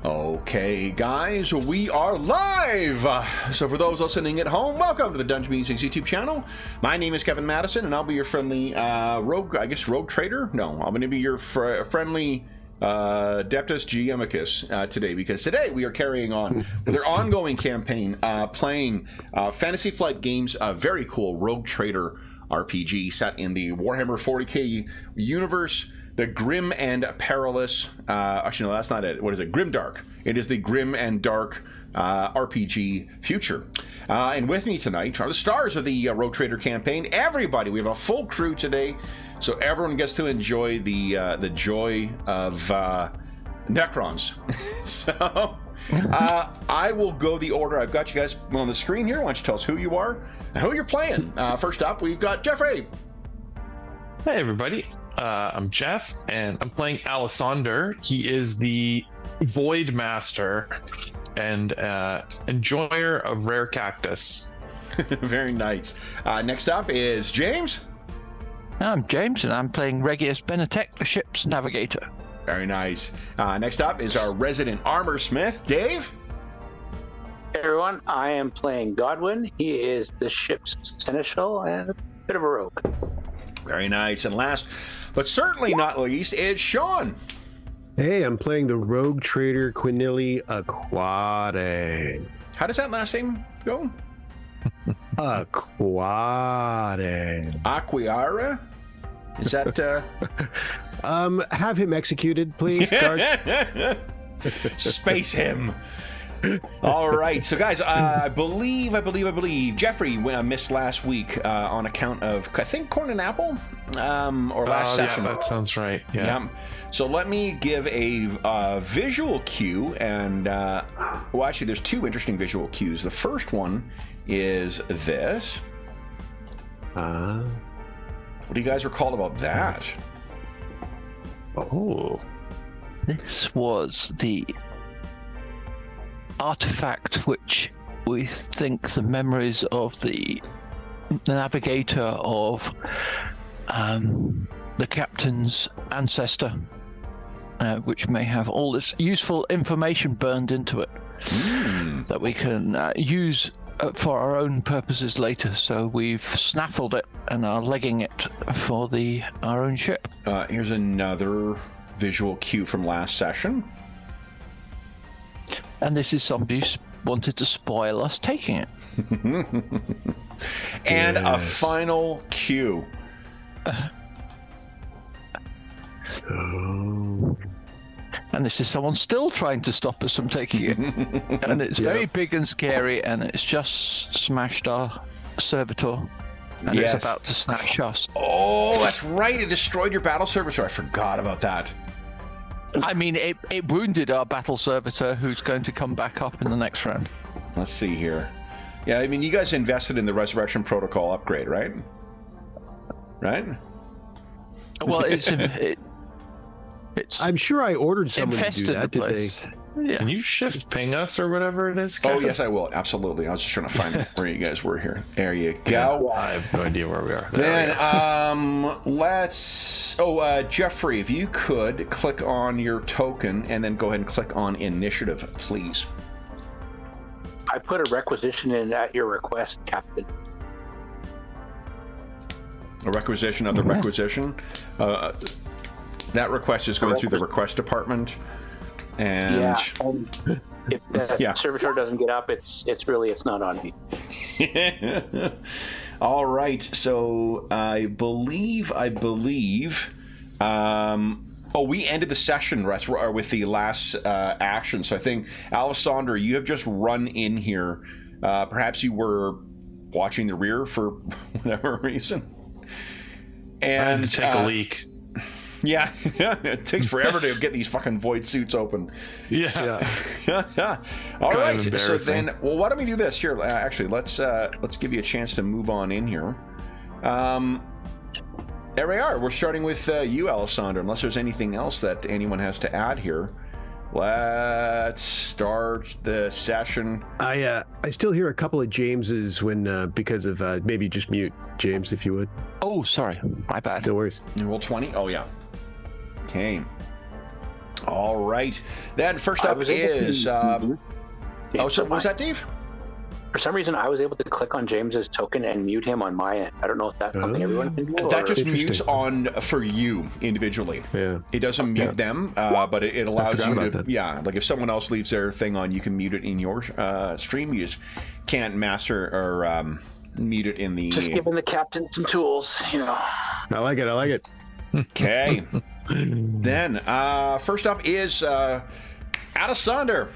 Okay, guys, we are live! So for those listening at home, welcome to the Dungeon Musings YouTube channel. My name is Kevin Madison, and I'll be your friendly rogue trader? No, I'm going to be your friendly Deptus Geomicus today, because today we are carrying on with our ongoing campaign, playing Fantasy Flight Games, a very cool rogue trader RPG set in the Warhammer 40K universe. The Grim and Perilous, actually no, that's not it. What is it? Grimdark. It is the Grim and Dark RPG future. And with me tonight are the stars of the Rogue Trader campaign. Everybody, we have a full crew today, so everyone gets to enjoy the joy of Necrons. So I will go the order. I've got you guys on the screen here. Why don't you tell us who you are and who you're playing? First up, we've got Jeffrey. Hey everybody. I'm Jeff, and I'm playing Alessander. He is the Void Master and enjoyer of rare cactus. Very nice. Next up is James. I'm James, and I'm playing Regius Benetech, the ship's navigator. Very nice. Next up is our resident armor smith, Dave. Hey everyone, I am playing Godwin. He is the ship's seneschal and a bit of a rogue. Very nice. And last, but certainly not least, is Sean. Hey, I'm playing the rogue trader Quinili Aquade. How does that last name go? Aquade. Aquiara? Is that have him executed, please, guard. Space him. All right, so guys, I believe Jeffrey missed last week on account of, I think, Corn and Apple, or last session. Yeah, that sounds right. Yeah. So let me give a visual cue, and well, actually, there's two interesting visual cues. The first one is this. What do you guys recall about that? Oh, this was the artifact which we think the memories of the navigator of the captain's ancestor, which may have all this useful information burned into it that we can use for our own purposes later. So we've snaffled it and are legging it for our own ship. Here's another visual cue from last session. And this is somebody who wanted to spoil us taking it. And a final cue. And this is someone still trying to stop us from taking it. And it's very big and scary, and it's just smashed our servitor. And it's about to smash us. Oh, that's right. It destroyed your battle servitor. I forgot about that. I mean, it wounded our battle servitor, who's going to come back up in the next round. Let's see here. Yeah, I mean, you guys invested in the Resurrection Protocol upgrade, right? Right? Well, it's I'm sure I ordered someone to do infested that. the place. Yeah. Can you shift ping us or whatever it is? Oh, yes, I will. Absolutely. I was just trying to find where you guys were here. There you go. I have no idea where we are. Then, let's... Oh, Jeffrey, if you could click on your token and then go ahead and click on initiative, please. I put a requisition in at your request, Captain. A requisition of the requisition? That request is going through the request department. And if the servitor doesn't get up, it's not on me. All right, so I believe we ended the session with the last action. So I think, Alessander, you have just run in here. Perhaps you were watching the rear for whatever reason, and I had to take a leak. Yeah, it takes forever to get these fucking void suits open. Yeah. All right. So then, well, why don't we do this here? Actually, let's give you a chance to move on in here. There we are. We're starting with you, Alessander. Unless there's anything else that anyone has to add here, let's start the session. I still hear a couple of Jameses when because of maybe just mute James if you would. Oh, sorry, my bad. No worries. You roll 20. Oh yeah. Okay. All right. Then first up is... oh, so what was that, Dave? For some reason, I was able to click on James's token and mute him on my end. I don't know if that's something everyone can do. That just mutes on for you individually. Yeah. It doesn't mute them, but it allows you to. that. Yeah, like if someone else leaves their thing on, you can mute it in your stream. You just can't master or mute it in the. Just giving the captain some tools, you know. I like it. Okay. Then first up is Alessander.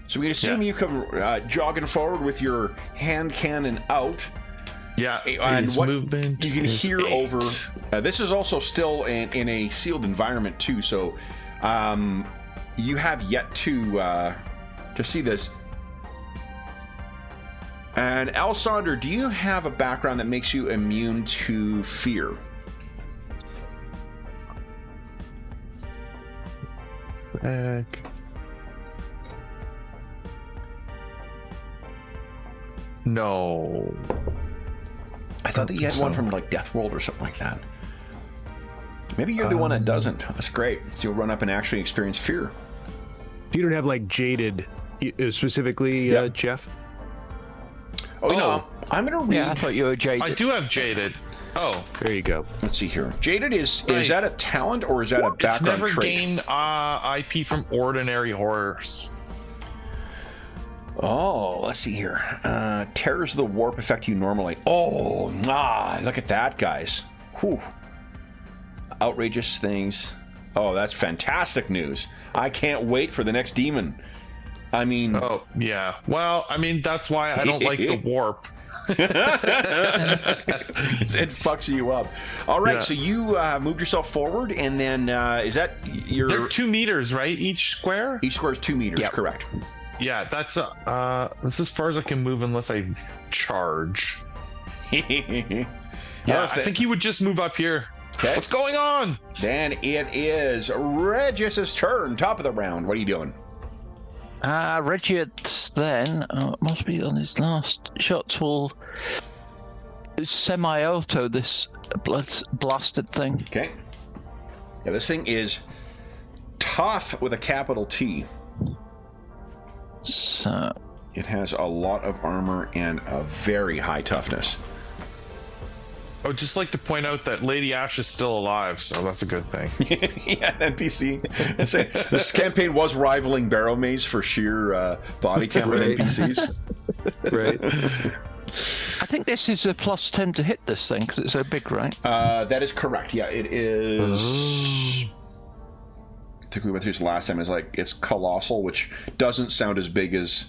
So we can assume you come jogging forward with your hand cannon out. Yeah, and what movement you can is hear 8. over. This is also still in a sealed environment too, so you have yet to see this. And Alessander, do you have a background that makes you immune to fear? Back. No. I thought that you had one from like Death World or something like that. Maybe you're the one that doesn't. That's great. So you'll run up and actually experience fear. You don't have like jaded specifically, Jeff? Oh, you know, I'm going to read. Yeah, I thought you were jaded. I do have jaded. Oh, There you go. Let's see here. Jaded is Right. that a talent or is that a background it's never trait? gained IP from ordinary horrors. Oh, let's see here. Terrors of the warp affect you normally. Oh, look at that, guys. Whew. Outrageous things. Oh, that's fantastic news. I can't wait for the next demon. I mean... Oh, yeah. Well, I mean, that's why I don't like the warp. It fucks you up. All right, Yeah. so you moved yourself forward, and then is that your... They're 2 meters, right? Each square? Each square is 2 meters, Yep. correct. Yeah, that's as far as I can move unless I charge. Yeah, I think he would just move up here. Okay. What's going on? Then it is Regis's turn, top of the round. What are you doing? Regiet then must be on his last shots will semi-auto this blasted thing. Okay. Yeah, this thing is tough with a capital T. So It has a lot of armor and a very high toughness. I would just like to point out that Lady Ash is still alive, so that's a good thing. Yeah, NPC. This campaign was rivaling Barrow Maze for sheer body count with Right. NPCs. Right. I think this is a +10 to hit this thing because it's so big, right? That is correct. Yeah, it is. I think we went through this last time. It's colossal, which doesn't sound as big as.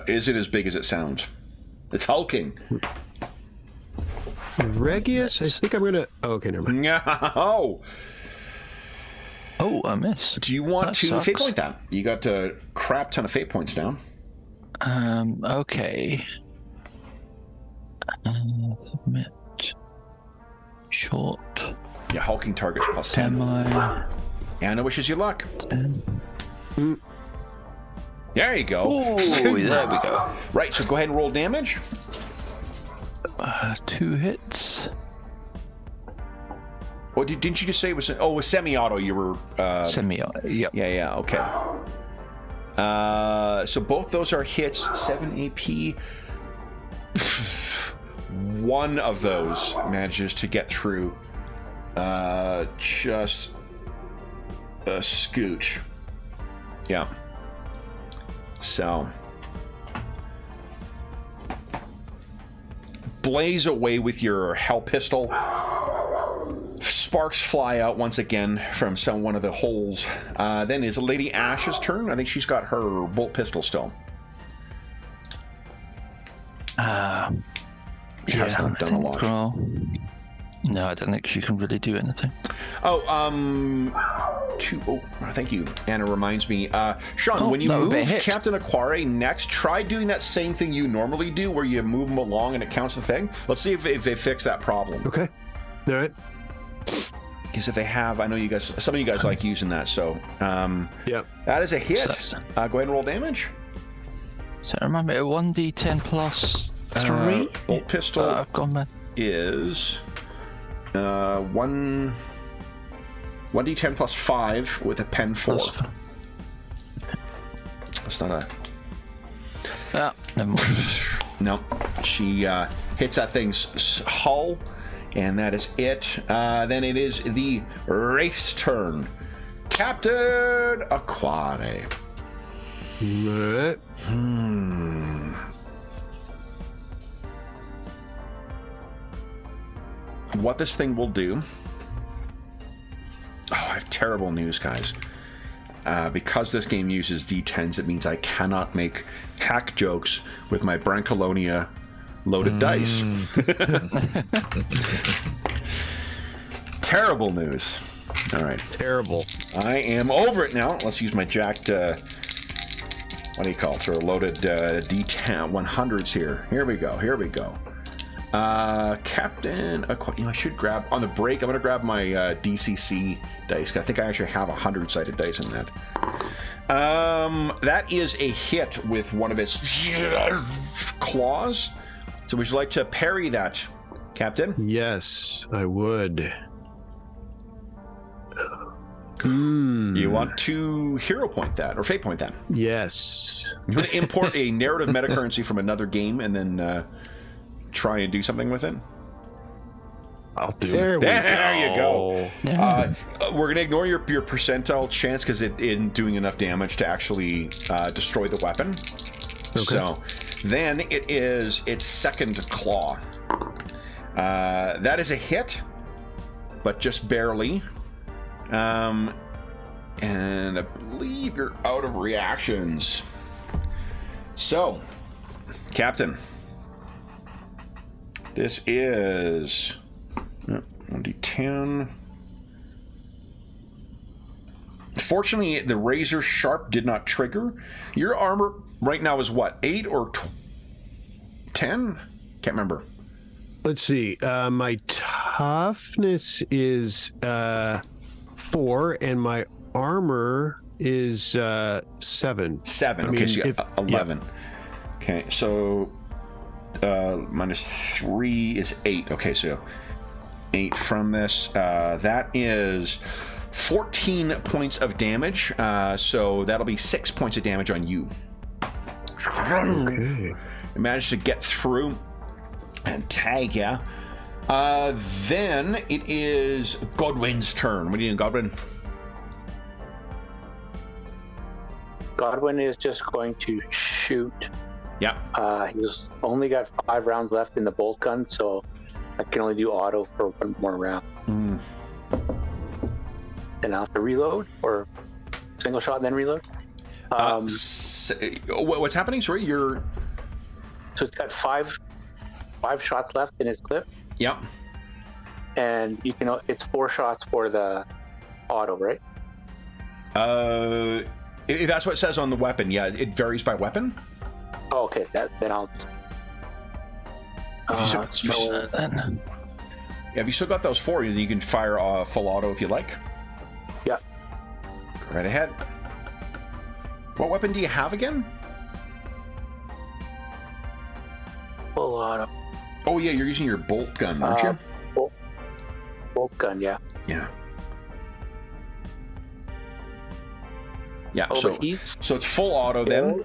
Is it as big as it sounds? It's hulking. Regius? I think I'm gonna. Oh, okay, never mind. No. Oh, I missed. Do you want That to sucks. fate point that? You got a crap ton of fate points down. Okay. Submit. Short. Yeah, hulking targets plus 10. Semi. Anna wishes you luck. 10. There you go. Oh, there we go. Right, so go ahead and roll damage. 2 hits. Or didn't you just say it was? Oh, it was semi-auto. You were. Semi-auto. Yep. Yeah. Okay. So both those are hits. 7 AP. One of those manages to get through. Just a scooch. Yeah. So. Blaze away with your hell pistol. Sparks fly out once again from one of the holes. Then is Lady Ash's turn. I think she's got her bolt pistol still. She hasn't done a lot. No, I don't think she can really do anything. Thank you. Anna reminds me. Sean, when you that would be a move hit. Captain Aquare next, try doing that same thing you normally do where you move them along and it counts the thing. Let's see if they fix that problem. Okay. All right. Because if they have, I know you guys, some of you guys like using that. So, Yep. that is a hit. So- Go ahead and roll damage. So remember, 1d10 plus 3. Bolt pistol I've gone mad. is 1 1d10 plus 5 with a pen 4. That's not a... Ah, never mind. No. She hits that thing's hull, and that is it. Then it is the Wraith's turn. Captain Aquare. What this thing will do... Oh, I have terrible news, guys. Because this game uses D10s, it means I cannot make hack jokes with my Brancolonia loaded dice. Terrible news. All right. Terrible. I am over it now. Let's use my jacked... what do you call it? Sort of loaded D10 100s here. Here we go. Here we go. Captain... I should grab... On the break, I'm going to grab my DCC dice. I think I actually have 100-sided dice in that. That is a hit with one of his claws. So would you like to parry that, Captain? Yes, I would. You want to hero point that, or fate point that? Yes. You want to import a narrative metacurrency from another game and then try and do something with it? I'll do There it. we There you go. Yeah. We're going to ignore your percentile chance because it isn't doing enough damage to actually destroy the weapon. Okay. So then it is its second claw. That is a hit, but just barely. And I believe you're out of reactions. So, Captain, this is 1d10. Fortunately, the razor sharp did not trigger. Your armor right now is what, 8 or 10? Can't remember. Let's see. My toughness is 4, and my armor is 7. 7. I Okay, mean, so you got 11. Okay, so minus 3 is 8. Okay, so 8 from this. That is 14 points of damage. So that'll be 6 points of damage on you. Okay. You managed to get through and tag ya. Then it is Godwin's turn. What are you doing, Godwin? Godwin is just going to shoot. Yeah. He's only got 5 rounds left in the bolt gun, so I can only do auto for 1 more round. And I'll have to reload, or single shot and then reload. What's happening? Sorry, you're... So it's got 5 shots left in his clip, Yep. and you can. It's 4 shots for the auto, right? If that's what it says on the weapon, yeah, it varies by weapon. Oh, okay. Then I'll. Then. Have you still got those 4? You can fire full auto if you like. Yeah. Go right ahead. What weapon do you have again? Full auto. Oh yeah, you're using your bolt gun, aren't you? Bolt gun, yeah. Yeah. Yeah. Oh, So but he's it's full auto then.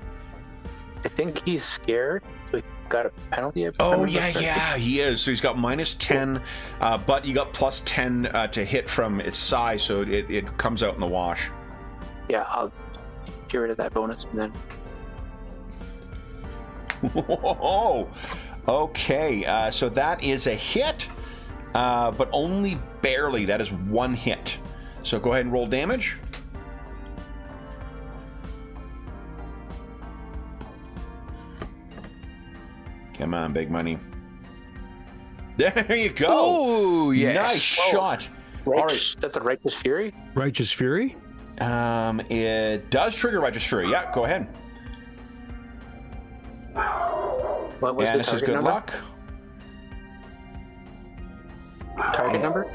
I think he's scared, so he got a penalty. Oh yeah, he is. So he's got minus 10, but you got plus 10 to hit from its size, so it comes out in the wash. Yeah, I'll get rid of that bonus and then. Whoa. Okay, so that is a hit, but only barely. That is 1 hit. So go ahead and roll damage. Come on, big money. There you go. Oh, yes. Nice shot. All right. That's a Righteous Fury? Righteous Fury? It does trigger Righteous Fury. Yeah, go ahead. What was Yeah, the this is target good number? luck. Target number?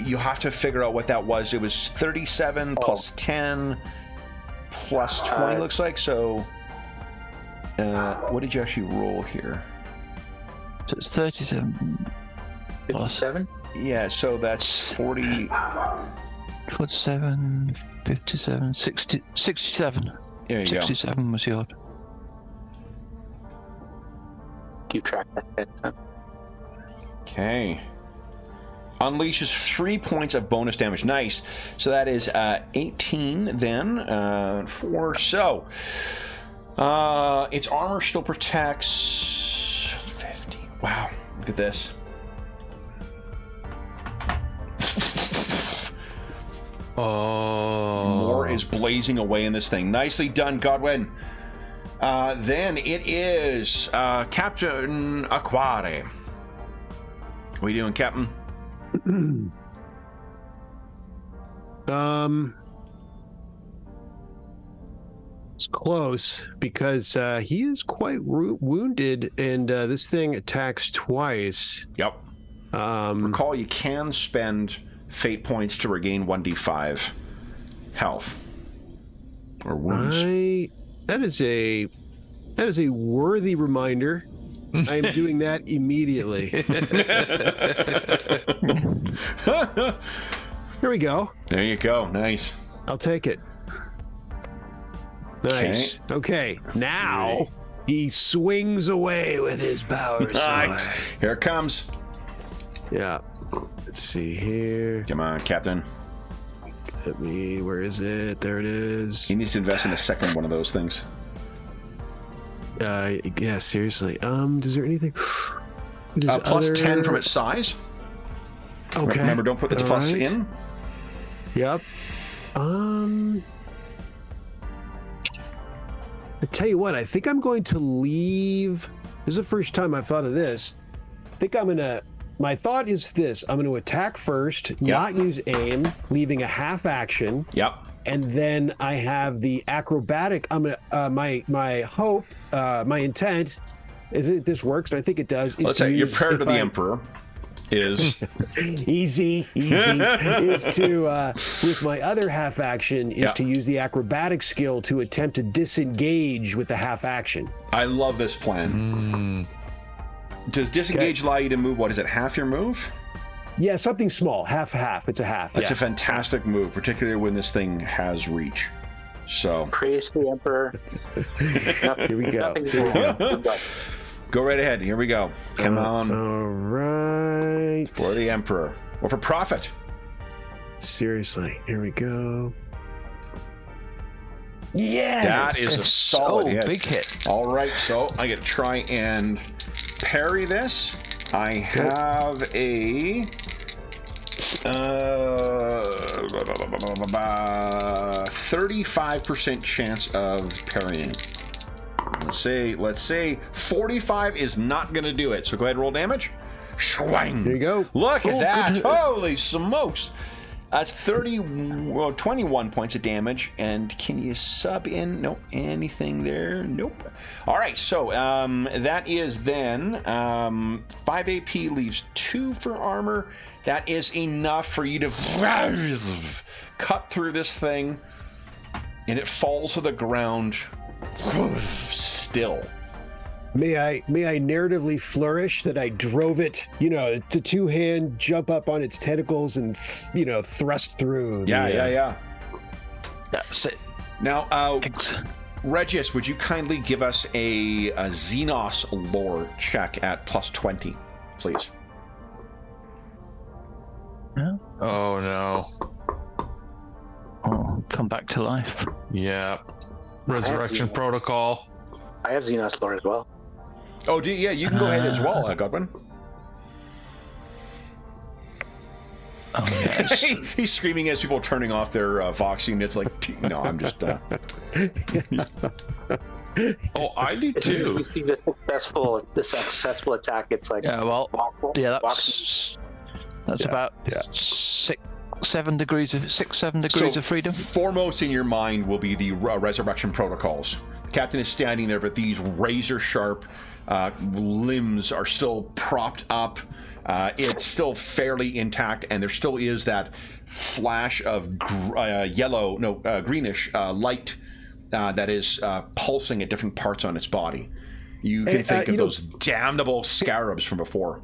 You have to figure out what that was. It was 37 plus 10 plus 20, looks like. So, what did you actually roll here? So it's 37 plus 57? Yeah, so that's 40. 47, 57, 60, 67. There you 67 was yours. Keep track of that. go. Okay. Unleashes 3 points of bonus damage. Nice. So that is 18 then. 4. So its armor still protects 50. Wow. Look at this. Oh. More is blazing away in this thing. Nicely done, Godwin. Then it is Captain Aquare. What are you doing, Captain? It's close because he is quite wounded, and this thing attacks twice. Yep. Recall you can spend fate points to regain 1d5 health or wounds. That is a worthy reminder. I am doing that immediately. Here we go. There you go. Nice. I'll take it. Nice. Okay. Now he swings away with his power sword. Nice. Here it comes. Yeah. Let's see here. Come on, Captain. Where is it? There it is. He needs to invest in a second one of those things. Yeah, seriously. Is there anything? Plus 10 from its size. Okay. Remember, don't put the plus right in. Yep. I tell you what, I think I'm going to leave. This is the first time I've thought of this. I think my thought is this: I'm going to attack first, not use aim, leaving a half action. Yep. And then I have the acrobatic. I'm gonna my hope, my intent is that this works, and I think it does. Let's say your prayer to the Emperor is easy is to with my other half action is to use the acrobatic skill to attempt to disengage with the half action. I love this plan. Does disengage allow you to move? What is it? Half your move? Yeah, something small. Half. It's a half. That's a fantastic move, particularly when this thing has reach. So Praise the Emperor. Here we go. Go right ahead. Here we go. Come on. All right. For the Emperor. Or for Prophet. Seriously. Here we go. Yes! That is a solid hit. Big hit. All right, so I get to try and parry this. I have a 35% chance of parrying. Let's say 45 is not going to do it. So go ahead and roll damage. Swing. There you go. Look at that. Holy smokes. That's 21 points of damage. And can you sub in? Nope. Anything there? Nope. All right. So that is then 5 AP leaves 2 for armor. That is enough for you to cut through this thing. And it falls to the ground still. May I narratively flourish that I drove it, to two-hand jump up on its tentacles and, thrust through. Yeah. That's it. Now, Regis, would you kindly give us a Xenos lore check at plus 20, please? No? Oh no. Oh, come back to life. Yeah. Resurrection protocol. I have Xenos lore as well. Oh, yeah, you can go ahead as well, Godwin. Oh, yes. He's screaming as people are turning off their Vox units like, no, I'm just... Oh, I do You too. see the successful attack, it's like... Yeah, well, walk- that's about 7 degrees of freedom. Foremost in your mind will be the resurrection protocols. The captain is standing there, but these razor-sharp limbs are still propped up. It's still fairly intact, and there still is that flash of greenish light that is pulsing at different parts on its body. You can think of those damnable scarabs from before.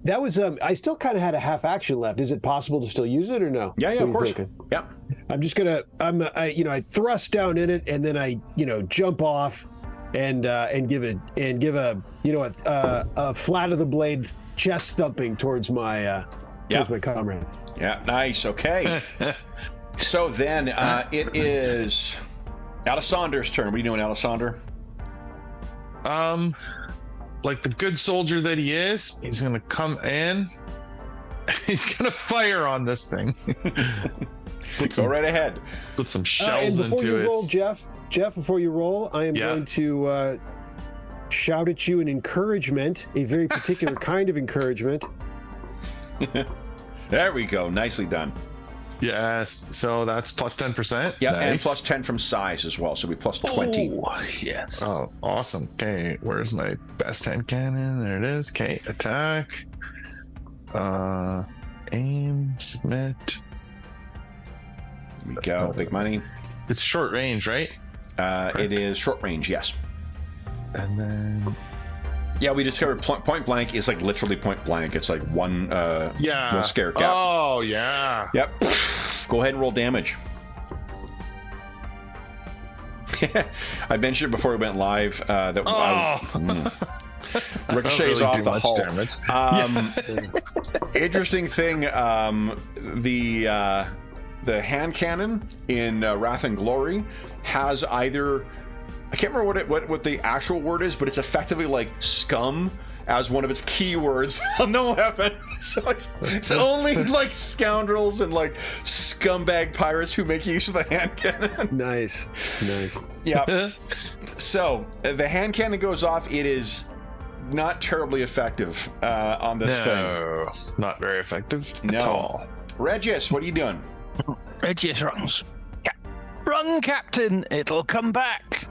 that was I still kind of had a half action left. Is it possible to still use it or no? Yeah, What are of you course. thinking? Yeah. I'm just gonna I thrust down in it and then I jump off and give a a flat of the blade chest thumping towards my my comrades. Yeah, nice. Okay. So then it is Alessander's turn. What are you doing, Alessander? Like the good soldier that he is, he's gonna come in. He's gonna fire on this thing. Go right ahead. Put some And shells before into you it. roll, Jeff, before you roll, I am going to shout at you an encouragement, a very particular kind of encouragement. There we go. Nicely done. Yes. So that's plus 10%. Yeah, Nice. and plus 10 from size as well, so we plus 20. Oh, yes. Oh, awesome. Okay, where's my best hand cannon? There it is. Okay, attack. Aim, submit. There we go. Big money. It's short range, right? It is short range, yes. And then Yeah, we discovered point blank is like literally point blank. It's like one scare cap. Oh yeah. Yep. Go ahead and roll damage. I mentioned before we went live that ricochets really off do the much hull. damage. Interesting thing, the hand cannon in Wrath and Glory has either, I can't remember what the actual word is, but it's effectively like scum as one of its keywords on the weapon. So it's only like scoundrels and like scumbag pirates who make use of the hand cannon. Nice. Yeah. So the hand cannon goes off. It is not terribly effective on this thing. No, not very effective No. at all. Regis, what are you doing? Regius runs. Run, Captain! It'll come back!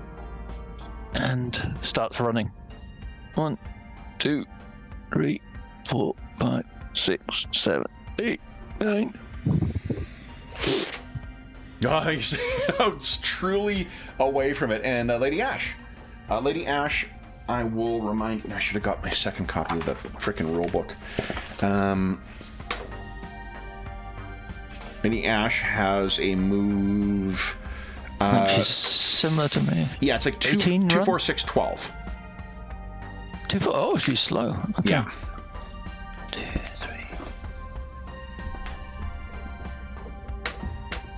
And starts running. 1, 2, 3, 4, 5, 6, 7, 8, 9. Nice. It's truly away from it. And Lady Ash. I will remind you, I should have got my second copy of the frickin' rule book. Lady Ash has a move. Which is similar to me. Yeah, it's like 18 2, run? 4, 6, 12. 2, 4. Oh, she's slow. Okay. Yeah. 2, 3.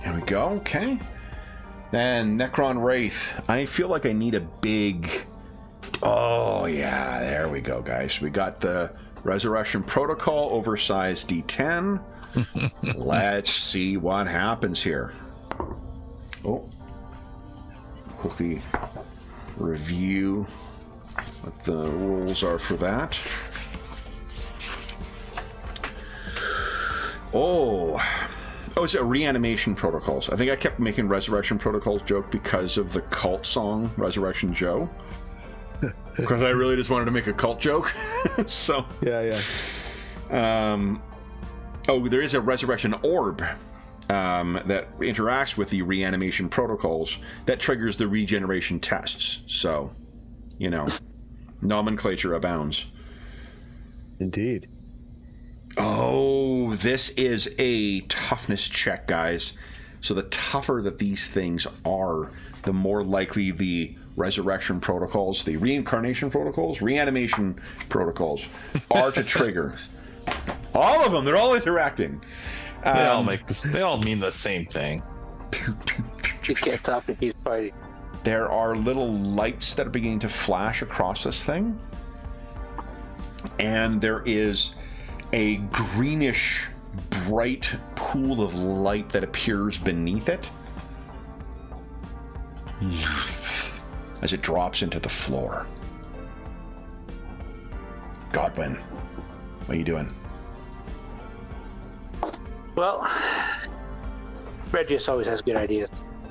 There we go. Okay. Then Necron Wraith. I feel like I need a big. Oh, yeah. There we go, guys. We got the Resurrection Protocol, oversized D10. Let's see what happens here. Oh. Quickly review what the rules are for that. Oh, is it reanimation protocols? I think I kept making Resurrection Protocols joke because of the cult song Resurrection Joe. Because I really just wanted to make a cult joke. So Yeah. there is a Resurrection Orb that interacts with the reanimation protocols that triggers the regeneration tests. So, nomenclature abounds. Indeed. Oh, this is a toughness check, guys. So the tougher that these things are, the more likely the resurrection protocols, the reincarnation protocols, reanimation protocols are to trigger. All of them, they're all interacting. They all mean the same thing. He gets up and he's fighting. There are little lights that are beginning to flash across this thing. And there is a greenish, bright pool of light that appears beneath it as it drops into the floor. Godwin, what are you doing? Well, Regius always has good ideas.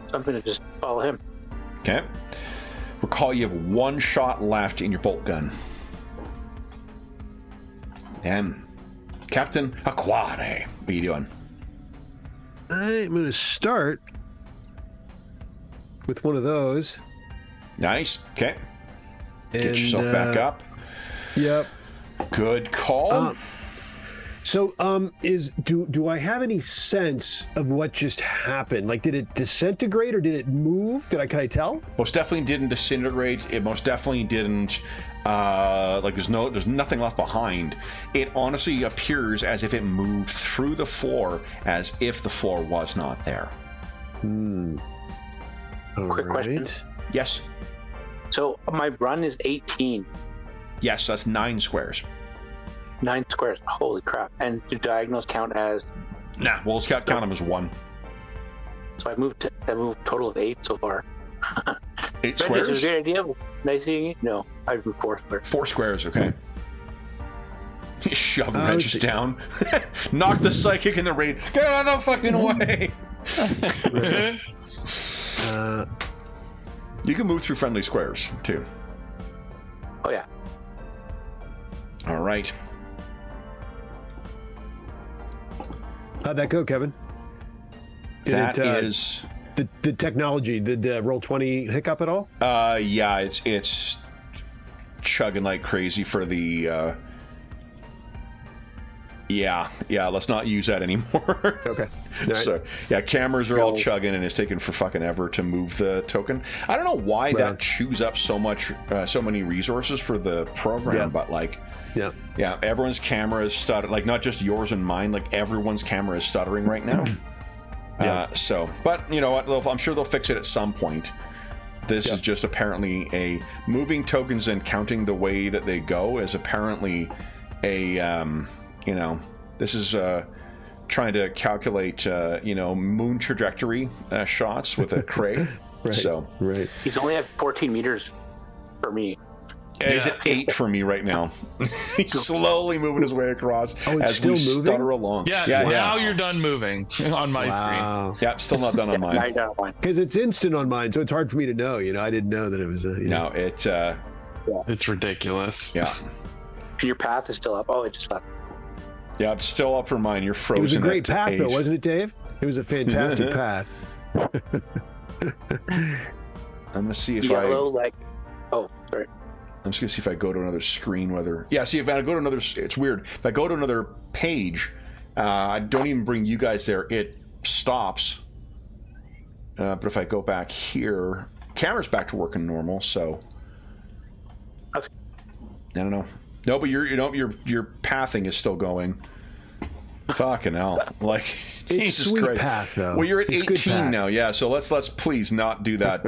So I'm going to just follow him. Okay. Recall you have one shot left in your bolt gun. And Captain Aquare, what are you doing? I'm going to start with one of those. Nice. Okay. Get And, yourself back up. Yep. Good call. So, do I have any sense of what just happened? Like, did it disintegrate or did it move? Can I tell? Most definitely didn't disintegrate. It most definitely didn't. Like there's nothing left behind. It honestly appears as if it moved through the floor, as if the floor was not there. Quick question. Yes. So my run is 18. Yes, that's 9 squares. 9 squares. Holy crap! And do diagonals count as? Nah, we'll count them as 1. So I moved total of 8 so far. 8 squares? Is there a good idea? Nice seeing you? No, I moved 4 squares. 4 squares, okay. Shove wrenches down. Knock the psychic in the raid. Get out of the fucking way! You can move through friendly squares, too. Oh, yeah. All right. How'd that go, Kevin? That is... The technology, did Roll20 hiccup at all? Yeah, it's chugging like crazy for the... Yeah, let's not use that anymore. Okay. Right. So, yeah, cameras are all chugging, and it's taking for fucking ever to move the token. I don't know why that chews up so many resources for the program, but like... Yeah, everyone's camera is stuttering, like not just yours and mine, like everyone's camera is stuttering right now. But you know what? I'm sure they'll fix it at some point. This is just apparently a moving tokens and counting the way that they go is apparently a, this is trying to calculate, moon trajectory shots with a Craig. Right. He's only at 14 meters for me. He's at 8 for me right now. He's slowly moving his way across as still we moving? stutter along. Now you're done moving on my screen. Yeah, still not done on mine. Because it's instant on mine, so it's hard for me to know. I didn't know that it was a... No, it's... It's ridiculous. Yeah. Your path is still up. Oh, it just left. Yeah, it's still up for mine. You're frozen. It was a great at path, age. though, wasn't it, Dave? It was a fantastic path. I'm gonna see if I'm just gonna see if I go to another screen. See if I go to another. It's weird. If I go to another page, I don't even bring you guys there. It stops. But if I go back here, camera's back to working normal. So I don't know. No, but your pathing is still going. Fucking hell! Like it's Jesus sweet Christ. path though. Well, you're at it's 18 now, yeah. So let's please not do that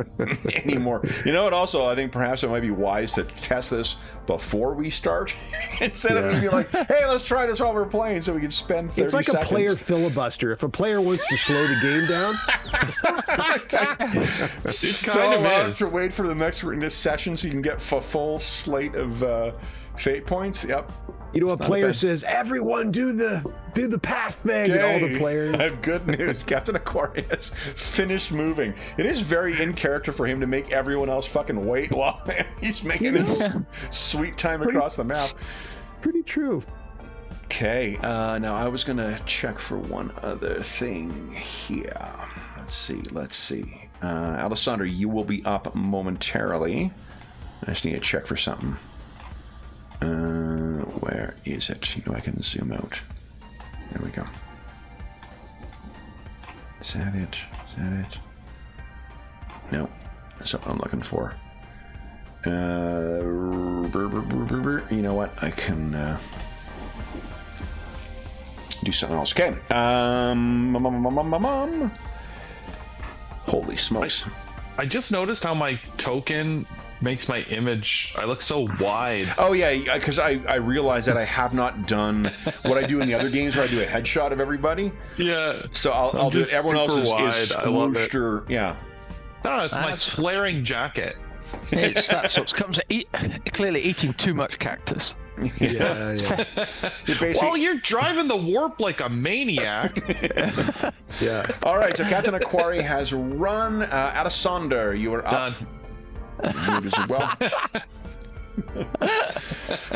anymore. You know what? Also, I think perhaps it might be wise to test this before we start instead of being like, "Hey, let's try this while we're playing," so we can spend 30 It's like seconds. a player filibuster. If a player wants to slow the game down, It's kind of to wait for the next session so you can get a full slate of fate points. Yep. a player says, "Everyone do the path thing," and all the players. I have good news. Captain Aquarius finished moving. It is very in character for him to make everyone else fucking wait while he's making his sweet time across the map. Pretty true. Okay, now I was gonna check for one other thing here. Let's see. Alessandro, you will be up momentarily. I just need to check for something. Where is it? I can zoom out. There we go. Is that it? No, that's not what I'm looking for. You know what? I can do something else. Okay. Holy smokes! I just noticed how my token makes my image, I look so wide. Oh yeah, because I realize that I have not done what I do in the other games where I do a headshot of everybody. Yeah. So I'll do it. Everyone else is I love it. or yeah. No, it's my flaring jacket. It's that sort. Comes clearly eating too much cactus. Yeah. Well, you're driving the warp like a maniac. Yeah. All right, so Captain Aquari has run. Alessander, you are up. Done. Mood as well.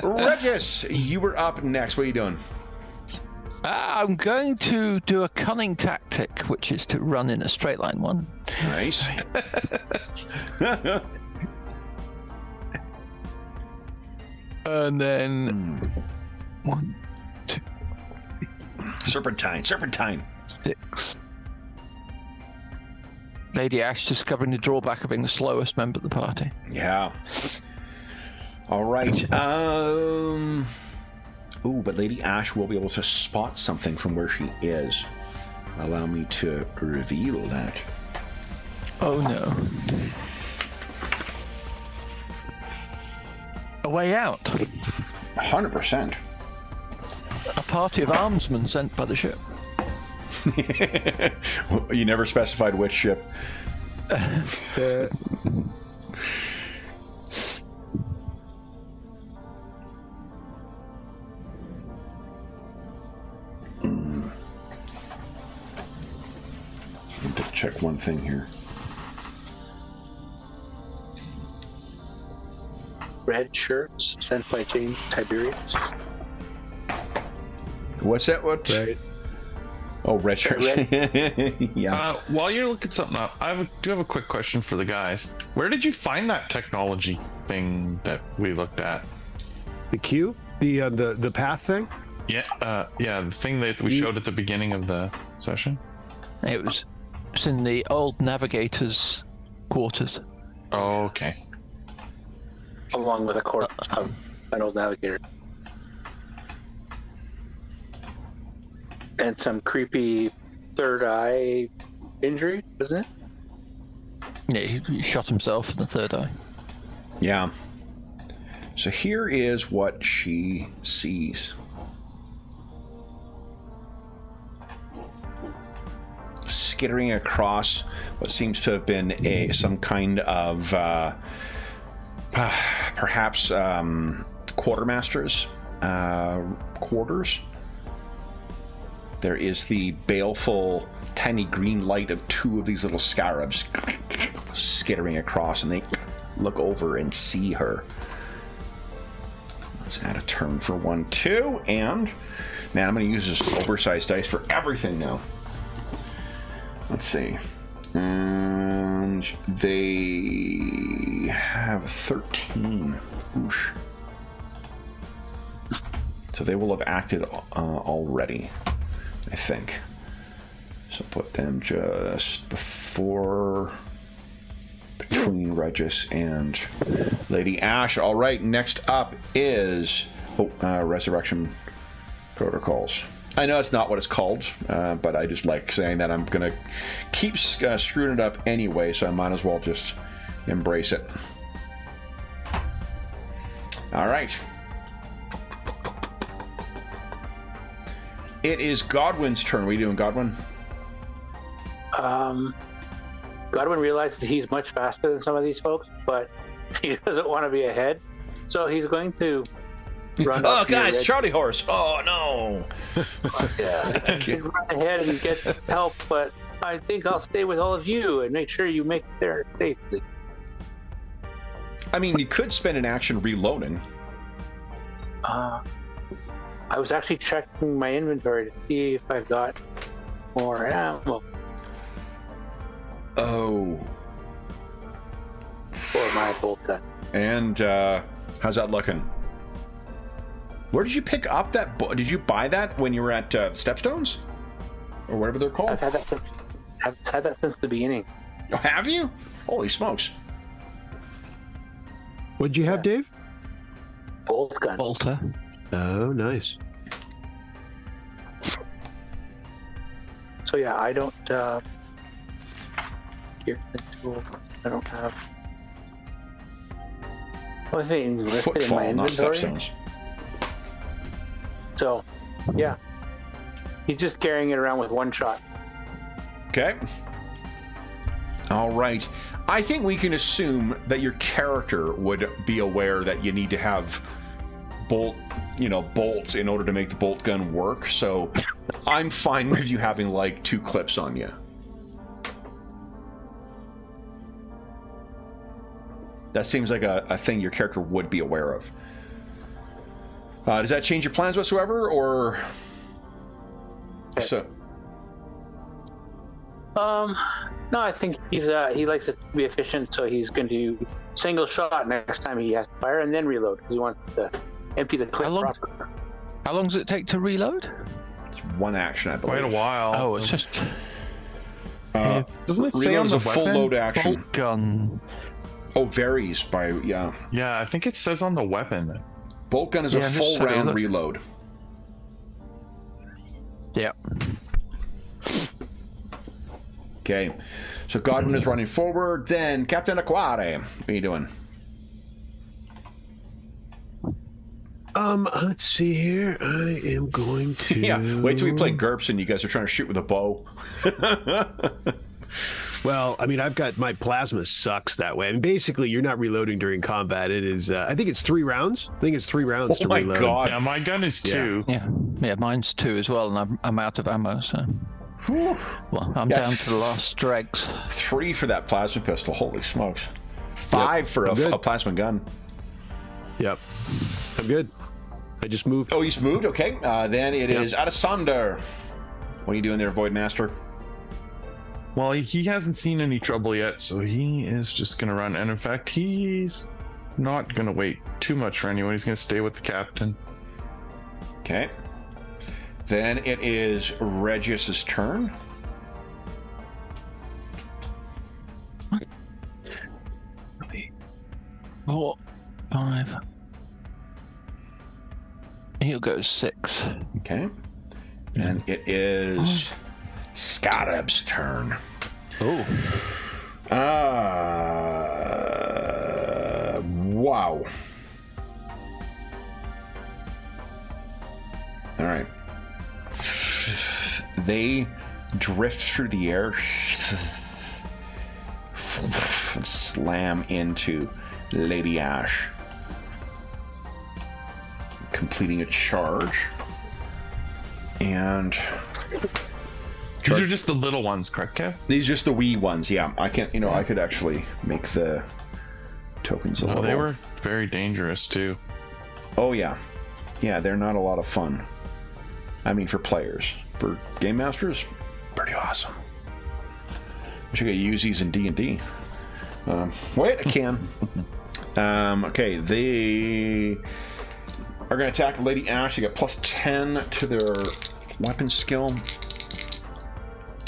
Regis, you were up next. What are you doing? I'm going to do a cunning tactic, which is to run in a straight line one. Nice. And then 1, 2, Serpentine. 6. Lady Ash discovering the drawback of being the slowest member of the party. Yeah. All right. Ooh, but Lady Ash will be able to spot something from where she is. Allow me to reveal that. Oh no. A way out. 100%. A party of armsmen sent by the ship. You never specified which ship. Need to check one thing here. Red shirts sent by James Tiberius. What's that? What? Right. Oh, red shirts. Yeah. While you're looking something up, do have a quick question for the guys. Where did you find that technology thing that we looked at? The queue? The path thing? Yeah, the thing that we showed at the beginning of the session. It's in the old navigator's quarters. Oh, okay. Along with a corpse of an old navigator. And some creepy third eye injury, isn't it? Yeah, he shot himself in the third eye. Yeah. So here is what she sees. Skittering across what seems to have been some kind of perhaps quartermaster's quarters. There is the baleful tiny green light of 2 of these little scarabs skittering across, and they look over and see her. Let's add a turn for 1, 2, and man, I'm going to use this oversized dice for everything now. Let's see. And they have 13. Oosh. So they will have acted already, I think. So put them just between Regis and Lady Ash. All right, next up is Resurrection Protocols. I know it's not what it's called, but I just like saying that. I'm going to keep screwing it up anyway, so I might as well just embrace it. All right. It is Godwin's turn. What are you doing, Godwin? Godwin realizes he's much faster than some of these folks, but he doesn't want to be ahead, so he's going to run. Oh, guys, Charlie horse! Oh no! Yeah, he'd run ahead and get help, but I think I'll stay with all of you and make sure you make it there safely. I mean, you could spend an action reloading. I was actually checking my inventory to see if I've got more ammo. Oh. For my bolt gun. And how's that looking? Where did you pick up that? Did you buy that when you were at Stepstones, or whatever they're called? I've had that since the beginning. Oh, have you? Holy smokes! What'd you have, Dave? Bolt gun. Bolter. Oh, nice. So yeah, I don't. Gear tool. I don't have. Only thing listed in my Footfall, not inventory. Stepstones. So, yeah, he's just carrying it around with one shot. Okay. All right. I think we can assume that your character would be aware that you need to have bolts in order to make the bolt gun work. So I'm fine with you having like 2 clips on you. That seems like a thing your character would be aware of. Does that change your plans whatsoever, or so? No, I think he likes it to be efficient, so he's going to do single shot next time he has to fire, and then reload because he wants to empty the clip proper. How long does it take to reload? one action, I believe. Quite a while. Oh, it's just Doesn't it say Reload on is the a full weapon? load action. bolt gun. Oh, varies by, yeah. Yeah, I think it says on the weapon. Bolt gun is a Yeah, just full have a round look. reload. Yeah. Okay, so Godwin is running forward. Then Captain Aquare, what are you doing? Let's see here. I am going to. Yeah, wait till we play GURPS and you guys are trying to shoot with a bow. Well, I mean, I've got my plasma sucks that way. I mean, basically, you're not reloading during combat. It is. I think it's 3 rounds. I think it's 3 rounds Oh to my reload. god! Yeah, my gun is 2. Yeah, mine's 2 as well, and I'm out of ammo, so. Well, I'm Yeah. down to the last dregs. 3 for that plasma pistol. Holy smokes! 5 for I'm good. a plasma gun. Yep, I'm good. I just moved. Oh, he's moved. Okay, then it is Adasander. What are you doing there, Void Master? Well, he hasn't seen any trouble yet, so he is just going to run. And in fact, he's not going to wait too much for anyone. He's going to stay with the captain. Okay. Then it is Regius's turn. Four, 5. He'll go 6. Okay. And it is Scarab's turn. Oh. Wow. All right. They drift through the air and slam into Lady Ash, completing a charge. And These are just the little ones, correct, Kev? these are just the wee ones. Yeah, I can't. You know, I could actually make the tokens a Oh, little. they were very dangerous, too. Oh yeah, yeah. They're not a lot of fun. I mean, for players, for game masters, pretty awesome. Wish I could use these in D&D. Wait, I can. Okay, they are going to attack Lady Ash. They got plus 10 to their weapon skill.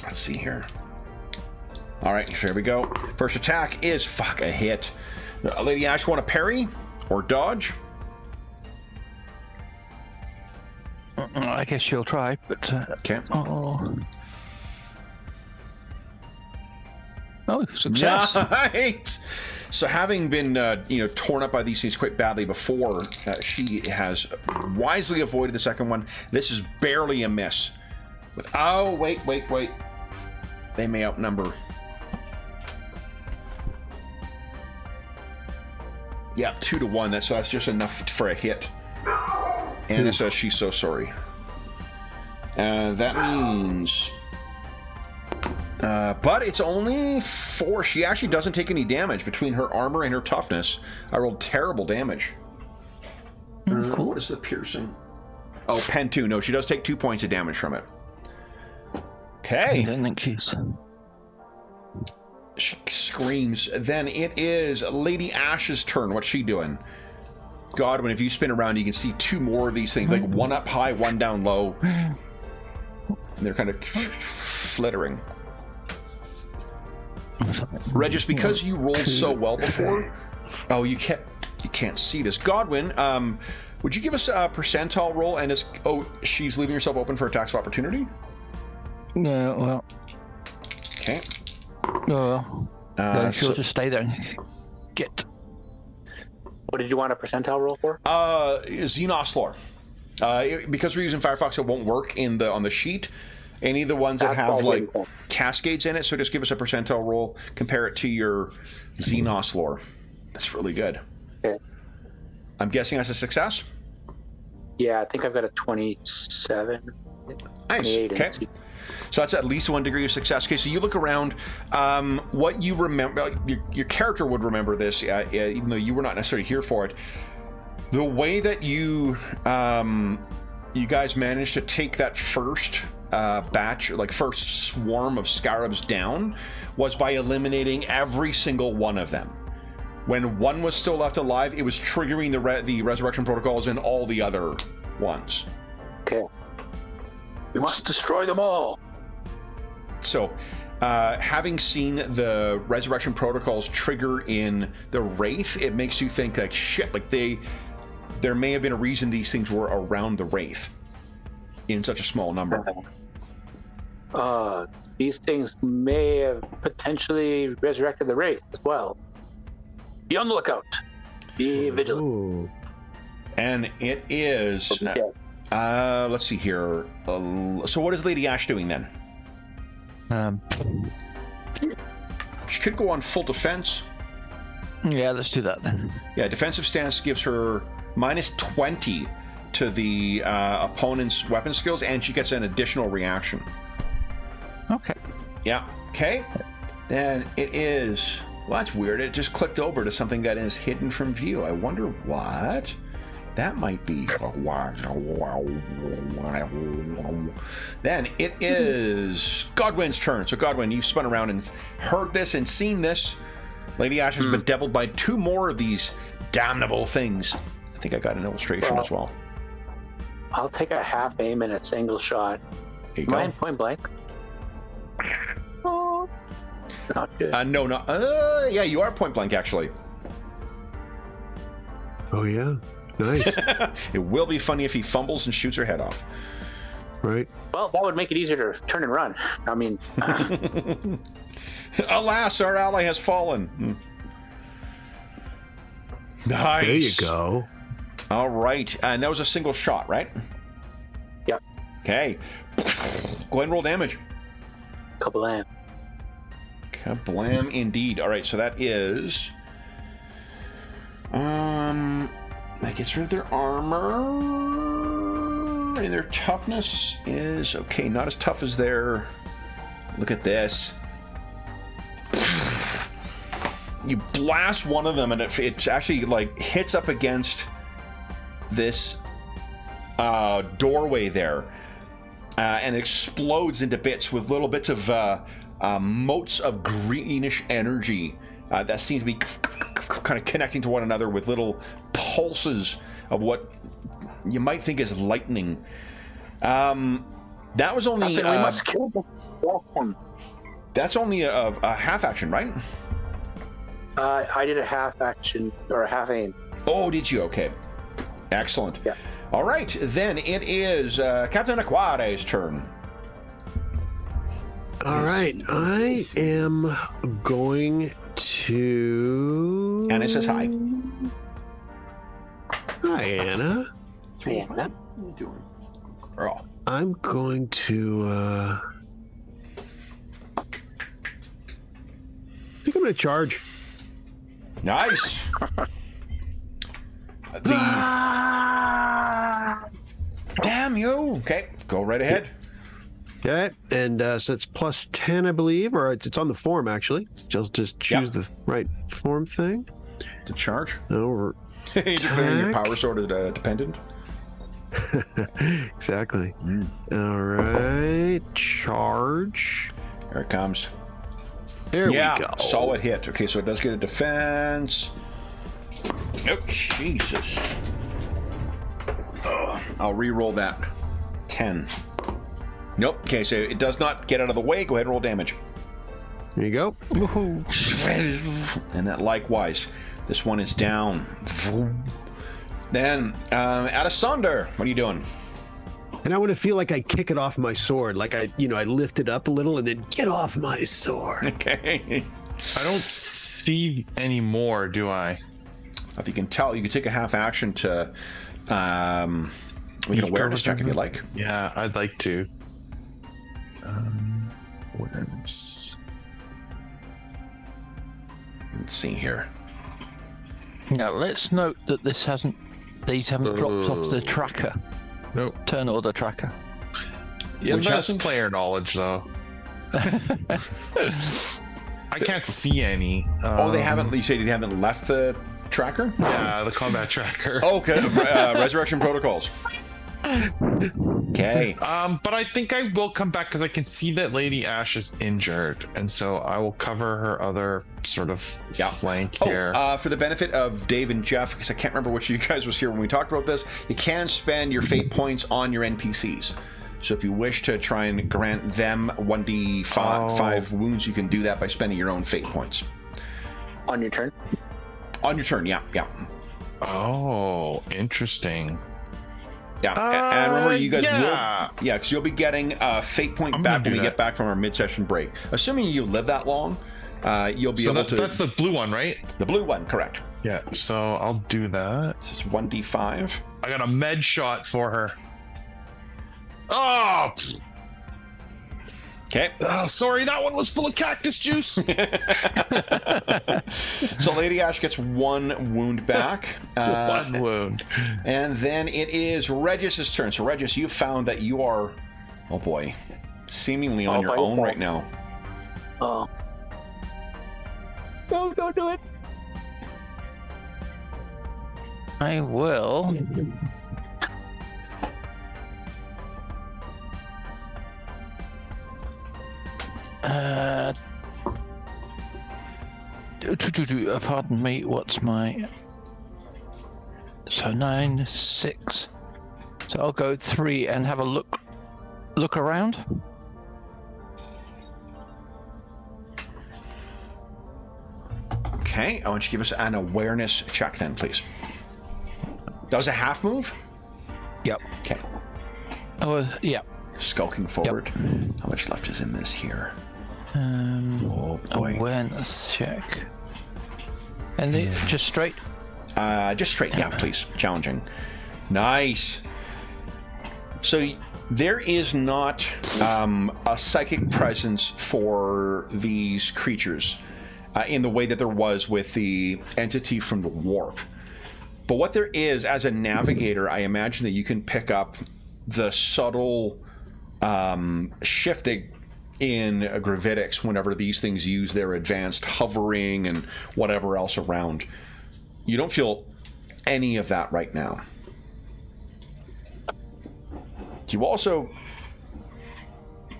Let's see here. All right, here we go. First attack is a hit. Lady Ash, want to parry or dodge? I guess she'll try, but. Okay. Oh, success. Right. So, having been torn up by these things quite badly before, she has wisely avoided the second one. This is barely a miss. Oh, wait. They may outnumber. Yeah, 2 to 1. That's just enough for a hit. Anna says she's so sorry. That means. But it's only 4. She actually doesn't take any damage between her armor and her toughness. I rolled terrible damage. Cool. What is the piercing? Oh, pen 2. No, she does take 2 points of damage from it. I Okay. don't think she's. She screams. Then it is Lady Ash's turn. What's she doing? Godwin, if you spin around, you can see 2 more of these things, like one up high, one down low. And they're kind of flittering. Regis, because you rolled so well before. Oh, you can't see this. Godwin, would you give us a percentile roll? And she's leaving herself open for attacks of opportunity. No, well. Okay. Then she'll just stay there and get. What did you want a percentile roll for? Xenos lore. Because we're using Firefox, it won't work on the sheet. Any of the ones that That's have all like really cool. cascades in it, so just give us a percentile roll, compare it to your Xenos lore. That's really good. Okay. I'm guessing that's a success? Yeah, I think I've got a 27. Nice. 28 Okay. So that's at least 1 degree of success. Okay, so you look around. What you remember, your character would remember this, even though you were not necessarily here for it. The way that you guys managed to take that first batch, like first swarm of scarabs down, was by eliminating every single one of them. When one was still left alive, it was triggering the resurrection protocols in all the other ones. Okay. We must destroy them all. So, having seen the resurrection protocols trigger in the Wraith, it makes you think like, shit, like there may have been a reason these things were around the Wraith in such a small number. These things may have potentially resurrected the Wraith as well. Be on the lookout. Be vigilant. Ooh. And it is... let's see here. So what is Lady Ash doing then? She could go on full defense. Yeah, let's do that then. Yeah, defensive stance gives her minus 20 to the opponent's weapon skills, and she gets an additional reaction. Okay. Yeah. Okay. Then it is... Well, that's weird. It just clicked over to something that is hidden from view. I wonder what that might be. Then it is Godwin's turn. So Godwin, you've spun around and heard this and seen this. Lady Ash has been bedeviled by 2 more of these damnable things. I think I got an illustration as well. I'll take a half aim and a single shot. Here you Mine go. point blank. Not good. No, no. Yeah, you are point blank, actually. Oh yeah, nice. It will be funny if he fumbles and shoots her head off. Right. Well, that would make it easier to turn and run. I mean, Alas, our ally has fallen. Nice. There you go. All right. And that was a single shot, right? Yep. Okay. Go ahead and roll damage. kablam. Kablam indeed. All right, so that is... that gets rid of their armor. And their toughness is... Okay, not as tough as their... Look at this. You blast one of them, and it actually, like, hits up against this doorway there. And explodes into bits with little bits of motes of greenish energy that seem to be kind of connecting to one another with little pulses of what you might think is lightning. That was only... we must kill the fourth one. That's only a half action, right? I did a half action, or a half aim. Oh, did you? Okay. Excellent. Yeah. All right, then it is Captain Aquare's turn. All right, I am going to... Anna says hi. Hi, Anna. Yeah. What are you doing? Oh. I'm going to... I think I'm going to charge. Nice. Damn you. Okay, go right ahead. Okay, and so it's plus 10, I believe, or it's on the form, actually. Just choose the right form thing. To charge. No, You're putting your power sword as dependent. exactly. All right, charge. Here it comes. There we go. Solid hit. Okay, so it does get a defense. Oh, Jesus. I'll re-roll that. 10. Nope. Okay, so it does not get out of the way. Go ahead and roll damage. There you go. And that likewise. This one is down. Then, Alisonder, what are you doing? And I want to feel like I kick it off my sword, like I lift it up a little and then get off my sword. Okay. I don't see any more, do I? If you can tell, you can take a half action to make an awareness check if you like. Yeah, I'd like to. Awareness. Let's see here. Now let's note that these haven't dropped off the tracker. Nope. Turn order tracker. Yeah, Which that's hasn't? player knowledge, though. I can't see any. They haven't. You say they haven't left the tracker? Yeah, the combat tracker. Okay. Resurrection protocols. Okay. But I think I will come back because I can see that Lady Ash is injured, and so I will cover her other sort of flank here. For the benefit of Dave and Jeff, because I can't remember which of you guys was here when we talked about this, you can spend your fate points on your NPCs. So if you wish to try and grant them 1d5 wounds, you can do that by spending your own fate points. On your turn? On your turn, yeah. Oh, interesting. Yeah, and remember, you guys yeah. will... Yeah, because you'll be getting a fate point I'm back gonna when we do get that. back from our mid-session break. Assuming you live that long, you'll be able to... That's the blue one, right? The blue one, correct. Yeah, so I'll do that. This is 1d5. I got a med shot for her. Oh! Okay. Oh, sorry, that one was full of cactus juice. So Lady Ash gets 1 wound back. One wound. And then it is Regis's turn. So Regis, you've found that you are, oh boy, seemingly on your own right now. Oh. No, don't do it. I will. Pardon me, what's my... So 9, 6. So I'll go 3 and have a look around. Okay, I want you to give us an awareness check then, please. That was a half move? Yep. Okay. Oh, yeah. Skulking forward. How much left is in this here? Oh boy. Awareness check. And just straight? Just straight, yeah, please. Challenging. Nice. So there is not a psychic presence for these creatures in the way that there was with the entity from the warp. But what there is, as a navigator, I imagine that you can pick up the subtle shifting in gravitics whenever these things use their advanced hovering and whatever else around. You don't feel any of that right now. You also...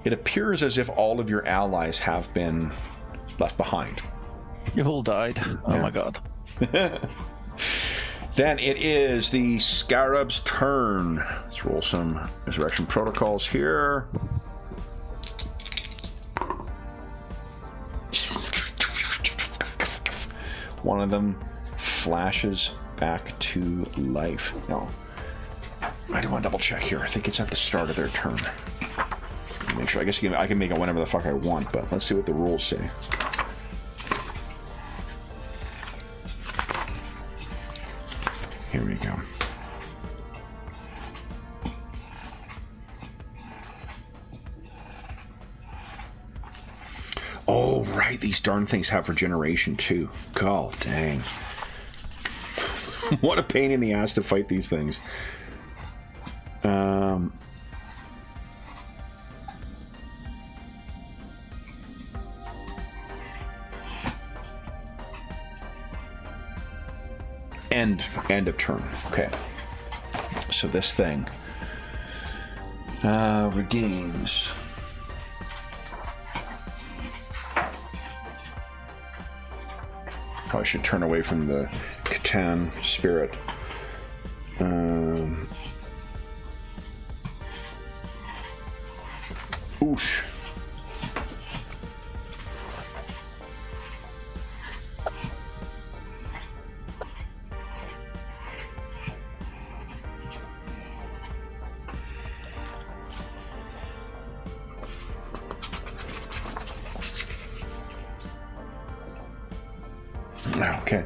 It appears as if all of your allies have been left behind. You've all died. Oh my god. Then it is the Scarab's turn. Let's roll some resurrection protocols here. One of them flashes back to life. No. I do want to double check here. I think it's at the start of their turn. Make sure. I guess I can make it whenever the fuck I want, but let's see what the rules say. Here we go. Oh, right. These darn things have regeneration, too. God dang. What a pain in the ass to fight these things. End of turn. Okay. So this thing regains probably should turn away from the Catan spirit. Oosh. Okay.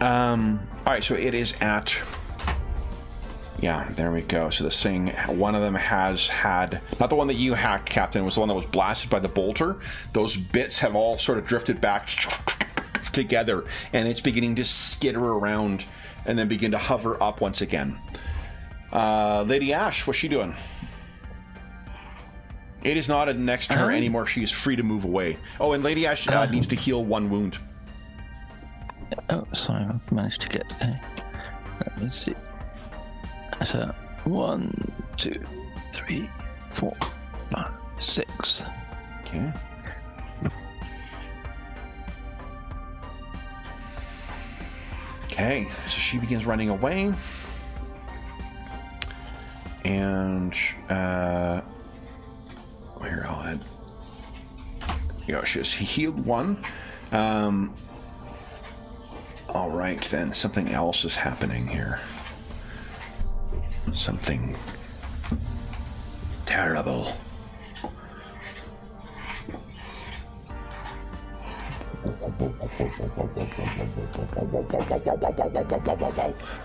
All right, so it is at... Yeah, there we go. So this thing, one of them has had... Not the one that you hacked, Captain. It was the one that was blasted by the bolter. Those bits have all sort of drifted back together, and it's beginning to skitter around and then begin to hover up once again. Lady Ash, what's she doing? It is not a next turn anymore. She is free to move away. Oh, and Lady Ash needs to heal 1 wound. Oh, sorry, I've managed to get a... Let me see. So, 1, 2, 3, 4, 5, 6. Okay. Okay, so she begins running away. And here, I'll add. Yoshis, he healed 1. All right, then something else is happening here. Something terrible.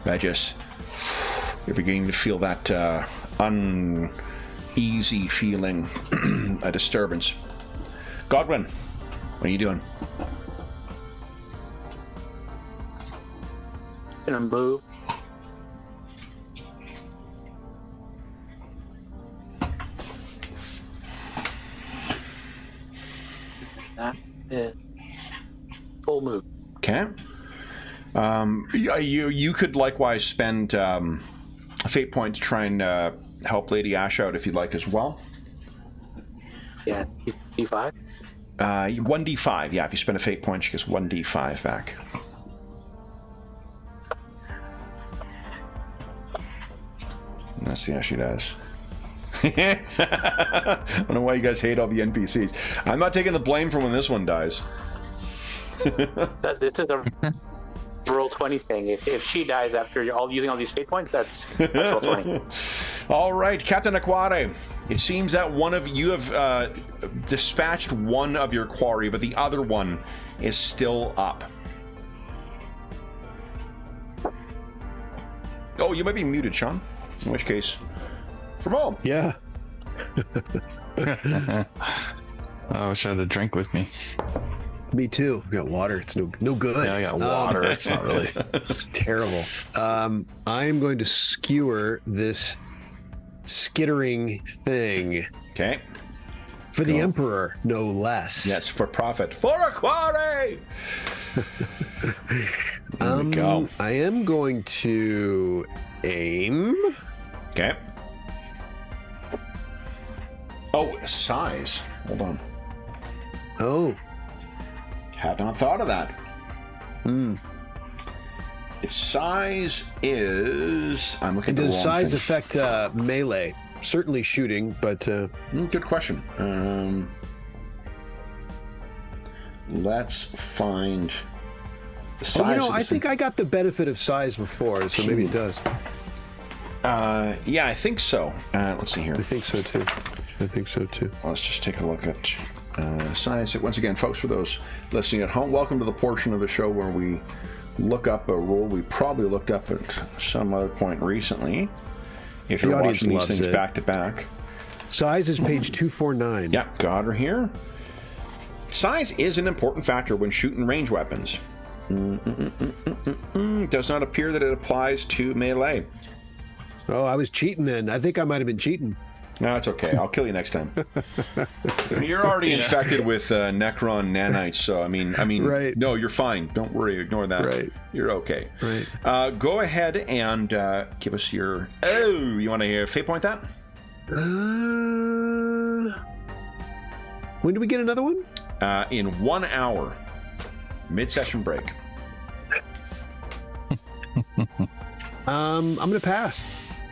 Regis, you're beginning to feel that uneasy feeling, a disturbance. Godwin, what are you doing? Gonna move. That is full move. Okay. You could likewise spend a fate point to try and help Lady Ash out if you'd like as well. Yeah, D5. 1d5. Yeah, if you spend a fate point, she gets 1d5 back. Let's see how she does. I don't know why you guys hate all the NPCs. I'm not taking the blame for when this one dies. This is a roll 20 thing. If she dies after using all these fate points, that's roll 20. All right, Captain Aquare. It seems that one of you have dispatched one of your quarry, but the other one is still up. Oh, you might be muted, Sean. In which case, from all. Yeah. I wish I had a drink with me. Me too. We got water. It's no good. Yeah, I got water. It's not really terrible. I am going to skewer this skittering thing. Okay. For the Emperor, no less. Yes, for profit. For a quarry! There we go. I am going to aim. Okay. Oh, size. Hold on. Oh. Had not thought of that. Its size is... I'm looking at the wrong Does size thing. affect melee? Certainly shooting, but... Good question. Let's find the size. I think I got the benefit of size before, so maybe it does. Yeah, I think so. Let's see here. I think so too. Let's just take a look at size. Once again, folks, for those listening at home, welcome to the portion of the show where we look up a role we probably looked up at some other point recently. If you're watching these things back to back. Size is page 249. Yep, got her here. Size is an important factor when shooting range weapons. Does not appear that it applies to melee. Oh, I was cheating then. I think I might have been cheating. No, it's okay. I'll kill you next time. You're already infected with Necron nanites, so I mean, right. No, you're fine. Don't worry. Ignore that. Right. You're okay. Right. Go ahead and give us your... Oh, you want to fate point that? When do we get another one? In 1 hour. Mid-session break. I'm going to pass.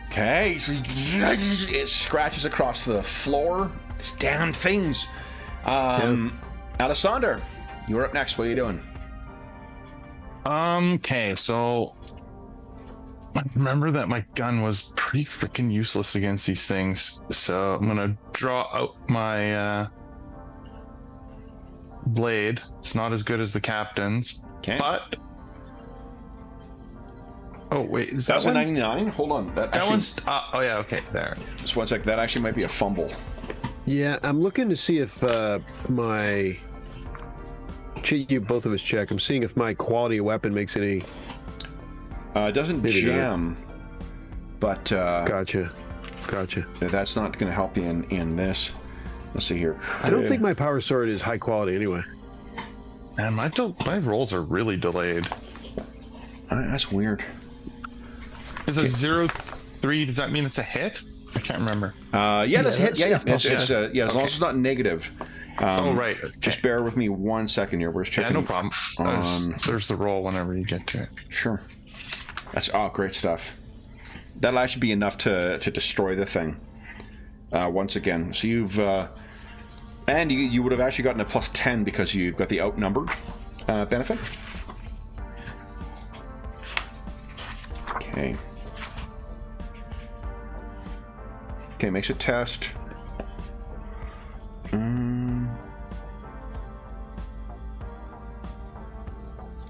Okay, so it scratches across the floor. These damn things. Alessander, you're up next. What are you doing? Okay, so I remember that my gun was pretty freaking useless against these things. So I'm gonna draw out my blade. It's not as good as the captain's, Okay. but oh wait, is That was a one? 99? Hold on. That actually, One's oh yeah, okay, there. just 1 sec. That actually might be a fumble. Yeah, I'm looking to see if my... You both of us check. I'm seeing if my quality of weapon makes any... It doesn't Maybe jam, but Gotcha. that's not going to help you in this. Let's see here. I don't think my power sword is high quality anyway. Man, my rolls are really delayed. That's weird. Is a 0-3? Does that mean it's a hit? I can't remember. Yeah, that's a hit. Yeah. It's as long Okay. as it's not negative. Right. Just bear with me 1 second here. We're just Yeah, checking. no problem. There's the roll whenever you get to it. Sure. That's great stuff. that'll actually be enough to destroy the thing once again. So you've and you would have actually gotten a plus 10 because you've got the outnumbered benefit. Okay. Okay, makes a test.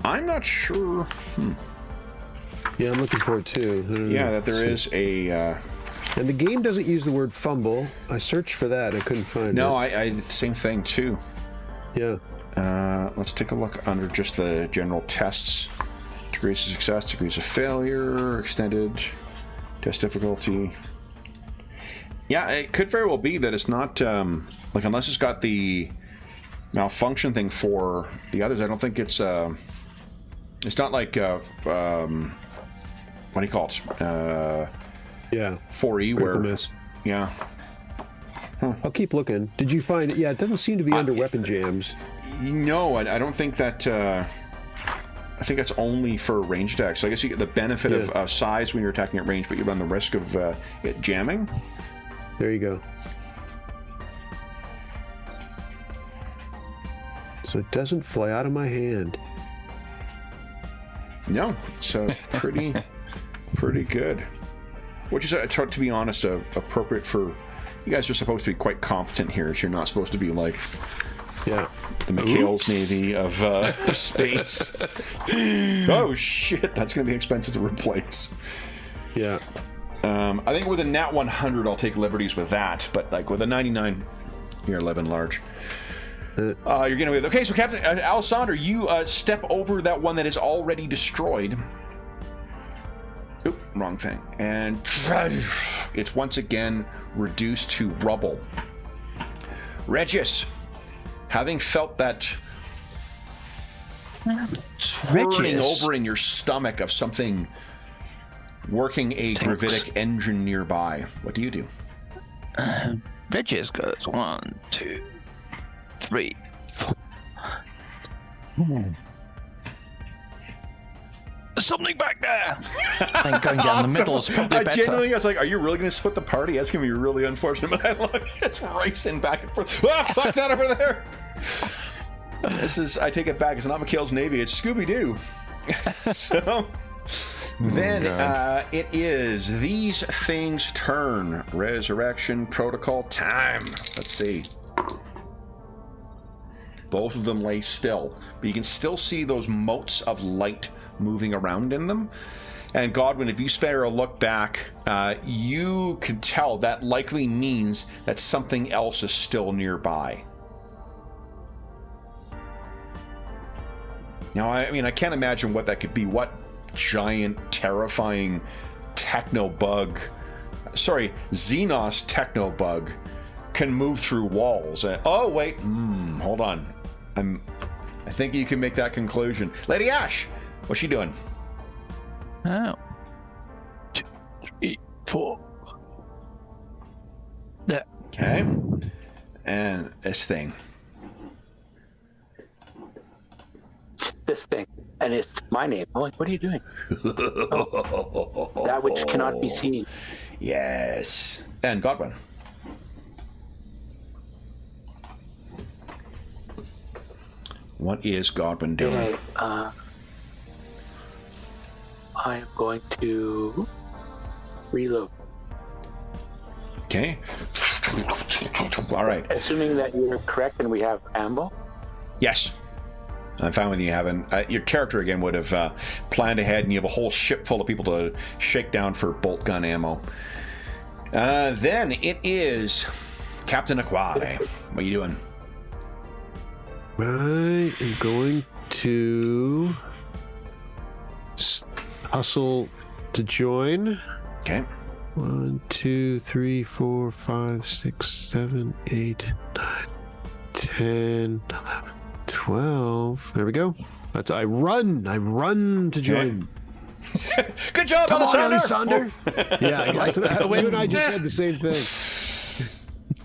I'm not sure. Yeah, I'm looking for it too. Yeah, that there is a. And the game doesn't use the word fumble. I searched for that. I couldn't find it. No, I did the same thing too. Yeah. Let's take a look under just the general tests. Degrees of success, degrees of failure, extended test difficulty. Yeah, it could very well be that it's not like, unless it's got the malfunction thing for the others. I don't think it's not like what do you call it? Yeah. 4E Critical where miss. Yeah. I'll keep looking. Did you find it? Yeah, it doesn't seem to be under weapon jams. No, I don't think that. I think that's only for range attacks. So I guess you get the benefit of size when you're attacking at range, but you run the risk of it jamming. There you go. So it doesn't fly out of my hand. No, it's pretty good. Which is, to be honest, appropriate for... You guys are supposed to be quite competent here, so you're not supposed to be like... Yeah. The McHale's Navy of space. Oh, shit. That's going to be expensive to replace. Yeah. I think with a nat 100, I'll take liberties with that. But like with a 99, you're 11 large. You're going to be... Okay, so Captain Alessandro, you step over that one that is already destroyed. Oop, wrong thing. And it's once again reduced to rubble. Regis, having felt that swirling over in your stomach of something working a gravitic engine nearby, what do you do? Regis goes 1, 2, 3, 4. There's something back there. I think going down the middle is probably better. Genuinely, I was like, are you really going to split the party? That's going to be really unfortunate. But I look, it's racing back and forth. Ah, fuck that over there. This is, I take it back. It's not McHale's Navy. It's Scooby-Doo. So then it is these things' turn. Resurrection protocol time. Let's see. Both of them lay still, but you can still see those motes of light moving around in them. And Godwin, if you spare a look back, you can tell that likely means that something else is still nearby. Now, I mean, I can't imagine what that could be. What giant, terrifying techno-bug, sorry, Xenos techno-bug can move through walls? Oh, wait, hold on. I think you can make that conclusion. Lady Ash, what's she doing? 1, 2, 3, 4. There. Okay. And this thing. This thing. And it's my name. I'm like, what are you doing? Oh, that which cannot be seen. Yes. And Godwin. What is Godwin doing? Okay, I am going to reload. Okay. All right. Assuming that you're correct and we have ammo. Yes. I'm fine with you having... your character, again, would have planned ahead, and you have a whole ship full of people to shake down for bolt gun ammo. Then it is Captain Aquale. What are you doing? I am going to hustle to join. Okay. 1, 2, 3, 4, 5, 6, 7, 8, 9, 10, 11, 12. There we go. That's I run to join. Good job, Come on, Alessandro. Yeah, that's what you and I just said the same thing.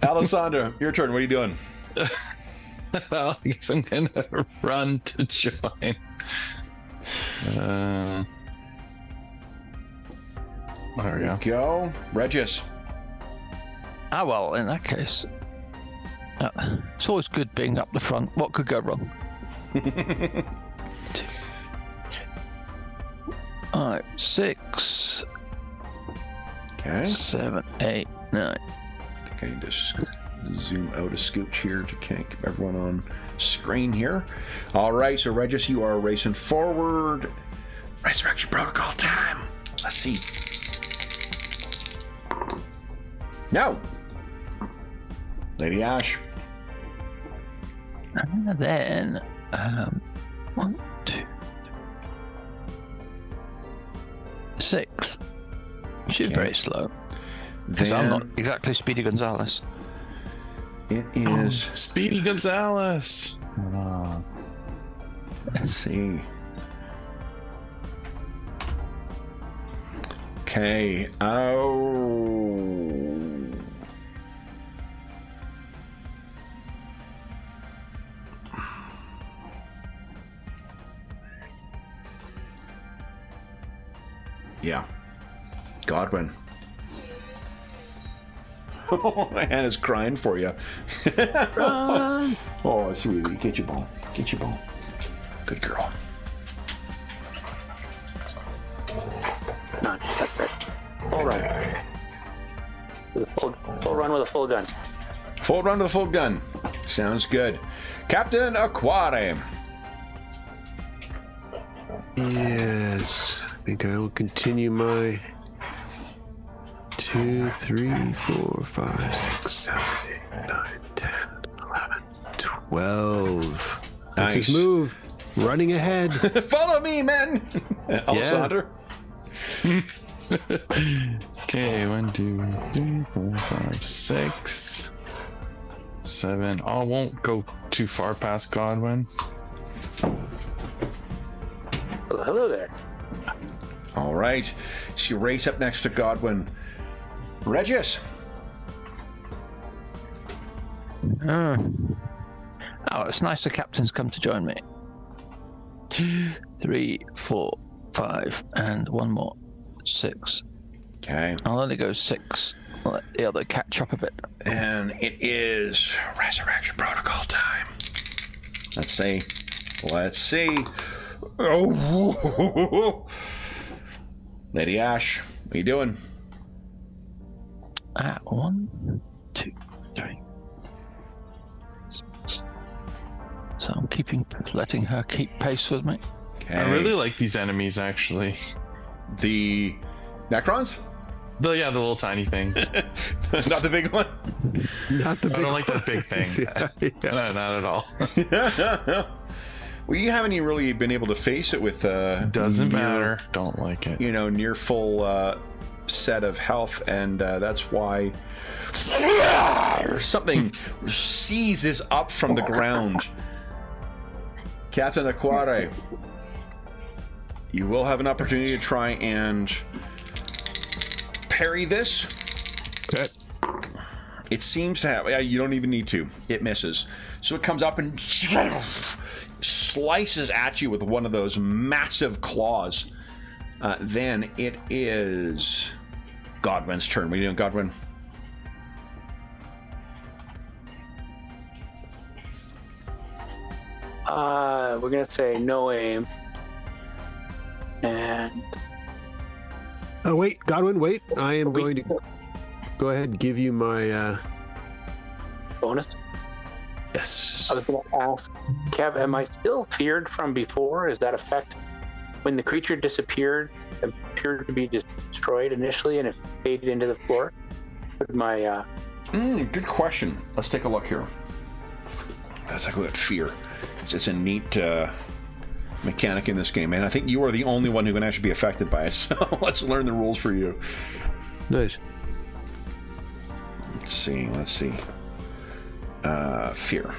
Alessandro, your turn. What are you doing? Well, I guess I'm gonna run to join. There we go. Go. Regis. Ah, well, in that case, it's always good being up the front. What could go wrong? 5, 6, Okay. 7, 8, 9. I think I need to zoom out a scooch here to keep everyone on screen here. All right, so Regis, you are racing forward. Resurrection Protocol time. Let's see. No. Lady Ash. And then, 1, 2, 3, 6. She's Okay. very slow. Because I'm not Then exactly Speedy Gonzales. it is. Speedy Gonzales. Let's see. Okay. Oh. Yeah. Godwin. Hannah's crying for you. Oh, sweetie. Get your ball. Get your ball. Good girl. No, that's it. Full run. Full run with a full gun. Full run to the full gun. Sounds good. Captain Aquare. Yes. I think I will continue my 2, 3, 4, 5, 6, 7, 8, 9, 10, 11, 12. That's his Nice. move. Running ahead. Follow me, men. Alessandro. Okay, 1, 2, 3, 4, 5, 6, 7. I won't go too far past Godwin. Well, hello there. All right. So you race up next to Godwin. Regis. Oh, it's nice the captain's come to join me. 2, 3, 4, 5, and one more. 6. Okay. I'll only go 6. I'll let the other catch up a bit. And it is Resurrection Protocol time. Let's see. Let's see. Oh. Lady Ash, what are you doing? 1, 2, 3. 6. So I'm letting her keep pace with me. Okay. I really like these enemies, actually. The Necrons? The little tiny things. Not the big one? Not the I big don't like that big thing. Yeah. No, not at all. Well, you haven't even really been able to face it with Doesn't near- matter. Don't like it. near full set of health, and that's why something seizes up from the ground. Captain Aquare, you will have an opportunity to try and parry this. Okay. It seems to have. You don't even need to. It misses. So it comes up and slices at you with one of those massive claws. Then it is Godwin's turn. What are you doing, Godwin? We're gonna say no aim. And Oh, wait. Godwin, wait. I am going to go ahead and give you my... bonus. Yes. I was gonna ask, Kev, am I still feared from before? Is that effect when the creature disappeared, appeared to be destroyed initially, and it faded into the floor? Would my Good question. Let's take a look here. Let's take a look at fear. It's a neat mechanic in this game, and I think you are the only one who can actually be affected by it. So let's learn the rules for you. Nice. Let's see. Fear.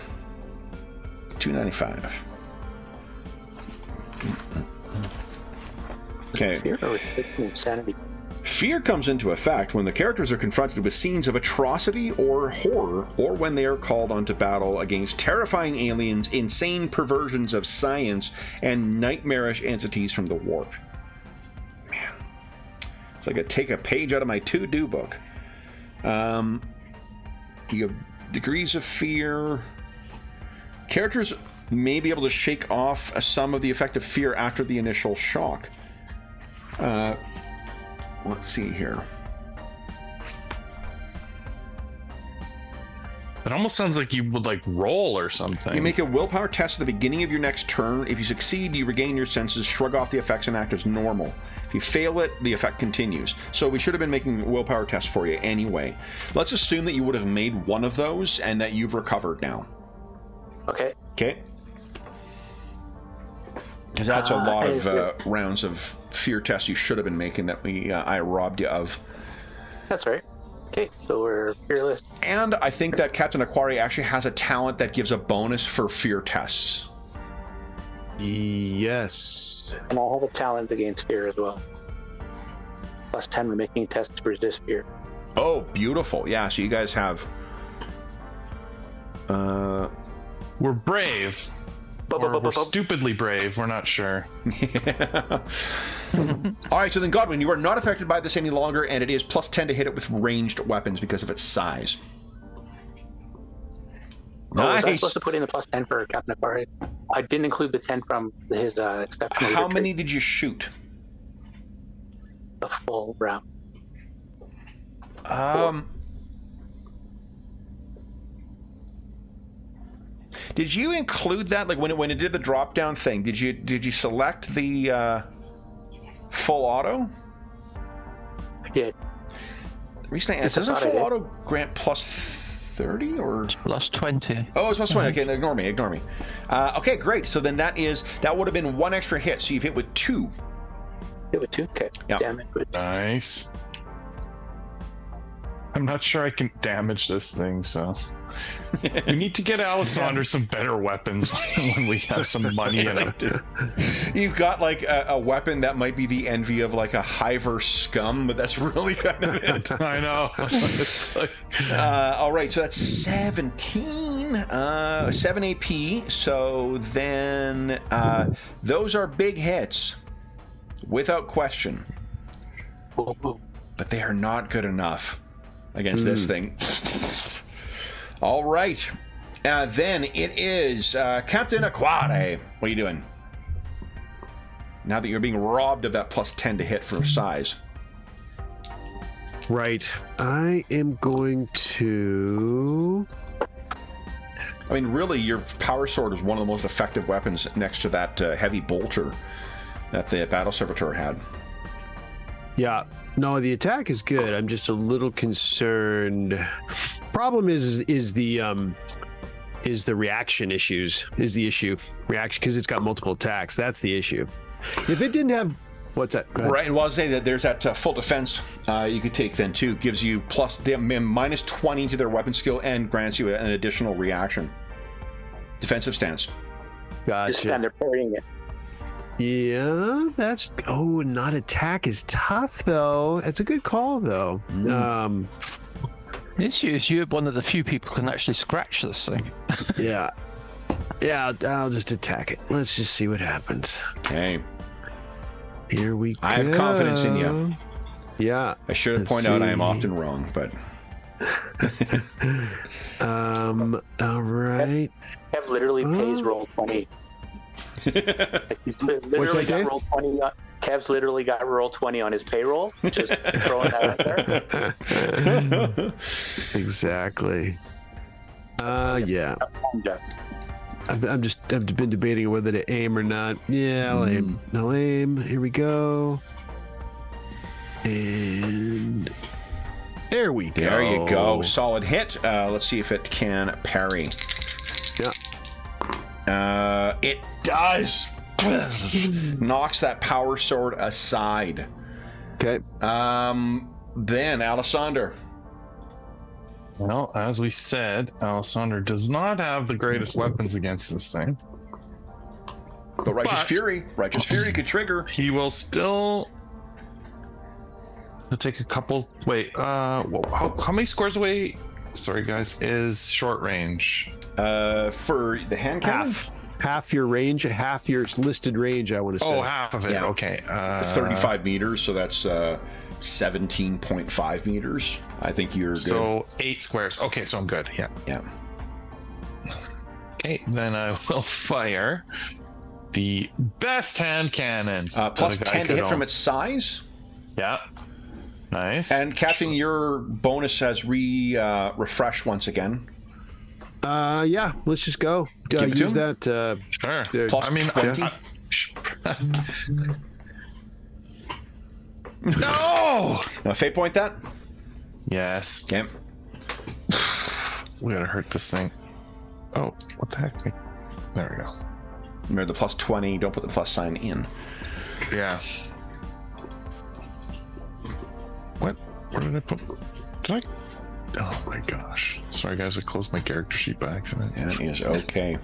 295. Okay. fear or insanity? Fear comes into effect when the characters are confronted with scenes of atrocity or horror, or when they are called onto battle against terrifying aliens, insane perversions of science, and nightmarish entities from the warp. Man. It's like I take a page out of my to-do book. You have degrees of fear. Characters may be able to shake off some of the effect of fear after the initial shock. Let's see here. It almost sounds like you would like roll or something. You make a willpower test at the beginning of your next turn. If you succeed, you regain your senses, shrug off the effects, and act as normal. If you fail it, the effect continues. So we should have been making a willpower test for you anyway. Let's assume that you would have made one of those and that you've recovered now. Okay. Okay. Because that's a lot of rounds of fear tests you should have been making that I robbed you of. That's right. Okay, so we're fearless. And I think that Captain Aquari actually has a talent that gives a bonus for fear tests. Yes. And I'll have a talent against fear as well. +10 when making tests to resist fear. Oh, beautiful. Yeah, so you guys have... We're brave. Or we're stupidly brave. We're not sure. All right, so then Godwin, you are not affected by this any longer, and it is +10 to hit it with ranged weapons because of its size. Was I supposed to put in the +10 for Captain Aquari? I didn't include the 10 from his exceptional. How many did you shoot? The full round. Did you include that, like when it did the drop down thing? Did you select the full auto? I did. The reason I asked, doesn't full auto grant +30 or +20? Oh, it's +20. Okay, ignore me. Okay, great. So then that would have been one extra hit. So you've hit with 2. Hit with 2. Okay. Yeah. Damn it. Nice. I'm not sure I can damage this thing, so we need to get Alessander some better weapons when we have some money in it. You've got like a weapon that might be the envy of like a Hiver scum, but that's really kind of it. I know. It's like... all right, so that's 17, 7 AP. So then those are big hits, without question. But they are not good enough against this thing. All right. Then it is Captain Aquari. What are you doing? Now that you're being robbed of that +10 to hit for size. Right. I am going to... I mean, really, your power sword is one of the most effective weapons next to that heavy bolter that the battle servitor had. Yeah. No, the attack is good. I'm just a little concerned. Problem is the reaction issues is the issue. Reaction, because it's got multiple attacks. That's the issue. If it didn't have... What's that? Right, and while I say that there's that full defense you could take then too. Gives you -20 to their weapon skill and grants you an additional reaction. Defensive stance. Gotcha. Just stand there parrying it. Yeah, that's... Oh, not attack is tough, though. That's a good call, though. The issue is you're one of the few people who can actually scratch this thing. Yeah. Yeah, I'll just attack it. Let's just see what happens. Okay. Here we go. I have confidence in you. Yeah. I should have pointed out I am often wrong, but... all right. Kev literally pays roll 20. He's literally got roll 20 on, Kev's literally got roll 20 on his payroll. Just throwing that out there. Exactly. Yeah. I've been debating whether to aim or not. Yeah, I'll aim. I'll aim. Here we go. And there we go. There you go. Solid hit. Let's see if it can parry. Yeah. It does. Knocks that power sword aside. Okay. Then Alessander. Well, as we said, Alessander does not have the greatest weapons against this thing. But Righteous Fury could trigger. He will still... He'll take a couple... Wait, how many squares away, sorry guys, is short range? For the hand cannon? half your range, half your listed range, I want to say. Oh, half of it. Yeah. Okay. 35 meters, so that's 17.5 meters. I think you're good. So 8 squares. Okay, so I'm good. Yeah. Yeah. Okay, then I will fire the best hand cannon. Plus that a guy 10 to could hit from own. its size. Yeah. Nice. And Captain, your bonus has refreshed once again. Yeah, let's just go. Give it to Use him. that. Sure. Plus I mean, 20. No! Fate point that. Yes. Okay. We gotta hurt this thing. Oh, what the heck? There we go. Remember the plus 20. Don't put the plus sign in. Yeah. What? Where did I put? Did I? Oh my gosh. Sorry, guys. I closed my character sheet by accident. That is okay.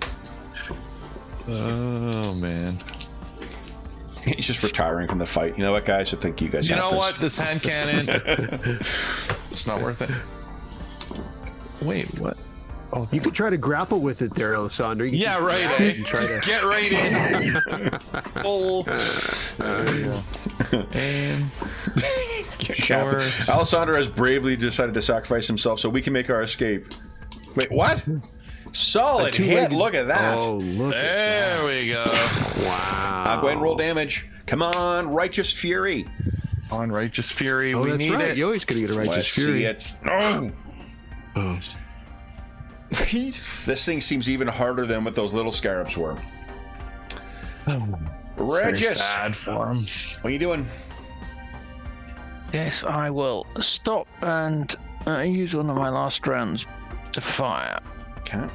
Oh man. He's just retiring from the fight. You know what, guys? I think you guys You have know this. what? This hand cannon. It's not worth it. Wait, what? Oh, You could try to grapple with it there, Alessandro. You yeah, can- right. you Eh? can try Just to- get right in. Oh. There you go. And Captain. Alessandro has bravely decided to sacrifice himself so we can make our escape. Wait, what? Solid hit. two-legged- Look at that. Oh, look at there we go. Wow. Go ahead and roll damage. Come on, Righteous Fury. On Righteous Fury, Oh, we that's need right. it. You always gotta get a Righteous Let's Fury. see it. Oh. Oh. This thing seems even harder than what those little scarabs were. It's very Regis, sad for him. what are you doing? Yes, I will stop and use one of my last rounds to fire. Okay.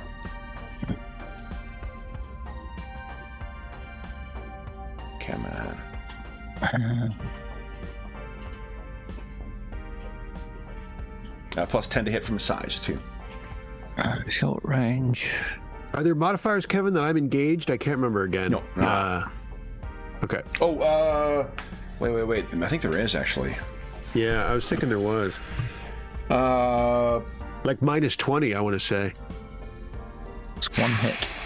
Come on. Plus 10 to hit from size, too. Short range. Are there modifiers, Kevin, that I'm engaged? I can't remember again. No. Okay. Oh, wait. I think there is, actually. Yeah, I was thinking there was. Like minus 20, I want to say. It's one hit.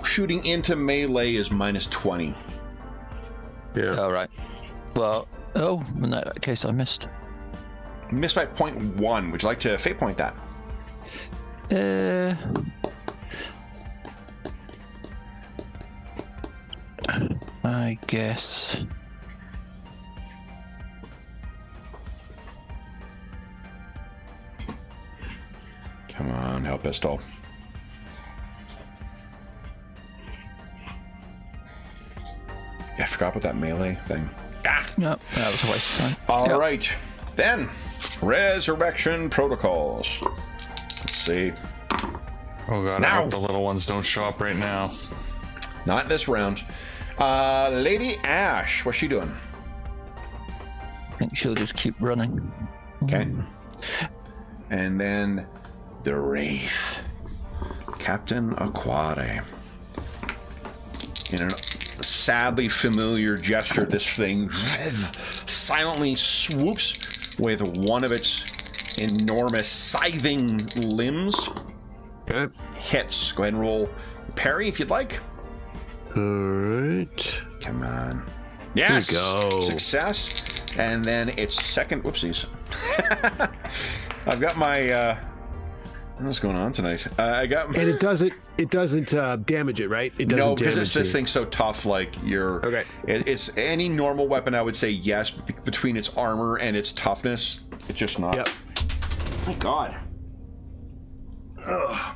Shooting into melee is minus 20. Yeah. All right. Well, in that case, I missed. Missed by 0.1. Would you like to fate point that? I guess. Come on, help pistol. Yeah, I forgot about that melee thing. Nope, that was a waste of time. All right, then. Resurrection protocols. Let's see. Oh god, Now. I hope the little ones don't show up right now. Not this round. Lady Ash, what's she doing? I think she'll just keep running. Okay. And then the Wraith. Captain Aquare. In a sadly familiar gesture, this thing silently swoops with one of its enormous scything limbs. Okay. Hits. Go ahead and roll parry if you'd like. All right. Come on. Yes. Here we go. Success. And then its second. Whoopsies. I've got my. What's going on tonight? I got. And it doesn't damage it, right? It doesn't No, because damage this it. thing's so tough. Like you're. Okay. It's any normal weapon. I would say yes. Between its armor and its toughness, it's just not. Yep. My God. Ugh. I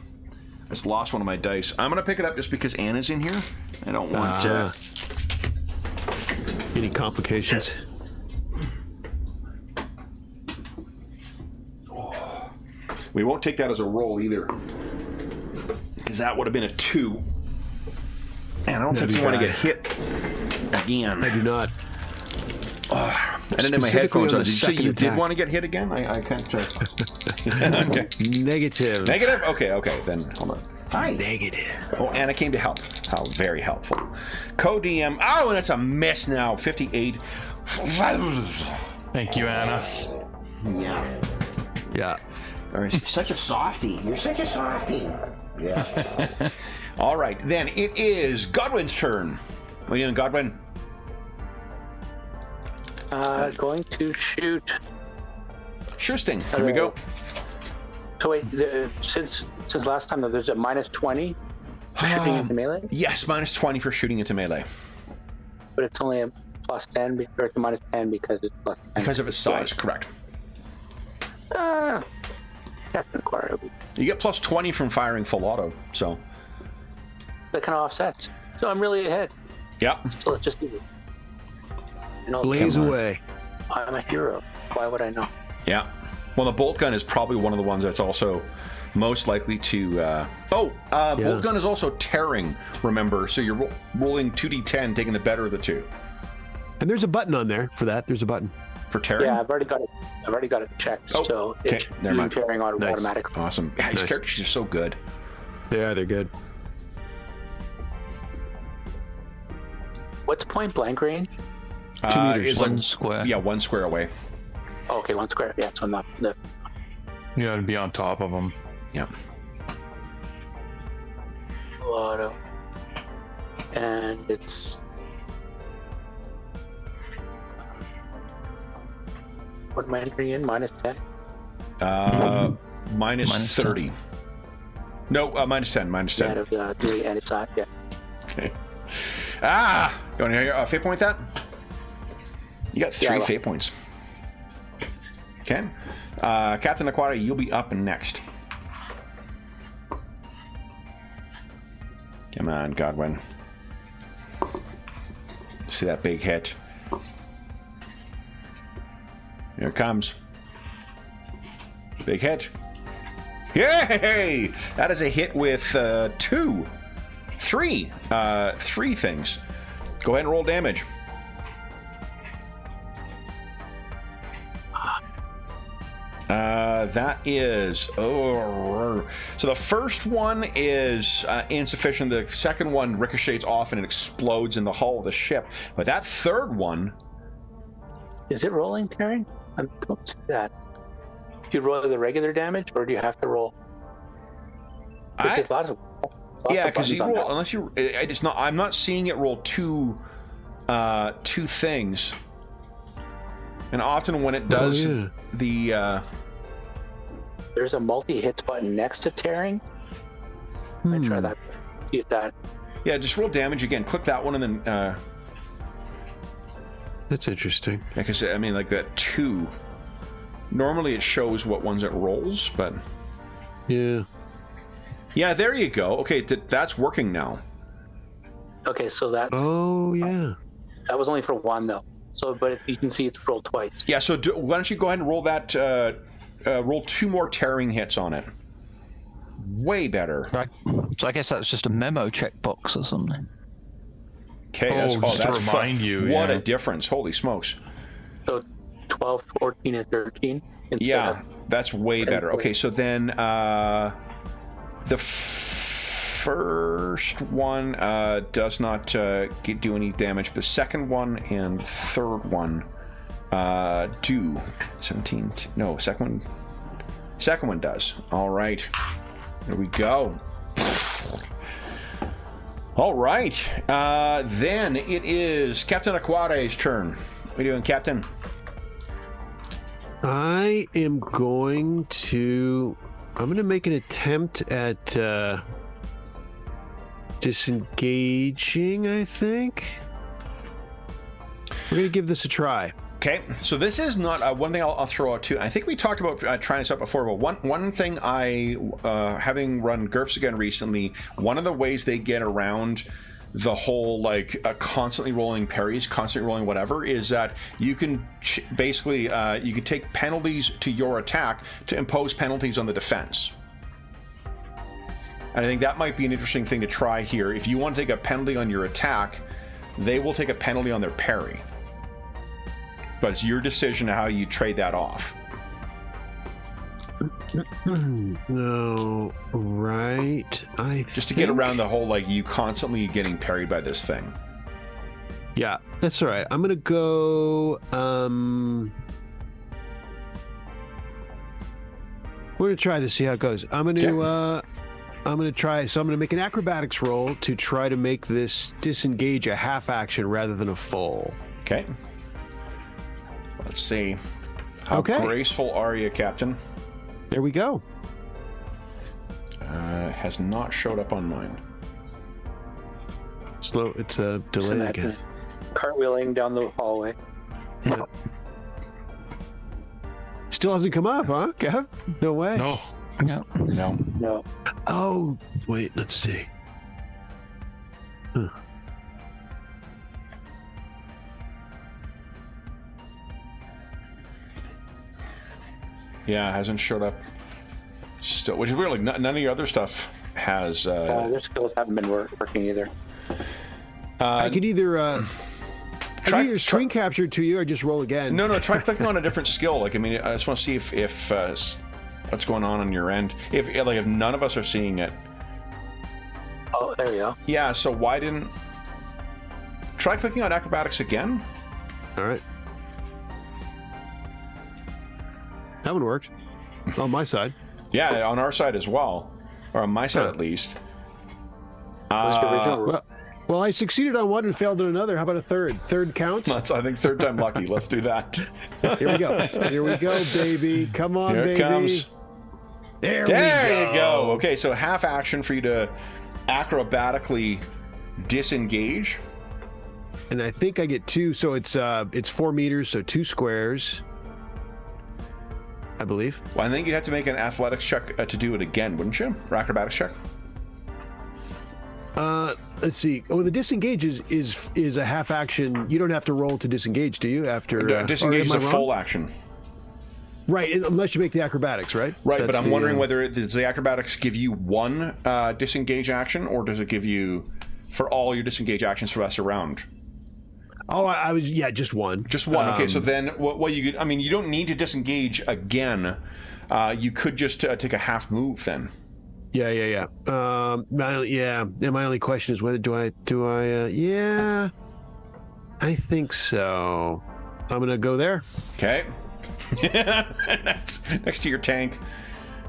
just lost one of my dice. I'm gonna pick it up just because Anna's in here. I don't want any complications. We won't take that as a roll either, because that would have been a 2. And I don't think you want to get hit again. I do not. I didn't have my Specifically headphones on on. the Did you say second you did attack. want to get hit again? I can't. Okay. Negative. Negative? Okay. Then hold on. Hi. Negative. Oh, Anna came to help. How very helpful. Co-DM. Oh, and it's a mess now. 58. Thank you, Anna. Yeah. Yeah. Or such a softie. You're such a softie. Yeah. All right, then it is Godwin's turn. What are you doing, Godwin? Going to shoot. Shooting. Here we go. So wait, since last time, there's a -20 for shooting into melee? Yes, -20 for shooting into melee. But it's only a +10, or it's a -10 because it's +10. Because of its size, correct. Captain Quarry. You get +20 from firing full auto, so. That kind of offsets. So I'm really ahead. Yeah. So let's just do it. Blaze away. I'm a hero. Why would I know? Yeah. Well, the bolt gun is probably one of the ones that's also most likely to... Bolt gun is also tearing, remember, so you're rolling 2d10, taking the better of the two. And there's a button on there for that. There's a button. For tearing? Yeah, I've already got it checked. Oh, so okay. it's Never mind. tearing automatically. Awesome. Yeah, these Nice. characters are so good. Yeah, they're good. What's point blank range? 2 meters. It's One square. Yeah, 1 square away. Oh, okay, 1 square. Yeah, so I'm not. You gotta be on top of them. Yeah. Auto. And it's. What am I entering in? -10? Minus 30. No, -10. Out of the 3 and it's yeah. Okay. Ah! You want to hear fate point that? You got 3 fate points. Okay. Captain Aquata, you'll be up next. Come on, Godwin. See that big hit? Here it comes. Big hit. Yay! That is a hit with 3 things. Go ahead and roll damage. That is so the first one is insufficient. The second one ricochets off and it explodes in the hull of the ship. But that third one, Is it rolling, tearing? I don't see that. Do you roll the regular damage, or do you have to roll? There's lots of yeah, because you buttons on roll that. unless you. It's not. I'm not seeing it roll two things. And often when it does the. There's a multi-hits button next to tearing. I try that. See if that. Yeah, just roll damage again. Click that one and then. That's interesting. Because I mean, like that 2. Normally it shows what ones it rolls, but. Yeah. Yeah, there you go. Okay, that's working now. Okay, so that Oh, yeah. that was only for 1 though. So, but you can see it's rolled twice. Yeah, so why don't you go ahead and roll that? Roll 2 more tearing hits on it. Way better. Right. So I guess that's just a memo checkbox or something. Okay, just to remind you, What yeah. a difference! Holy smokes! So 12, 14, and 13. Instead Yeah, of, that's way better. Okay, so then the first one does not do any damage. The second one and third one do 17. No, second one does. All right, there we go. All right, then it is Captain Aquate's turn. What are you doing, Captain? I'm going to make an attempt at disengaging, I think. We're going to give this a try. Okay, so this is not one thing I'll throw out too. I think we talked about trying this out before, but one thing I, having run GURPS again recently, one of the ways they get around the whole like constantly rolling parries, constantly rolling whatever, is that you can basically you can take penalties to your attack to impose penalties on the defense. And I think that might be an interesting thing to try here. If you want to take a penalty on your attack, they will take a penalty on their parry. But it's your decision how you trade that off. No, right. Just to get around the whole, like, you constantly getting parried by this thing. Yeah, that's all right. I'm going to go... We're gonna try this. See how it goes. I'm gonna try. So I'm gonna make an acrobatics roll to try to make this disengage a half action rather than a full. Okay. Let's see. How graceful are you, Captain? There we go. Has not showed up on mine. Slow. It's a delay, I guess. Cartwheeling down the hallway. Yeah. Still hasn't come up, huh, Kev? No way. No. No. Oh, wait. Let's see. Huh. Yeah, hasn't showed up. Still, which is weird. Like none of your other stuff has. Their skills haven't been working either. I could either screen capture it to you or just roll again. No. Try clicking on a different skill. Like, I mean, I just want to see if what's going on your end. If none of us are seeing it. Oh, there you go. Yeah. So why didn't try clicking on acrobatics again? All right. That one worked on my side. Yeah, on our side as well, or on my side at least. Well, I succeeded on one and failed on another. How about a third? Third counts? That's, I think, third time lucky. Let's do that. Here we go. Here we go, baby. Come on, Here baby. it comes. There you go. Okay, so half action for you to acrobatically disengage. And I think I get 2, so it's 4 meters, so 2 squares. I believe. Well, I think you'd have to make an athletics check to do it again, wouldn't you? Or acrobatics check? Let's see. Oh, the disengage is a half action. You don't have to roll to disengage, do you? After disengage is a full action. Right, unless you make the acrobatics, right? Right, but I'm wondering whether does the acrobatics give you one disengage action, or does it give you for all your disengage actions for the rest of the round? Oh, I was just one. Just one. Okay, so then what you could, I mean, you don't need to disengage again. You could just take a half move then. Yeah. And my only question is whether do I? Yeah, I think so. I'm gonna go there. Okay. That's next to your tank.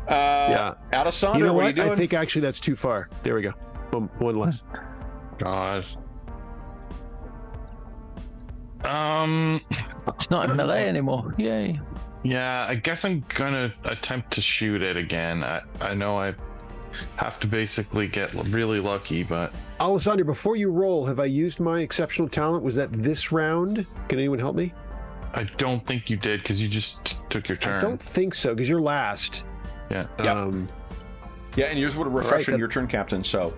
Yeah. Alessandro, you know what are you doing? I think actually that's too far. There we go. One less. God. It's not in melee anymore. Yay. Yeah, I guess I'm gonna attempt to shoot it again. I know I have to basically get really lucky, but... Alessandro, before you roll, have I used my exceptional talent? Was that this round? Can anyone help me? I don't think you did, because you just took your turn. I don't think so, because you're last. Yeah. Yeah, and yours would have refreshed on your turn, Captain, so...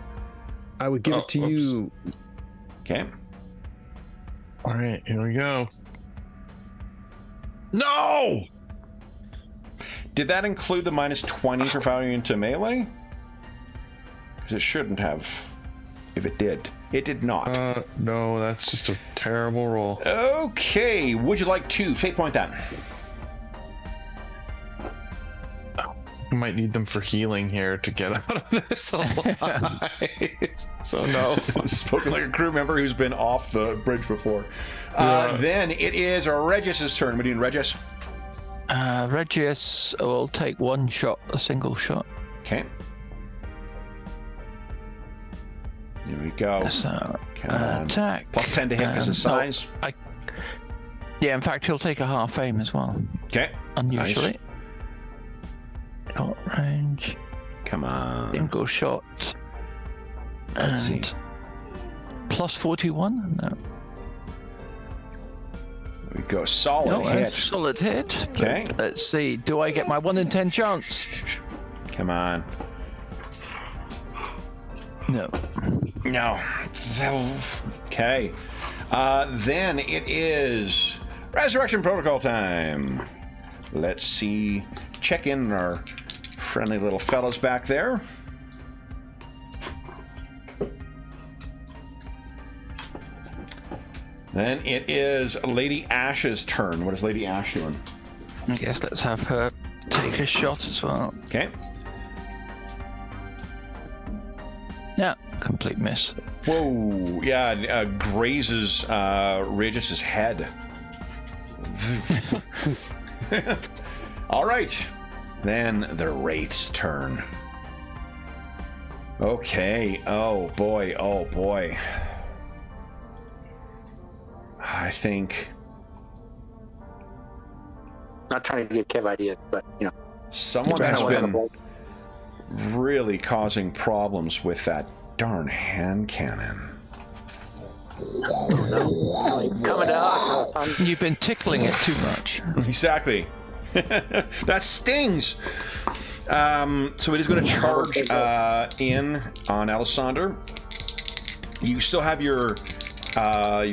I would give it to you. Okay. All right, here we go. No! Did that include the minus 20 for firing into melee? Because it shouldn't have. If it did. It did not. No, that's just a terrible roll. Okay, would you like to fate point that? I might need them for healing here to get out of this alive. So no. Spoken like a crew member who's been off the bridge before. Then it is Regis's turn. What are you doing, Regis? Regis will take one shot, a single shot. Okay. Here we go. So, attack. Plus 10 to hit because of size. Yeah, in fact, he'll take a half aim as well. Okay. Unusually. Nice. Short range. Come on. Single shot. Let's see. Plus 41? No. There we go. Solid hit. Solid hit. Okay. Let's see. Do I get my 1 in 10 chance? Come on. No. No. Okay. Then it is Resurrection Protocol time. Let's see. Check in our friendly little fellows back there. Then it is Lady Ash's turn. What is Lady Ash doing? I guess let's have her take a shot as well. Okay. Yeah, complete miss. Whoa. Yeah, grazes Regis's head. All right. Then the Wraith's turn. Okay. Oh boy. Oh boy. I think... Not trying to give Kev ideas, but, someone has been really causing problems with that darn hand cannon. Coming to us. You've been tickling it too much. Exactly. That stings. So it is going to charge in on Alessander. You still have your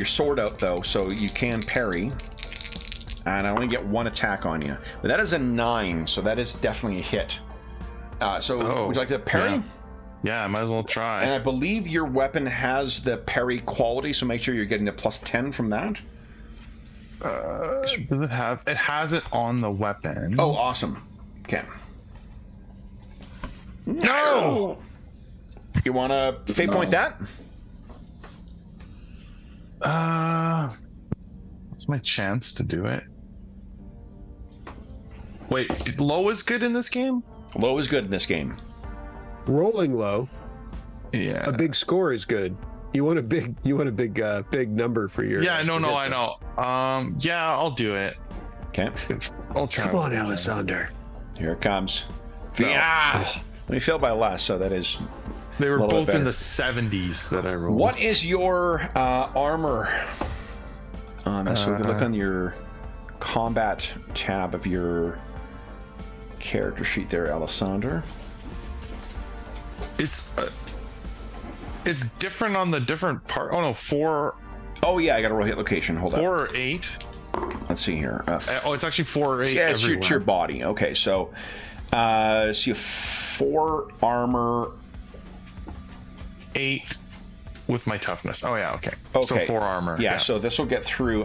sword out though, so you can parry. And I only get one attack on you. But that is a 9, so that is definitely a hit. Would you like to parry? Yeah, I might as well try. And I believe your weapon has the parry quality, so make sure you're getting a +10 from that. Does it have? It has it on the weapon. Oh, awesome. Okay. No! You want to fate point that? What's my chance to do it? Wait, low is good in this game? Low is good in this game. Rolling low. Yeah. A big score is good. You want a big number for your. Yeah, I know. Yeah, I'll do it. Okay. I'll try. Come on, Alessander. Here it comes. No. Yeah. We failed by less, so that is. They were a little both bit in better. the 70s that I rolled. What is your armor? So if you look on your combat tab of your character sheet there, Alessander. It's different on the different part. Oh no, 4. Oh yeah, I got to roll hit location. Hold on. 4 or 8. Let's see here. It's actually 4 or 8. Yeah, it's everywhere. your body. Okay, so you have 4 armor. 8 with my toughness. Oh yeah, okay. So Okay. 4 armor. Yeah, so this will get through.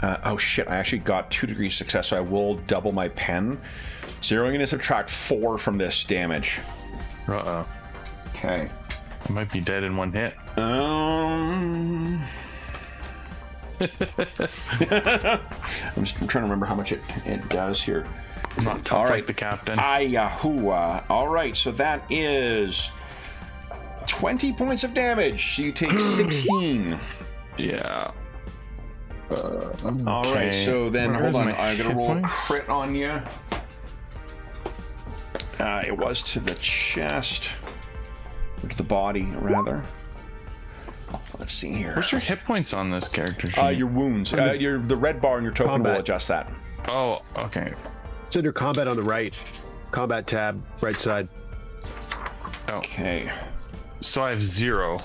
Oh shit, I actually got 2 degrees success, so I will double my pen. So you're only going to subtract 4 from this damage. Uh-oh. Okay. I might be dead in one hit. I'm just trying to remember how much it does here. I'm not tough All like right. the captain. All right, so that is 20 points of damage. You take 16. Yeah. All right, so then Where's hold on. my I'm gonna hit roll points? crit on you. It was to the chest, or to the body, rather. Let's see here. Where's your hit points on this character sheet? Your wounds. The red bar on your token will Combat. adjust that. Oh, okay. It's under combat on the right. Combat tab, right side. Oh, Okay. so I have 0.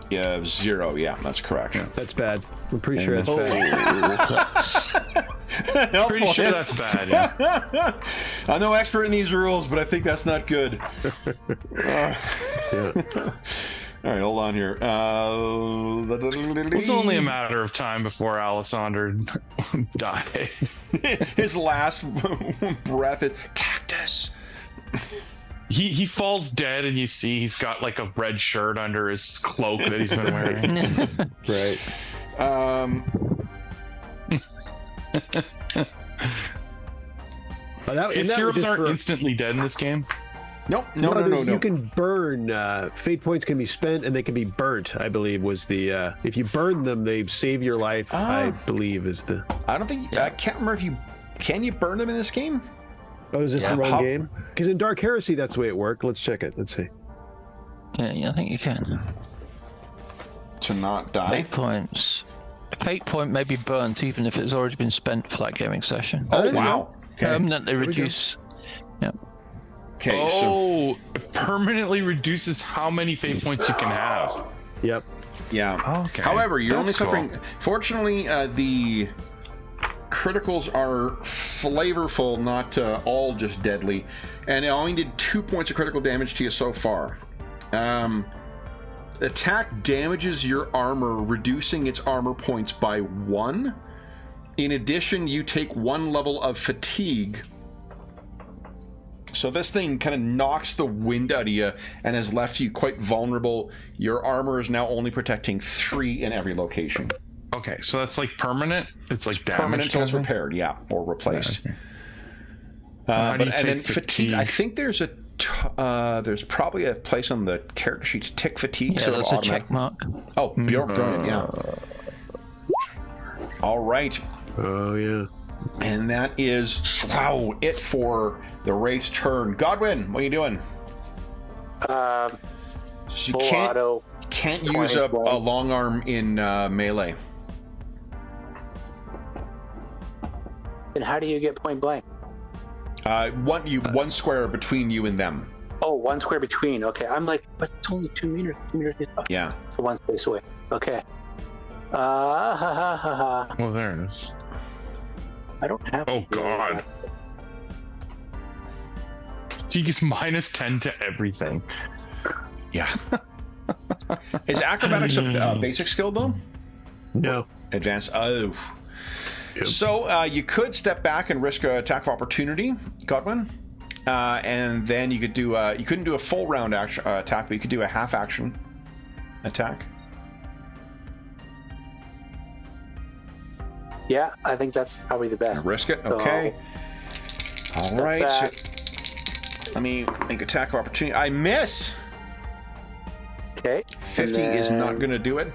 You have 0. Yeah, that's correct. That's bad. I'm pretty sure that's Oh. bad. Pretty sure that's bad. Yeah. I'm no expert in these rules, but I think that's not good. All right, hold on here. It was only a matter of time before Alessander died. His last breath is cactus. He falls dead, and you see he's got like a red shirt under his cloak that he's been wearing. Right. His heroes aren't instantly dead in this game. Nope. No. No. You can burn. Fate points can be spent and they can be burnt. I believe was the. If you burn them, they save your life. I believe is the. I don't think. I can't remember if you can you burn them in this game. Oh, is this the wrong How- game? Because in Dark Heresy, that's the way it worked. Let's check it. Let's see. Yeah, I think you can. To not die. Fate points. Fate point may be burnt even if it's already been spent for that gaming session. Oh wow. Okay. Permanently we go. reduce. Yep. Okay. So Oh, it permanently reduces how many fate points you can have. Yep. yeah. Okay. However, you're only That's cool. suffering. Fortunately, the criticals are flavorful, not all just deadly, and I only did 2 points of critical damage to you so far. Attack damages your armor, reducing its armor points by 1. In addition, you take 1 level of fatigue. So this thing kind of knocks the wind out of you and has left you quite vulnerable. Your armor is now only protecting 3 in every location. Okay, so that's like permanent. It's like damaged. Permanent until it's repaired, yeah, or replaced. Okay. do you And then take fatigue. I think there's there's probably a place on the character sheet to tick fatigue. Yeah, so there's a automatic. check mark. Oh, Bjork, brilliant, yeah. All right. Oh yeah. And that is it for the Wraith's turn. Godwin, what are you doing? So you Full auto. can't use a long arm in melee. And how do you get point blank? One square between you and them. Oh, 1 square between. Okay, I'm like, but it's only 2 meters. 2 meters. Yeah. So 1 space away. Okay. Ha. Well, there it is. I don't have. Oh, God. He's minus 10 to everything. Yeah. Is acrobatics a basic skill though? No. Advanced. Oh. Yep. So you could step back and risk an attack of opportunity, Godwin, and then you could do. You couldn't do a full round action attack, but you could do a half action attack. Yeah, I think that's probably the best. Risk it. Okay. All right. So, let me make attack of opportunity. I miss. Okay. 50 is not going to do it.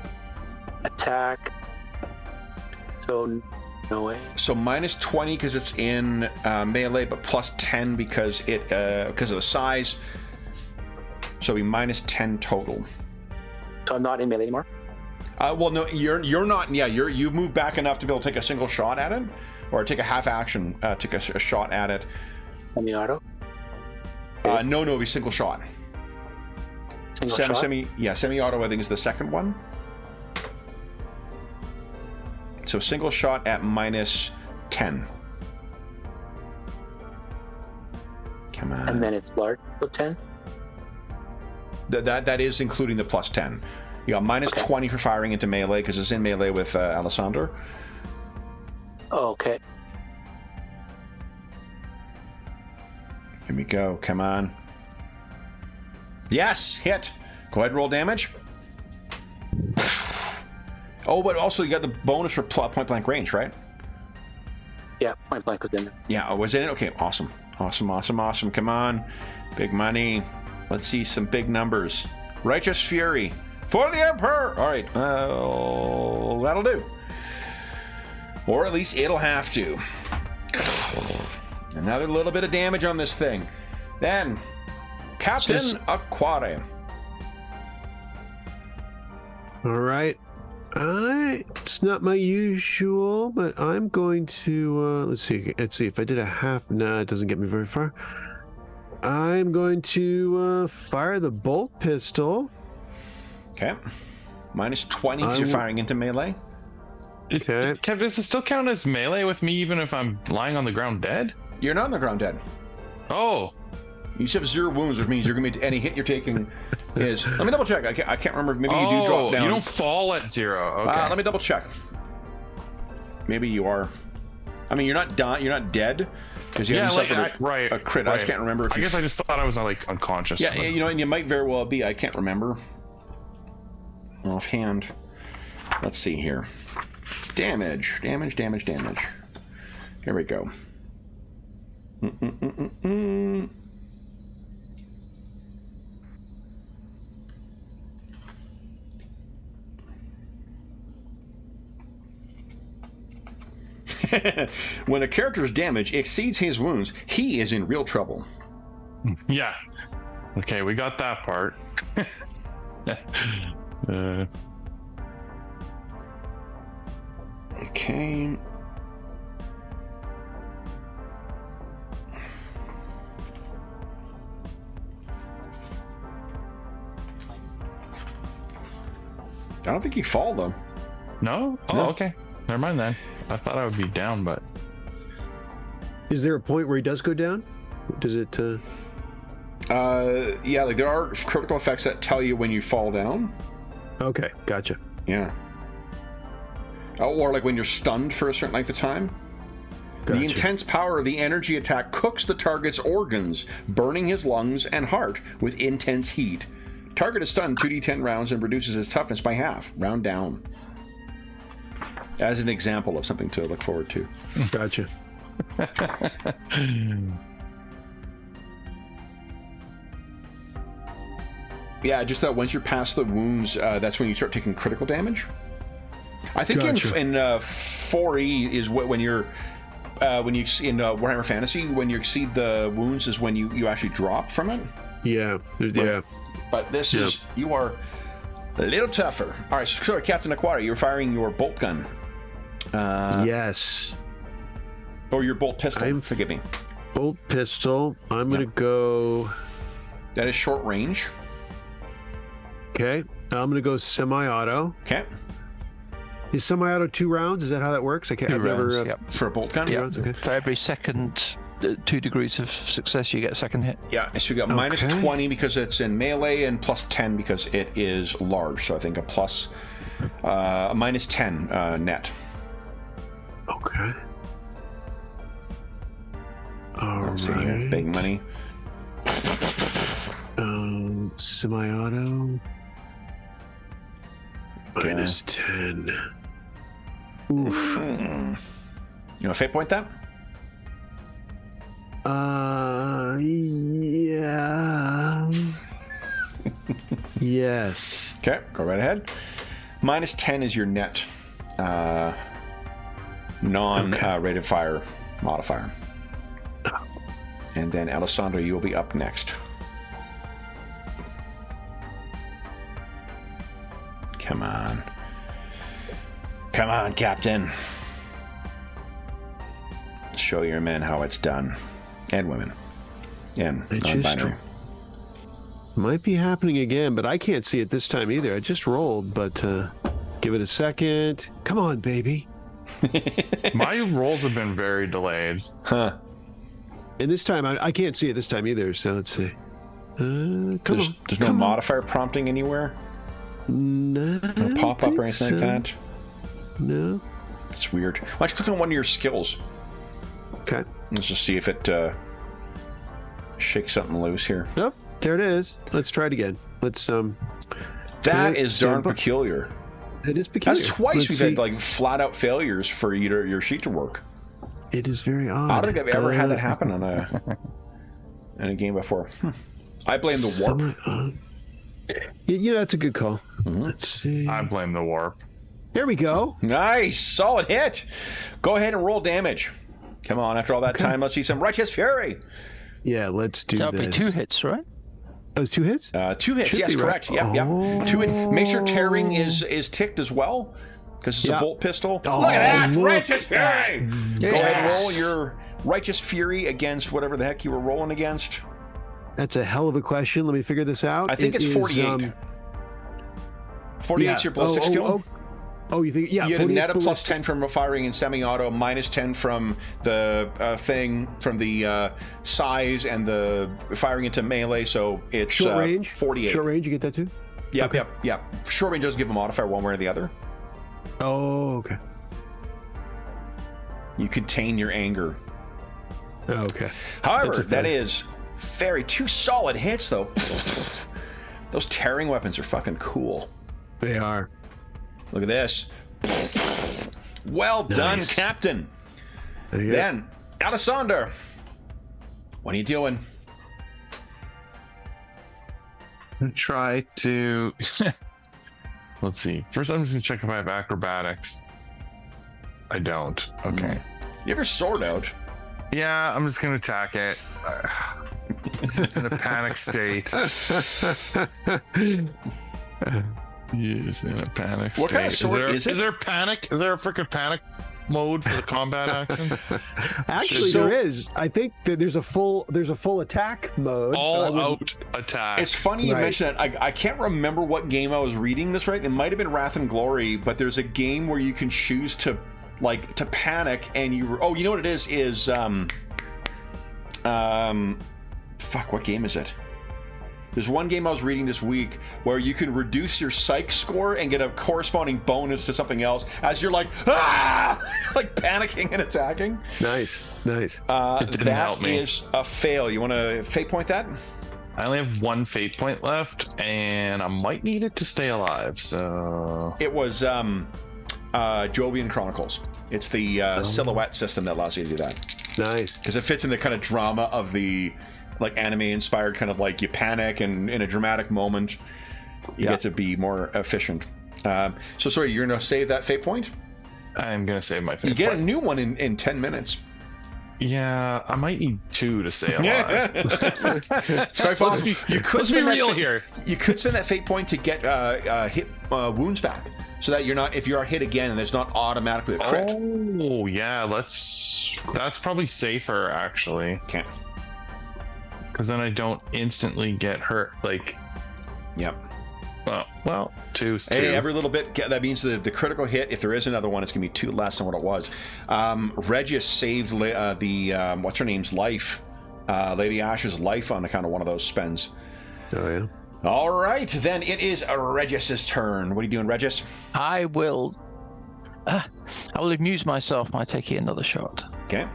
Attack. So no way. So minus 20 because it's in melee, but plus 10 because because of the size. So it'll be minus 10 total. So I'm not in melee anymore. Well, no, you're not. Yeah, you've moved back enough to be able to take a single shot at it, or take a half action, take a shot at it. Semi-auto. No, it'll be single shot. Single shot. Semi-auto. I think is the second one. So single shot at minus 10. Come on. And then it's large. So 10. That is including the plus 10. You got minus 20 for firing into melee because it's in melee with Alessander. Oh, okay. Here we go. Come on. Yes, hit. Go ahead and roll damage. Oh, but also you got the bonus for point blank range, right? Yeah, point blank was in there. Yeah, was it in? Okay, awesome. Awesome. Come on. Big money. Let's see some big numbers. Righteous Fury. For the Emperor! All right, that'll do. Or at least it'll have to. Another little bit of damage on this thing. Then, Captain Aquare. All right. It's not my usual, but I'm going to let's see if I did a half. No, it doesn't get me very far. I'm going to fire the bolt pistol. Okay. Minus 20 because you're firing into melee. Okay. Kev, does it still count as melee with me even if I'm lying on the ground dead? You're not on the ground dead. Oh. You should have 0 wounds, which means you're going to be any hit you're taking is. Let me double check. I can't remember. Maybe you do drop down. You don't fall at 0. Okay. Let me double check. Maybe you are. I mean, you're not dead because you haven't suffered a crit. Right. I just can't remember. I guess I just thought I was like unconscious. Yeah, and you might very well be. I can't remember offhand. Let's see here. Damage. Here we go. When a character's damage exceeds his wounds, he is in real trouble. Yeah. Okay, we got that part. Okay. I don't think you fall though. No? Oh, No. Okay. Never mind then. I thought I would be down, but Is there a point where he does go down? Does it? Yeah, like there are critical effects that tell you when you fall down. Okay, gotcha. Yeah. Or like when you're stunned for a certain length of time. Gotcha. The intense power of the energy attack cooks the target's organs, burning his lungs and heart with intense heat. Target is stunned 2d10 rounds and reduces his toughness by half. Round down. As an example of something to look forward to. Gotcha. Yeah, just that once you're past the wounds, that's when you start taking critical damage. I think Gotcha. in 4E is when you're in Warhammer Fantasy, when you exceed the wounds is when you actually drop from it. Yeah. Yeah. But this is, you are a little tougher. All right, so Captain Aquara, you're firing your bolt gun. Yes. Or your bolt pistol, forgive me. Bolt pistol. I'm going to go... That is short range. Okay. I'm going to go semi-auto. Okay. Is semi-auto 2 rounds? Is that how that works? I can't. Two I've never. rounds, yep. For a bolt gun? Yeah. Okay. For every second 2 degrees of success, you get a second hit. Yeah, so you got minus 20 because it's in melee and plus 10 because it is large. So I think a minus 10 net. Okay. Let's see here. Big money. Semi-auto. Okay. Minus 10. Oof. You want to fate point that? Yeah. Yes. Okay, go right ahead. Minus 10 is your net non-rate of fire modifier. And then, Alessandro, you will be up next. Come on. Come on, Captain. Show your men how it's done. And women. And non-binary. Might be happening again, but I can't see it this time either. I just rolled, but give it a second. Come on, baby. My rolls have been very delayed. Huh. And this time, I can't see it this time either, so let's see. There's no modifier prompting anywhere? No Pop-up or anything like that? No. It's weird. Why don't you click on one of your skills? Okay. Let's just see if it shakes something loose here. Nope. There it is. Let's try it again. Let's That is darn peculiar. It is peculiar. That's twice Let's we've see. had like flat out failures for your sheet to work. It is very odd. I don't think I've ever had that happen on in a game before. I blame the warp. Yeah, that's a good call. Mm-hmm. Let's see. I blame the warp. Here we go. Nice, solid hit. Go ahead and roll damage. Come on, after all that time, let's see some righteous fury. Yeah, let's do So this. that'll be 2 hits, right? That was 2 hits? 2 hits, Should yes, be correct. right. Yep. Oh. 2 hits. Make sure tearing is ticked as well, because it's a bolt pistol. Oh, look at that, look righteous fury. Yes. Go ahead and roll your righteous fury against whatever the heck you were rolling against. That's a hell of a question. Let me figure this out. I think it's 48. 48's your ballistic skill. Oh, you think? Yeah, You had a net of plus ballistic. 10 from firing in semi-auto, minus 10 from the thing, from the size and the firing into melee, so it's Short range? 48. Short range, you get that too? Yep. Short range does give a modifier one way or the other. Oh, okay. You contain your anger. Okay. However, That's a that fair. is very 2 solid hits, though. Those tearing weapons are fucking cool. They are. Look at this. Well done, Nice. Captain. There you go. Then, Alessander, what are you doing? Try to. Let's see. First, I'm just gonna check if I have acrobatics. I don't. Okay. You have your sword out. Yeah, I'm just gonna attack it. It's just in a panic state. He's in a panic state. What kind of sword is it? Is there panic? Is there a freaking panic mode for the combat actions? Actually, So- there is. I think that there's a full attack mode. I All wouldn't- out attack. It's funny you Right. mention that. I can't remember what game I was reading this right. It might have been Wrath and Glory, but there's a game where you can choose to panic and you know what it is fuck, what game is it? There's one game I was reading this week where you can reduce your psych score and get a corresponding bonus to something else as you're like, ah! like panicking and attacking. Nice. It didn't That help me. is a fail. You want to fate point that? I only have 1 fate point left, and I might need it to stay alive. So It was Jovian Chronicles. It's the silhouette system that allows you to do that Nice. because it fits in the kind of drama of the like anime inspired, kind of like you panic and in a dramatic moment you get to be more efficient. So sorry, you're gonna save that fate point? I'm gonna save my fate You get point. a new one in 10 minutes. Yeah, I might need 2 to stay alive. Skyfall, you could Let's be spend that real here. You could spend that fate point to get hit wounds back, so that you're not, if you are hit again, and there's not automatically a crit. Oh yeah, that's probably safer actually, Okay. because then I don't instantly get hurt. Like, Yep. well, 2's 2. Hey, every little bit, that means the critical hit, if there is another one, it's going to be 2 less than what it was. Regis saved the, what's her name's life, Lady Ash's life on account of one of those spends. Oh, yeah. All right, then it is Regis's turn. What are you doing, Regis? I will amuse myself by taking another shot. Okay.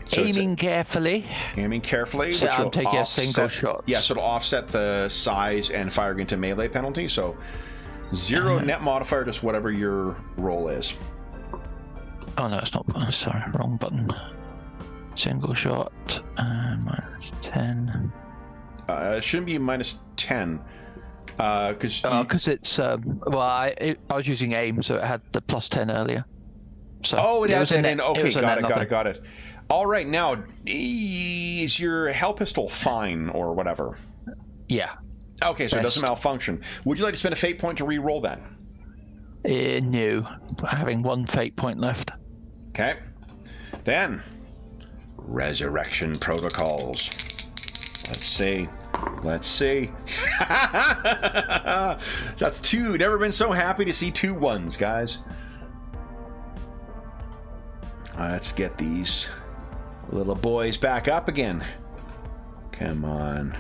So Aiming carefully. aiming carefully. So which I'm will taking a single offset- shot. Yeah, so it'll offset the size and firing into melee penalty. So 0 net modifier, just whatever your roll is. Oh no, it's not. Sorry, wrong button. Single shot. Minus 10. It shouldn't be minus 10. Because It's well, I was using aim, so it had the plus 10 earlier. So oh, it has was a an net- in. it Okay, was a got net it. nothing. All right, now is your hell pistol fine or whatever? Yeah. Okay, so it doesn't Best. malfunction. Would you like to spend a fate point to re-roll that? No, having 1 fate point left. Okay. Then, resurrection protocols. Let's see. That's 2. Never been so happy to see 2 1s, guys. Let's get these little boys back up again. Come on.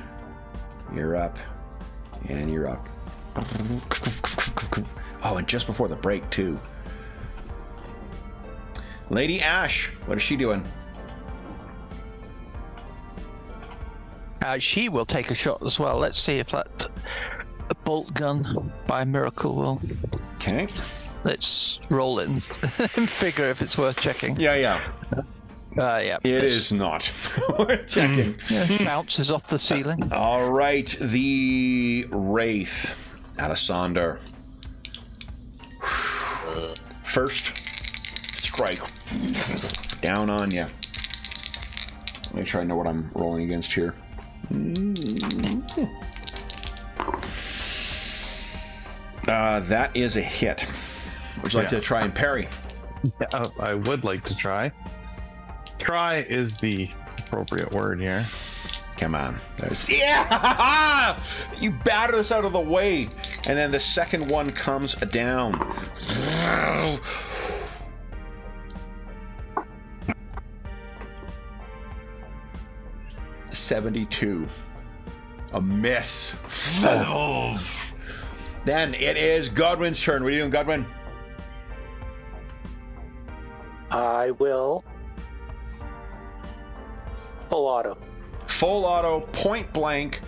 You're up. And you're up. Oh, and just before the break, too. Lady Ash, what is she doing? She will take a shot as well. Let's see if that bolt gun by miracle will. Okay. Let's roll it and figure if it's worth checking. Yeah. Yeah. It is not. We're checking. Bounces off the ceiling. All right, the Wraith, Alessander. First strike. Down on you. Make sure I know what I'm rolling against here. That is a hit. Would you like to try and parry? Yeah, I would like to try. Try is the appropriate word here. Come on. Yeah! You batter us out of the way. And then the second one comes down. 72. A miss. Then it is Godwin's turn. What are you doing, Godwin? I will full auto. Full auto, point blank,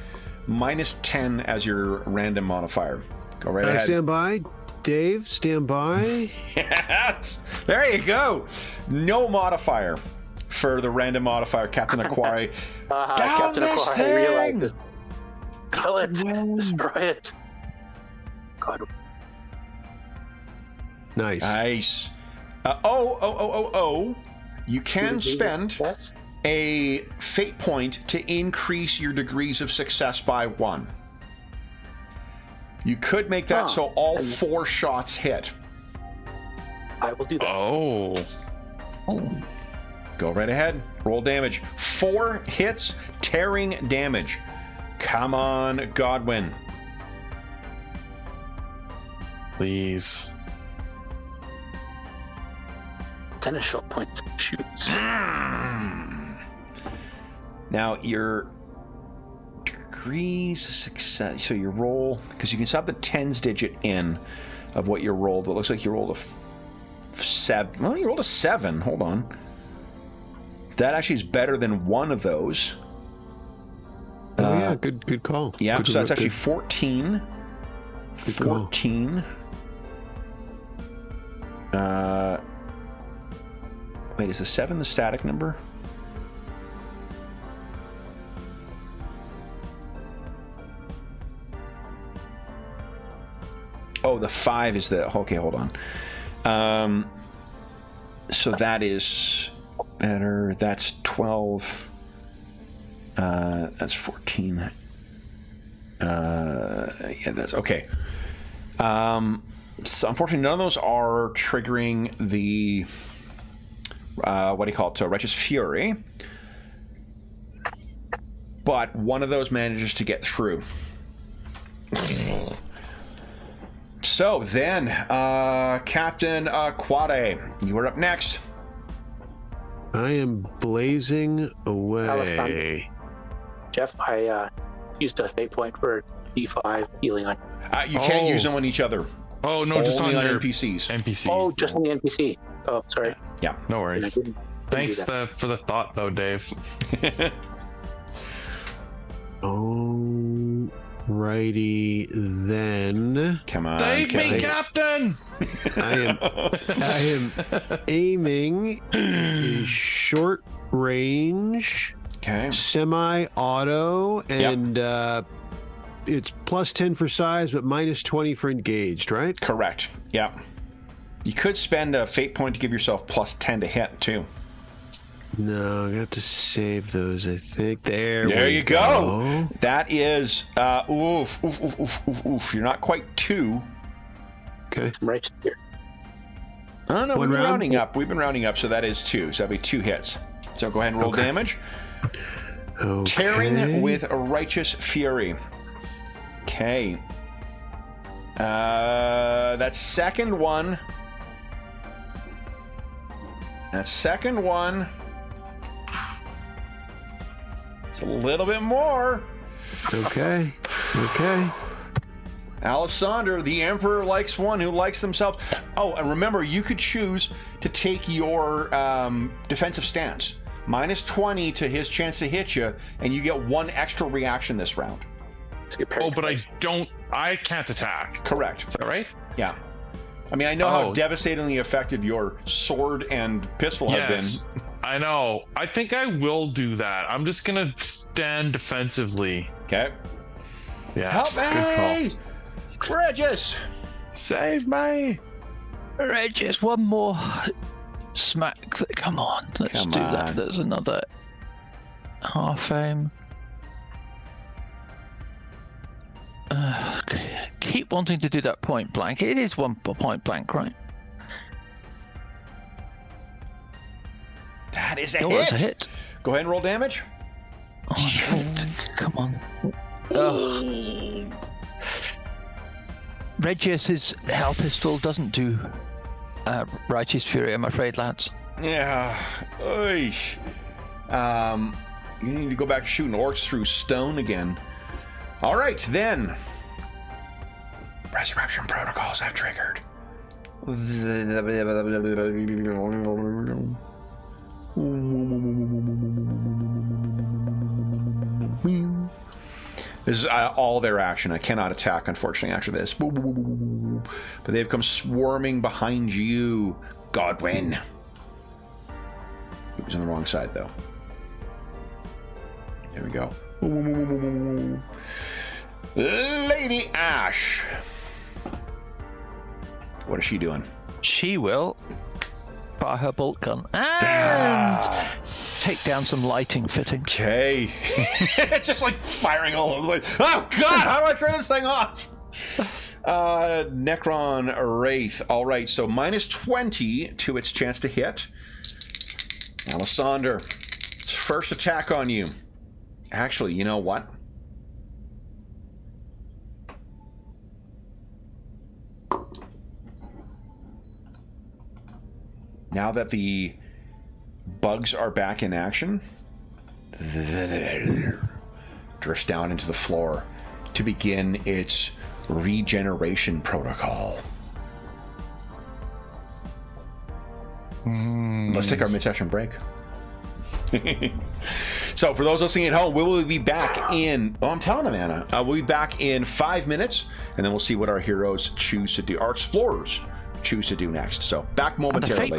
minus 10 as your random modifier. Go right ahead. Stand by. Dave, stand by. Yes! There you go. No modifier for the random modifier, Captain Aquari. Down Captain this Aquari, I thing! realize this. Kill it. Destroy it. God. Nice. Nice. You can spend Yes. a fate point to increase your degrees of success by 1. You could make that so all 4 shots hit. I will do that. Oh. Go right ahead. Roll damage. 4 hits, tearing damage. Come on, Godwin. Please. Initial points. Shoots. Now, your degrees of success, so your roll, because you can sub the tens digit in of what you rolled. It looks like you rolled a 7. Well, you rolled a 7. Hold on. That actually is better than one of those. Oh yeah, good call. Yeah, Good so that's work, actually good- 14. Good call. 14. Wait, is the 7 the static number? Oh, the 5 is the... Okay, hold on. So that is better. That's 12. That's 14. Yeah, that's... Okay. So unfortunately, none of those are triggering the... what do you call it? Righteous Fury. But one of those manages to get through. So then, Captain Quade, you are up next. I am blazing away. Jeff, I used a fate point for D5 healing on. You can't use them on each other. Oh no, just on Only your NPCs. NPCs. Oh, just on the NPC. Oh, sorry. Yeah. No worries. Didn't Thanks do that. for the thought, though, Dave. Alrighty then. Come on. Save me, Captain. Captain! I am aiming a short range, Okay. semi-auto, and it's plus 10 for size, but minus 20 for engaged, right? Correct. Yeah. You could spend a fate point to give yourself plus 10 to hit, too. No, I have to save those, I think. There you go. That is, oof. You're not quite 2. Okay. I'm right here. Oh, no, One we've been round? rounding up. We've been rounding up, so that is 2. So that'd be 2 hits. So go ahead and roll Okay. damage. Okay. Tearing with a Righteous Fury. Okay. That second one. It's a little bit more. Okay. Alessander, the Emperor likes one who likes themselves. Oh, and remember, you could choose to take your defensive stance. Minus 20 to his chance to hit you, and you get 1 extra reaction this round. Let's get paired. Oh, but I can't attack. Correct. Is that right? Yeah. I mean, I know how Oh. devastatingly effective your sword and pistol have Yes. I know. I think I will do that. I'm just gonna stand defensively. been. Okay. Yeah. Help Good me! Regis! Save me! Right, just one more smack. Come on, let's Come do on. that. There's another half aim. Keep wanting to do that point blank. It is one point blank, right? That is a Oh, hit. it's a hit. Go ahead and roll damage. Oh, it's a hit. Come on. Ugh. Regius's hell pistol doesn't do Righteous Fury, I'm afraid, lads. Yeah. Oy. You need to go back shooting orcs through stone again. All right, then. Resurrection protocols have triggered. This is all their action. I cannot attack, unfortunately, after this. But they've come swarming behind you, Godwin. He was on the wrong side, though. There we go. Lady Ash. What is she doing? She will fire her bolt gun and take down some lighting fittings. Okay. It's just like firing all over the way. Oh, God! How do I turn this thing off? Necron Wraith. All right, so minus 20 to its chance to hit. Alessander, its first attack on you. Actually, you know what? Now that the bugs are back in action, drifts down into the floor to begin its regeneration protocol. Let's take our mid-session break. So for those listening at home, we will be back in... Oh, I'm telling them, Anna. We'll be back in 5 minutes, and then we'll see what our heroes choose to do. Our explorers choose to do next. So back momentarily.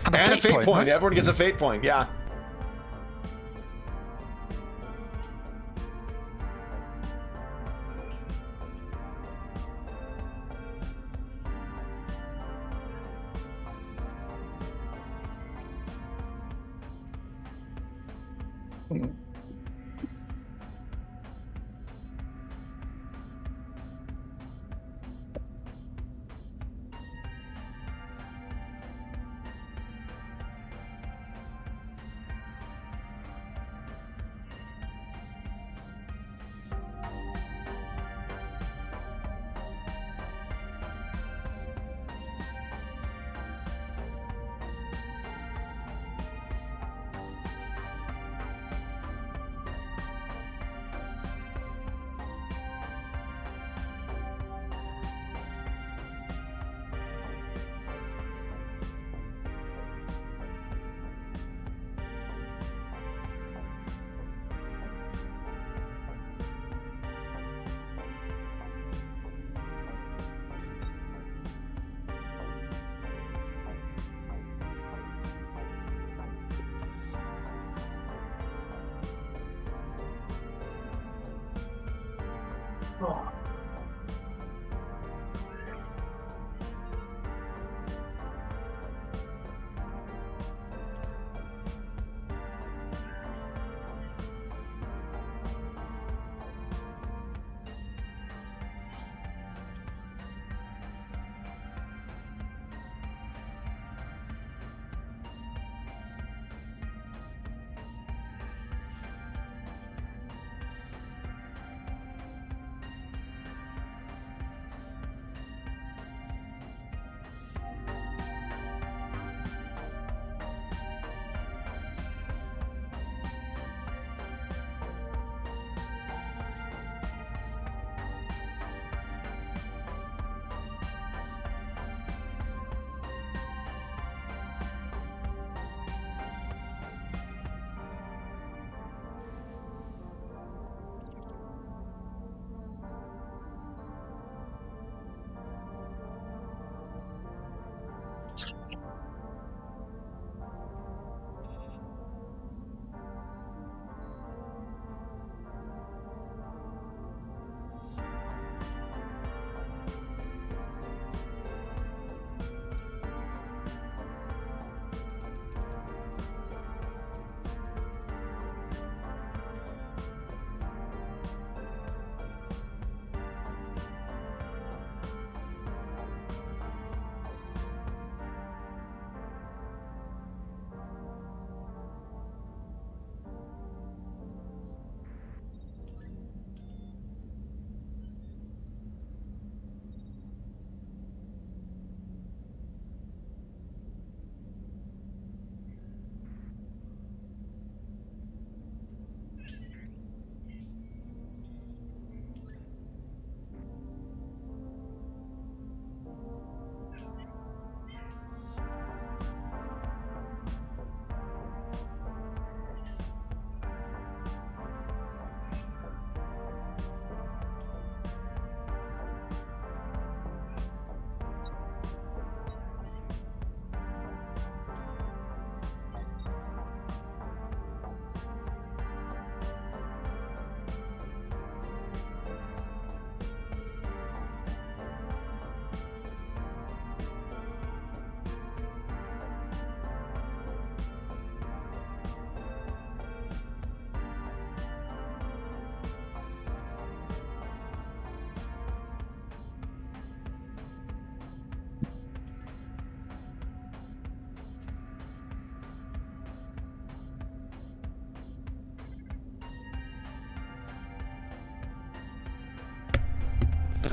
And a fate point. right? Everyone gets a fate point, yeah.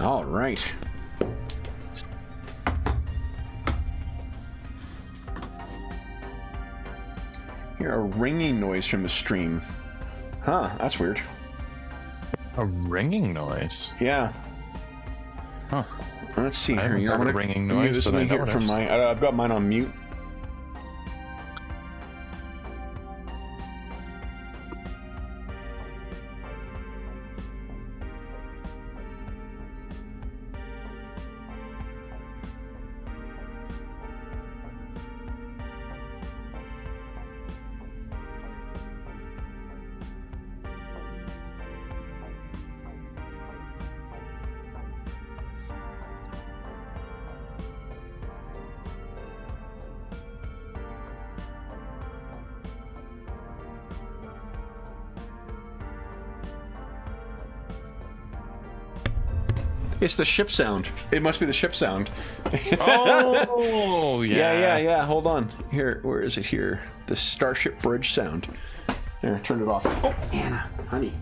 All right. Hear a ringing noise from the stream. Huh, that's weird. A ringing noise. Yeah. Huh. Let's see I here. haven't You heard want a to ringing noise that I hear from noticed. my. I've got mine on mute. It's the ship sound. It must be the ship sound. Oh, yeah. Yeah. Hold on. Here, where is it here? The Starship Bridge sound. There, turn it off. Oh, Anna, honey.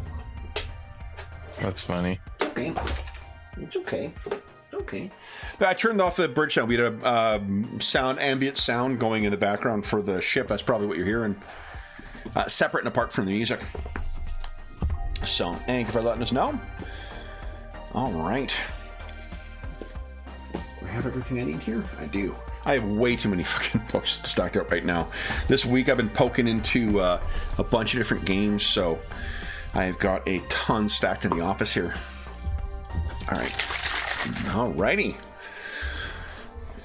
That's funny. Okay. It's okay. Okay. I turned off the bridge sound. We had a ambient sound going in the background for the ship. That's probably what you're hearing. Separate and apart from the music. So, thank you for letting us know. All right. Do I have everything I need here? I do. I have way too many fucking books stocked up right now. This week I've been poking into a bunch of different games, so I've got a ton stacked in the office here. All right. Alrighty.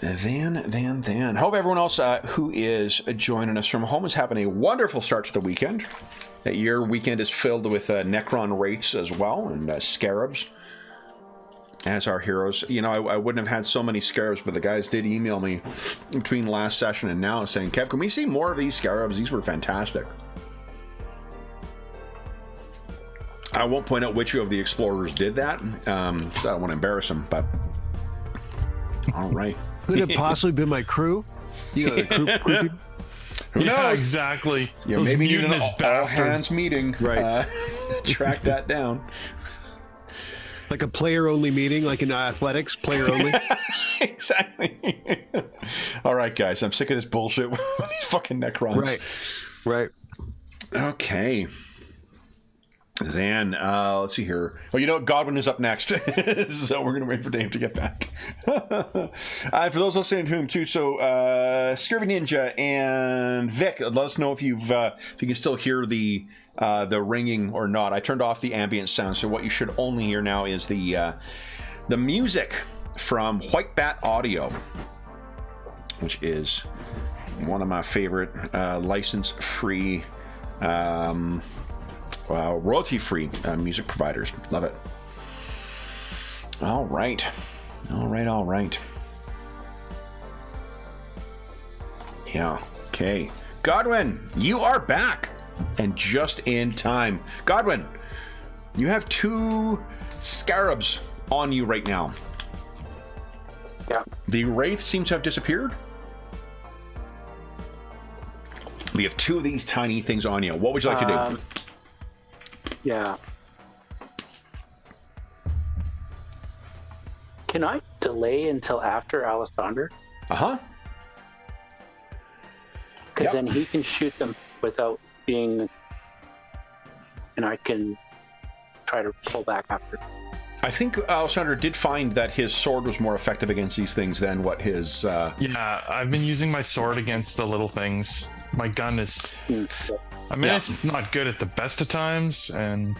Then. Hope everyone else who is joining us from home is having a wonderful start to the weekend. That your weekend is filled with Necron Wraiths as well, and Scarabs as our heroes. You know, I wouldn't have had so many Scarabs, but the guys did email me between last session and now saying, Kev, can we see more of these Scarabs? These were fantastic. I won't point out which of the explorers did that, because I don't want to embarrass them, but all right. Could it possibly been my crew? You know, the crew people? Who knows? Yeah, exactly. Yeah, Those maybe need an mutinous bastards. all-hands meeting. Right. Track that down. Like a player-only meeting, like in athletics, player-only. Exactly. All right, guys, I'm sick of this bullshit with these fucking Necrons. Right. Okay. Then, let's see here. Oh, you know what? Godwin is up next. So we're going to wait for Dave to get back. For those listening to him, too, so Scurvy Ninja and Vic, let us know if you can still hear the ringing or not. I turned off the ambient sound, so what you should only hear now is the music from White Bat Audio, which is one of my favorite license-free royalty-free music providers. Love it. All right. Yeah. Okay. Godwin, you are back, and just in time. Godwin, you have 2 Scarabs on you right now. Yeah. The Wraith seems to have disappeared. We have 2 of these tiny things on you. What would you like to do? Yeah. Can I delay until after Alessander? Uh-huh. Because Yep. then he can shoot them without being... And I can try to pull back after. I think Alessandro did find that his sword was more effective against these things than what his... Yeah, I've been using my sword against the little things. My gun is... I mean, Yeah. it's not good at the best of times, and...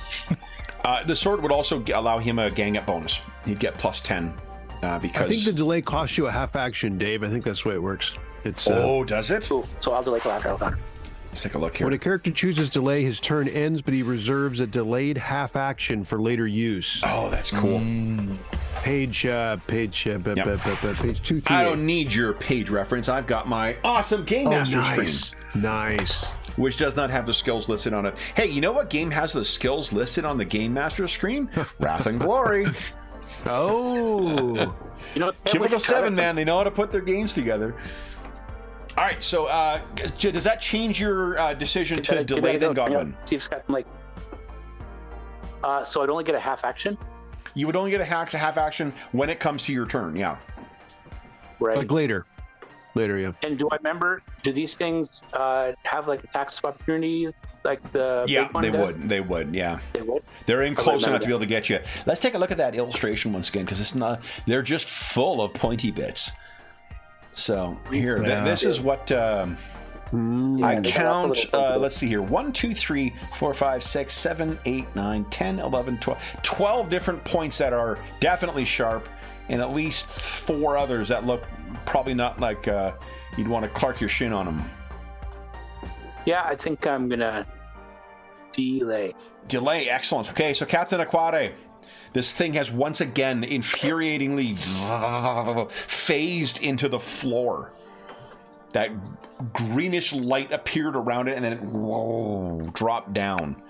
the sword would also allow him a gang up bonus. He'd get plus 10 because... I think the delay costs you a half action, Dave. I think that's the way it works. It's Oh, does it? Cool. So I'll delay till after Alessander. Let's take a look here. when a character chooses delay, his turn ends, but he reserves a delayed half action for later use. Oh, that's cool. Page 238. I don't need your page reference. I've got my awesome Game Master screen, Nice. which does not have the skills listed on it. Hey, you know what game has the skills listed on the Game Master screen? Wrath and Glory. Oh. You know, Cubicle 7, man. They know how to put their games together. All right, so does that change your decision to delay then, Godwin? Steve's got like... so I'd only get a half action? You would only get a half action when it comes to your turn, yeah. Right. Like later, yeah. And do I remember, do these things have like attacks of opportunity, like the big one they does? would. They would, yeah. They would? They're in close remember enough to be able to get you. Let's take a look at that illustration once again, because it's not. They're just full of pointy bits. So here, this is what I they got lots count. of little Let's see here: 1, 2, 3, 4, 5, 6, 7, 8, 9, 10, 11, 12. 12 different points that are definitely sharp, and at least 4 others that look probably not like you'd want to clark your shin on them. Yeah, I think I'm gonna delay. Delay, excellent. Okay, so Captain Aquare, this thing has once again infuriatingly phased into the floor. That greenish light appeared around it and then it dropped down.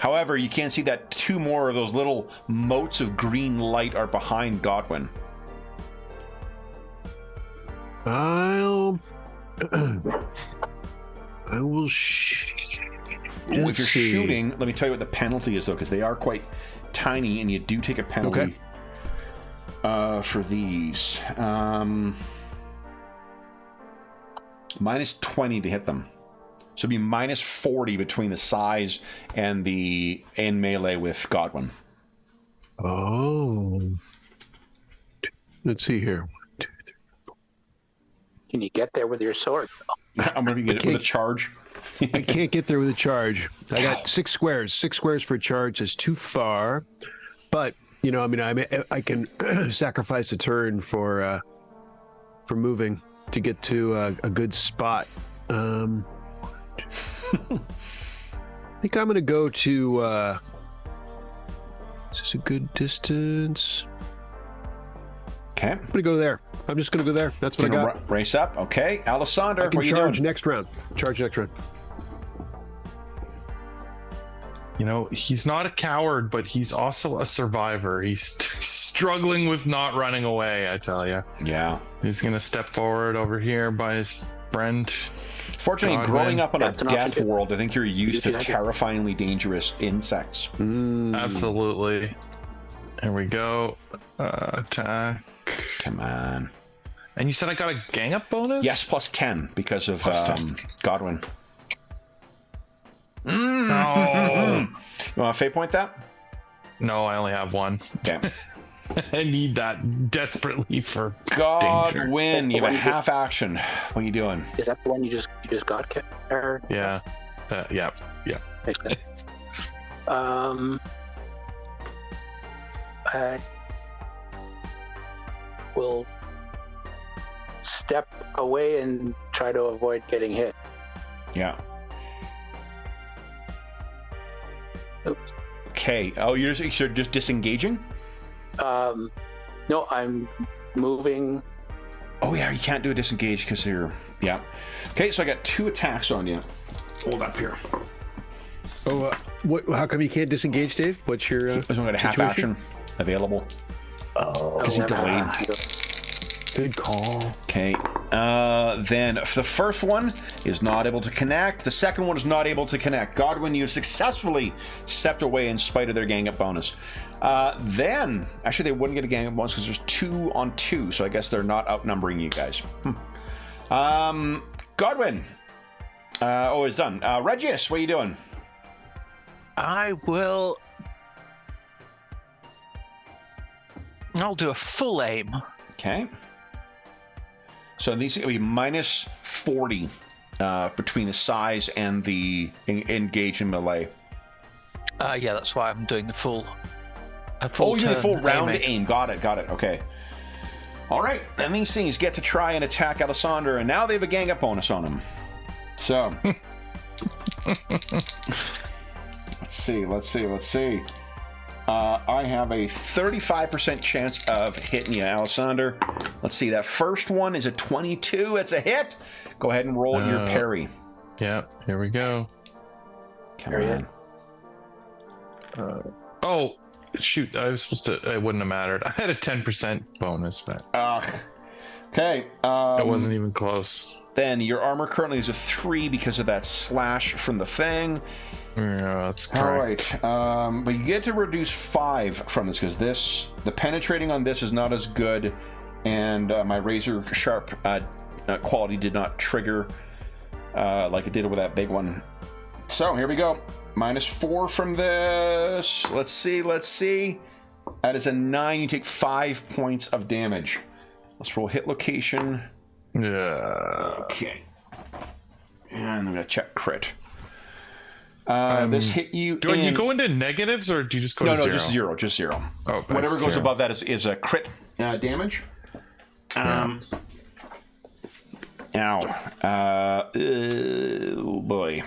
However, you can see that 2 more of those little motes of green light are behind Godwin. I will If you're shooting, let me tell you what the penalty is, though, because they are quite tiny, and you do take a penalty for these. Minus 20 to hit them. So it'd be minus 40 between the size and the melee with Godwin. Oh. Let's see here. 1, 2, 3, 4. Can you get there with your sword? I'm going to get it with a charge. I can't get there with a charge. I got 6 squares. 6 squares for a charge is too far. But, you know, I mean, I can sacrifice a turn for moving to get to a good spot. I think I'm going to go to... is this a good distance? Okay. I'm going to go there. I'm just going to go there. That's what I got. Race up. Okay. Alessander, I can what are you charge doing? next round. Charge next round. You know, he's not a coward, but he's also a survivor. He's struggling with not running away, I tell you. Yeah. He's going to step forward over here by his friend. Fortunately, Godwin. growing up on a That's an death option. world, I think you're used to You can- terrifyingly dangerous insects. Absolutely. Here we go. Attack. Come on. And you said I got a gang up bonus? Yes, plus 10 because of Plus 10. Godwin. No. You want to fate point that? No, I only have one. Okay. I need that desperately for danger. Godwin, you have a half action. What are you doing? Is that the one you just got? Or, Yeah. Yeah. makes sense. I will step away and try to avoid getting hit. Yeah. Oops. Okay. Oh, you're just disengaging? No, I'm moving. Oh, yeah, you can't do a disengage because you're... Yeah. Okay, so I got 2 attacks on you. Hold up here. Oh, what? How come you can't disengage, Dave? What's your There's only got a half situation? action available. Oh, Because he delayed. good call. Okay. Then the first one is not able to connect. The second one is not able to connect. Godwin, you have successfully stepped away in spite of their gang up bonus. Then, actually, they wouldn't get a gang up bonus because there's 2 on 2, so I guess they're not outnumbering you guys. Godwin. It's done. Regius, what are you doing? I will. I'll do a full aim. Okay. So these are going to be minus 40 between the size and the engage in melee. Yeah, that's why I'm doing the full. Oh, you're the full turn round aiming. aim. Got it. Okay. All right. And these things get to try and attack Alessander, and now they have a gang up bonus on them. So. Let's see. I have a 35% chance of hitting you, Alessander. Let's see. That first one is a 22. It's a hit. Go ahead and roll your parry. Yeah, here we go. Come on. Oh, shoot. I was supposed to... It wouldn't have mattered. I had a 10% bonus, but Okay. it wasn't even close. Then your armor currently is a 3 because of that slash from the thing. Yeah, that's All correct. right. But you get to reduce 5 from this because the penetrating on this is not as good, and my razor sharp quality did not trigger like it did with that big one. So here we go. Minus 4 from this. Let's see. That is a 9. You take 5 points of damage. Let's roll hit location. Yeah. Okay. And I'm going to check crit. This hit you. Do you go into negatives or do you just go to 0? Just zero. Oh, Whatever goes 0. above that is a crit damage. Ow. Oh boy.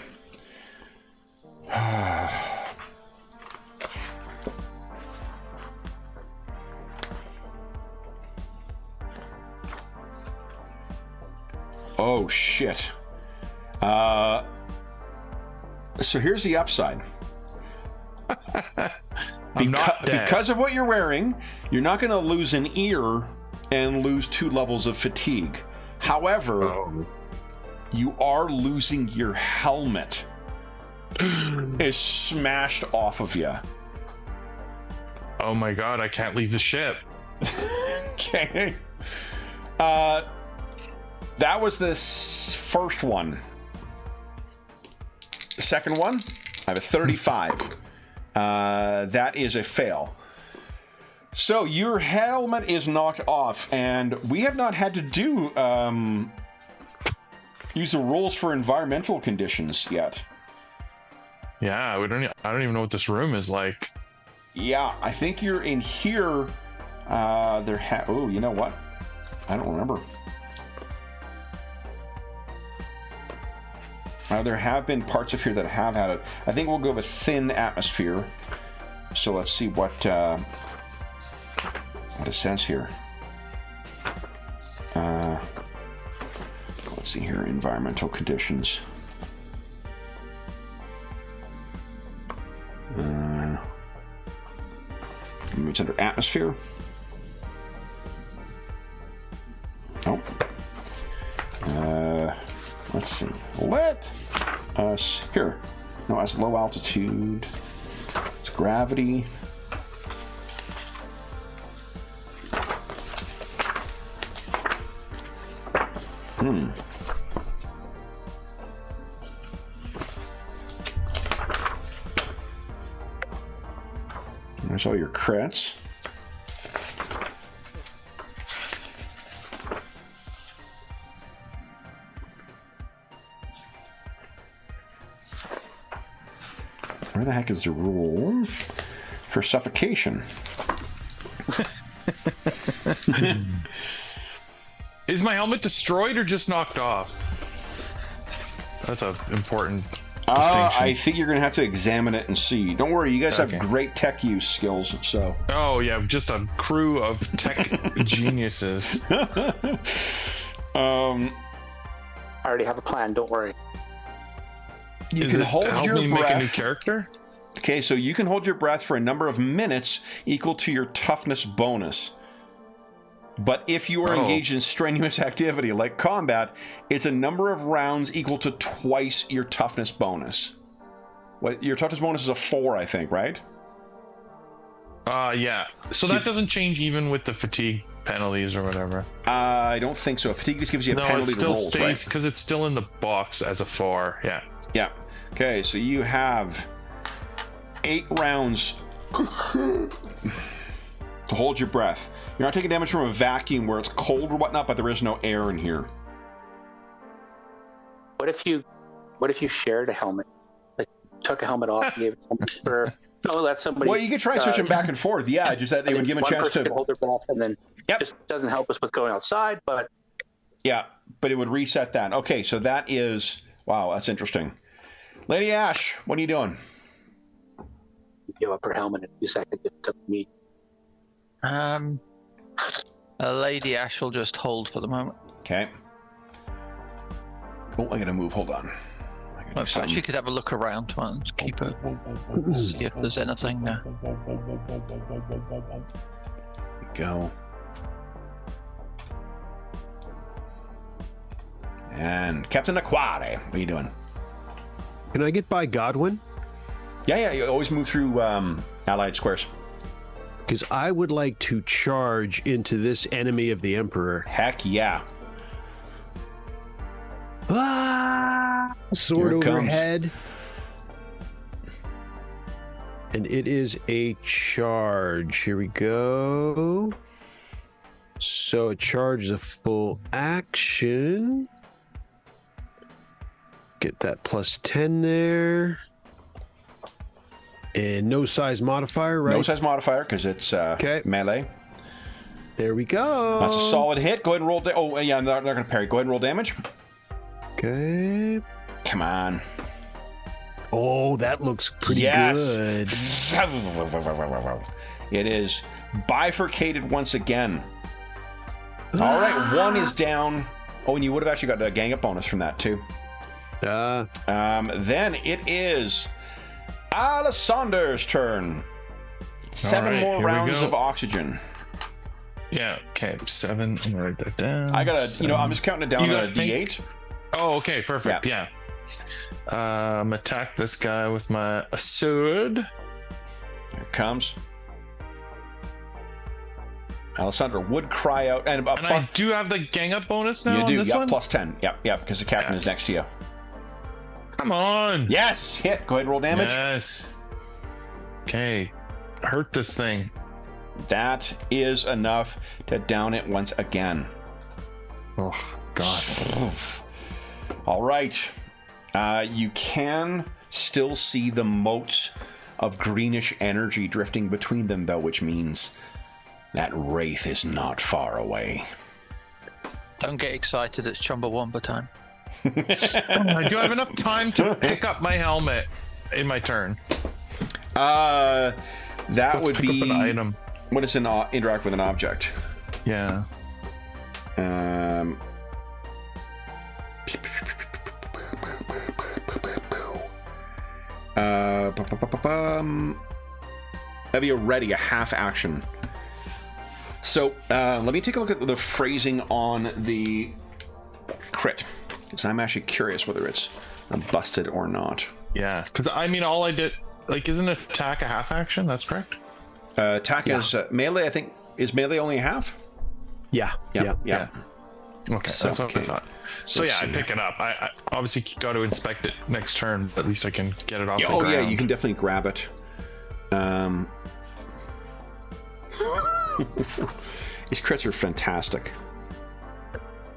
Oh shit. So here's the upside. I'm not dead. Because of what you're wearing, you're not going to lose an ear and lose 2 levels of fatigue. However, you are losing your helmet. Is smashed off of you. Oh my god, I can't leave the ship. Okay. That was the first one. The second one, I have a 35. That is a fail. So your helmet is knocked off, and we have not had to do use the rules for environmental conditions yet. Yeah, I don't even know what this room is like. Yeah, I think you're in here. Oh, you know what? I don't remember. There have been parts of here that have had it. I think we'll go with thin atmosphere. So let's see what it says here. Let's see here, environmental conditions. It's under atmosphere. Oh. Let's see. Let us here. No, that's low altitude. It's gravity. There's all your crits. Where the heck is the rule for suffocation? Is my helmet destroyed or just knocked off? That's an important distinction. I think you're going to have to examine it and see. Don't worry, you guys have great tech use skills, so... Oh, yeah, just a crew of tech geniuses. I already have a plan, don't worry. You can hold your breath. Make a new character? Okay, so you can hold your breath for a number of minutes equal to your toughness bonus. But if you are engaged in strenuous activity like combat, it's a number of rounds equal to twice your toughness bonus. What, your toughness bonus is a 4, I think, right? Yeah. So that doesn't change even with the fatigue penalties or whatever. I don't think so. Fatigue just gives you a penalty to rolls, right? No, it still stays because it's still in the box as a 4. Yeah. Yeah. Okay, so you have 8 rounds to hold your breath. You're not taking damage from a vacuum where it's cold or whatnot, but there is no air in here. What if you shared a helmet? Like took a helmet off and gave it somebody for let somebody. Well, you could try switching back and forth. Yeah, just that they would give them a chance to hold their breath, and then just doesn't help us with going outside, but yeah, but it would reset that. Okay, so that is wow, that's interesting. Lady Ash, what are you doing? Give up her helmet in a few seconds. It's up to me. Lady Ash will just hold for the moment. Okay. Oh, I gotta move. Hold on. Well, in fact, she could have a look around and keep her, see if there's anything there. Go. And Captain Aquare, what are you doing? Can I get by Godwin? Yeah, you always move through allied squares. Because I would like to charge into this enemy of the Emperor. Heck yeah. Sword overhead. And it is a charge. Here we go. So a charge is a full action. Get that plus 10 there. And no size modifier, right? No size modifier, because it's melee. There we go. That's a solid hit. Go ahead and roll. Oh, yeah, they're not going to parry. Go ahead and roll damage. Okay. Come on. Oh, that looks pretty good. It is bifurcated once again. All right, 1 is down. Oh, and you would have actually got a gang up bonus from that, too. Then it is Alessander's turn. 7 right, more here we rounds go. of oxygen. Yeah. Okay. 7. I'm gonna write that down. I gotta, Seven. I'm just counting it down You on a gotta think- D8. Oh, okay. Perfect. Yeah. Attack this guy with my sword. Here it comes. Alessander would cry out, and I do have the gang up bonus now you on do, this one? plus 10. Yep, because the captain Yeah. is next to you. Come on. Yes, hit. Go ahead and roll damage. Yes. Okay. Hurt this thing. That is enough to down it once again. Oh, God. All right. You can still see the motes of greenish energy drifting between them, though, which means that wraith is not far away. Don't get excited. It's Chumbawamba time. I do have enough time to pick up my helmet in my turn. That Let's would pick be up an item. what is an interact with an object. Yeah. Have you ready? A half action. So let me take a look at the phrasing on the crit, because I'm actually curious whether it's busted or not. Yeah. Because I mean, all I did, like, isn't attack a half action? That's correct. Attack is melee. I think is melee only a half. Yeah. Okay. So, that's what I thought. So Let's yeah, I see. pick it up. I obviously got to inspect it next turn, but at least I can get it off the Oh ground. yeah, you can definitely grab it. These crits are fantastic.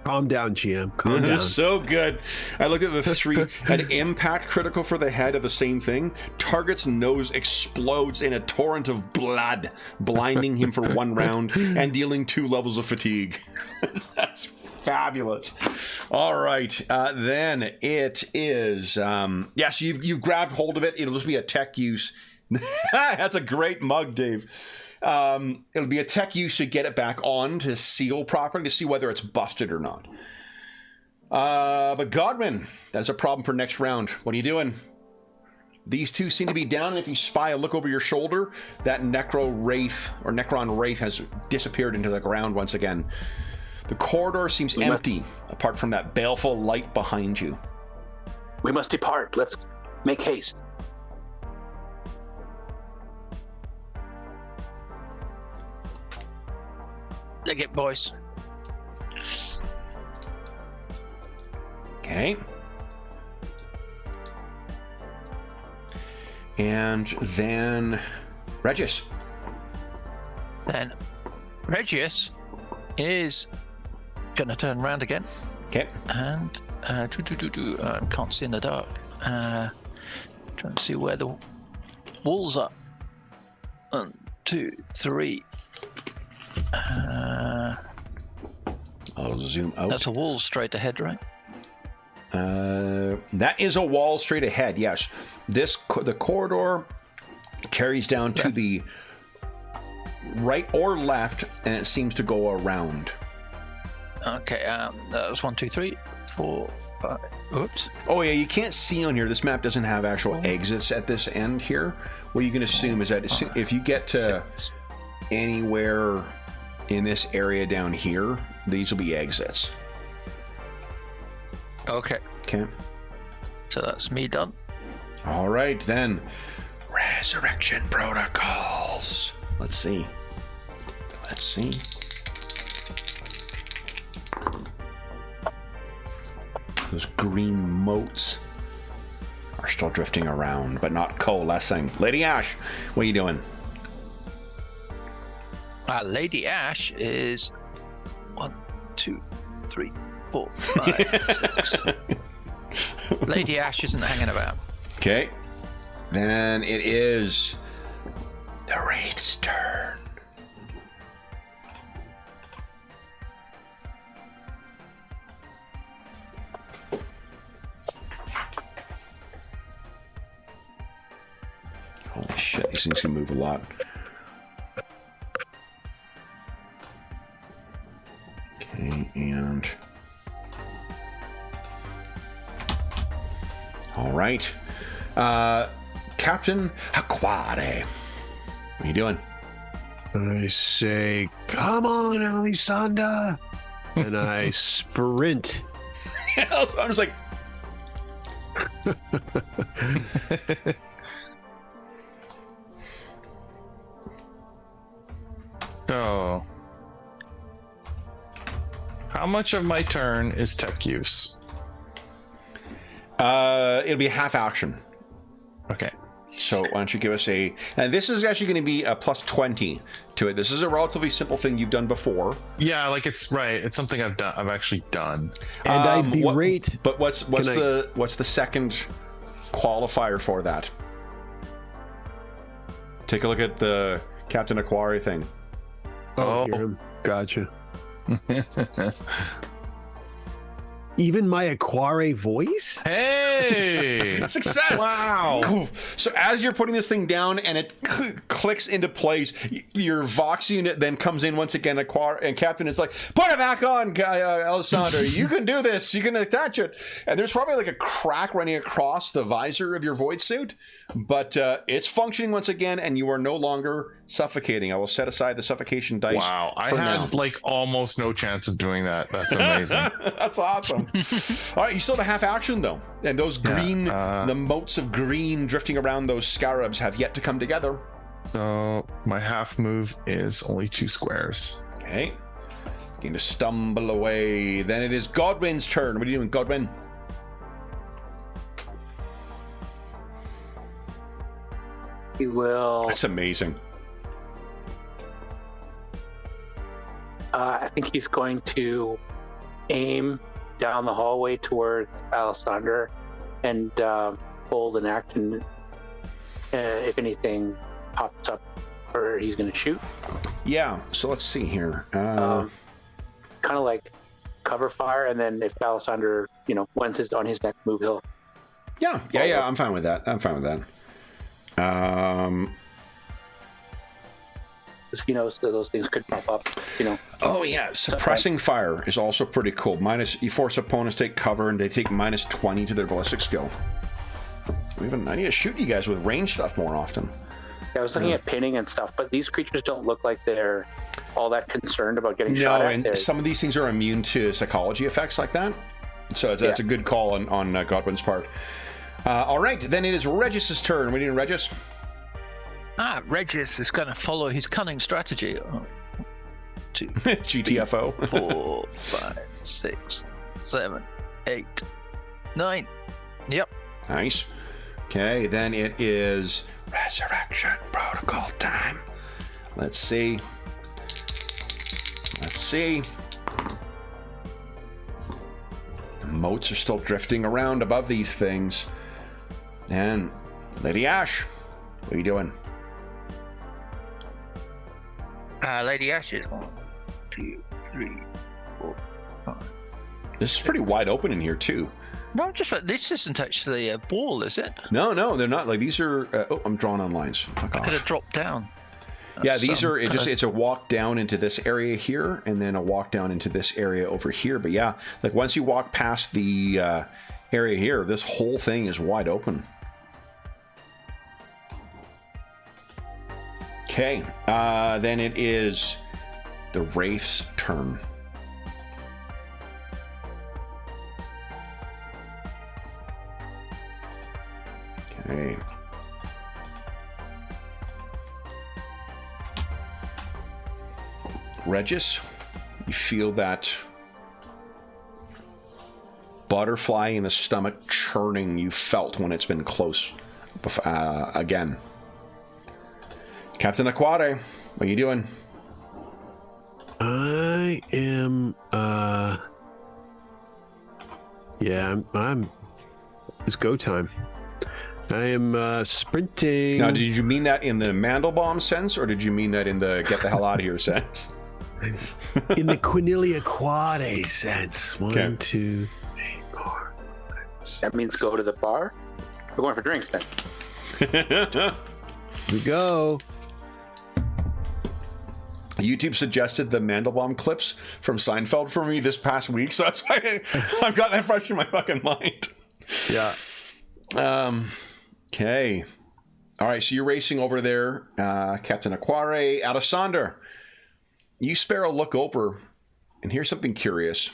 Calm down, GM. Calm down. So good. I looked at the 3. An impact critical for the head of the same thing. Target's nose explodes in a torrent of blood, blinding him for 1 round and dealing 2 levels of fatigue. That's fabulous. All right. Then it is... yes, you've grabbed hold of it. It'll just be a tech use. That's a great mug, Dave. It'll be a tech use to get it back on to seal properly to see whether it's busted or not. But Godwin, that's a problem for next round. What are you doing? These two seem to be down, and if you spy a look over your shoulder, that Necron Wraith has disappeared into the ground once again. The corridor seems empty, apart from that baleful light behind you. We must depart. Let's make haste. Dig it, boys. Okay. And then Regis. Then Regius is gonna turn around again Okay. and can't see in the dark. Trying to see where the walls are. 1, 2, 3. I'll zoom out. That's a wall straight ahead, right? That is a wall straight ahead, yes. The corridor carries down to the right or left, and it seems to go around. Okay, that was 1, 2, 3, 4, 5. Oops. Oh yeah, you can't see on here. This map doesn't have actual exits at this end here. What you can assume is that if you get to anywhere in this area down here, these will be exits. Okay, Okay. so that's me done. All right, then. Resurrection protocols. Let's see. Those green motes are still drifting around, but not coalescing. Lady Ash, what are you doing? Lady Ash is 1, 2, 3, 4, 5, 6. Lady Ash isn't hanging about. Okay. Then it is the Wraith's turn. Holy shit, these things can move a lot. Okay, and... All right. Captain Aquare. What are you doing? I say, come on, Alisanda. And I sprint. I'm just like, So, how much of my turn is tech use? it'll be half action. Okay. So why don't you give us a... And this is actually going to be a plus 20 to it. This is a relatively simple thing you've done before. Yeah, like it's right. It's something I've done. I've actually done. And I berate... But what's the second qualifier for that? Take a look at the Captain Aquari thing. Oh, gotcha. Even my Aquare voice? Hey! Success! Wow! So as you're putting this thing down and it clicks into place, your Vox unit then comes in once again, and Captain is like, put it back on, Alessandro. You can do this. You can attach it. And there's probably like a crack running across the visor of your void suit, but it's functioning once again, and you are no longer suffocating. I will set aside the suffocation dice. Wow, I had like almost no chance of doing that. That's amazing. That's awesome. All right, you still have a half action though, and those green, the motes of green drifting around those scarabs have yet to come together. So my half move is only 2 squares. Okay, going to stumble away. Then it is Godwin's turn. What are you doing, Godwin? He will. That's amazing. I think he's going to aim down the hallway towards Alessander and hold an action if anything pops up, or he's going to shoot. Yeah, so let's see here. Kind of like cover fire, and then if Alessander, once it's on his next move, he'll. Yeah, I'm fine with that. He knows that those things could pop up, Oh yeah, suppressing fire is also pretty cool. You force opponents to take cover, and they take minus 20 to their ballistic skill. I need to shoot you guys with range stuff more often. Yeah, I was looking at pinning and stuff, but these creatures don't look like they're all that concerned about getting shot at. And some of these things are immune to psychology effects like that. So that's a good call on Godwin's part. All right, then it is Regis's turn. What are you doing, Regis? Regis is going to follow his cunning strategy. 2, GTFO. 3, 4, 5, 6, 7, 8, 9. Yep. Nice. Okay, then it is Resurrection Protocol time. Let's see. The motes are still drifting around above these things. And Lady Ash, what are you doing? Lady Ash is 1, 2, 3, 4, 5. This is pretty wide open in here too. No, this isn't actually a wall, is it? No, they're not. Like these are. I'm drawing on lines. Fuck off. Could have dropped down. Yeah, these are. It's a walk down into this area here, and then a walk down into this area over here. But yeah, like once you walk past the area here, this whole thing is wide open. Okay, then it is the Wraith's turn. Okay. Regis, you feel that butterfly in the stomach churning you felt when it's been close again. Captain Aquare, what are you doing? I am I'm it's go time. I am sprinting. Now, did you mean that in the Mandelbaum sense, or did you mean that in the get the hell out of here sense? In the Quinilia Quade sense. 1, 2, 3, 4, 5, 6. That means go to the bar. We're going for drinks then. Here we go. YouTube suggested the Mandelbaum clips from Seinfeld for me this past week, so that's why I've got that fresh in my fucking mind. Yeah. Okay. All right, so you're racing over there, Captain Aquare. Alessander, you spare a look over, and here's something curious.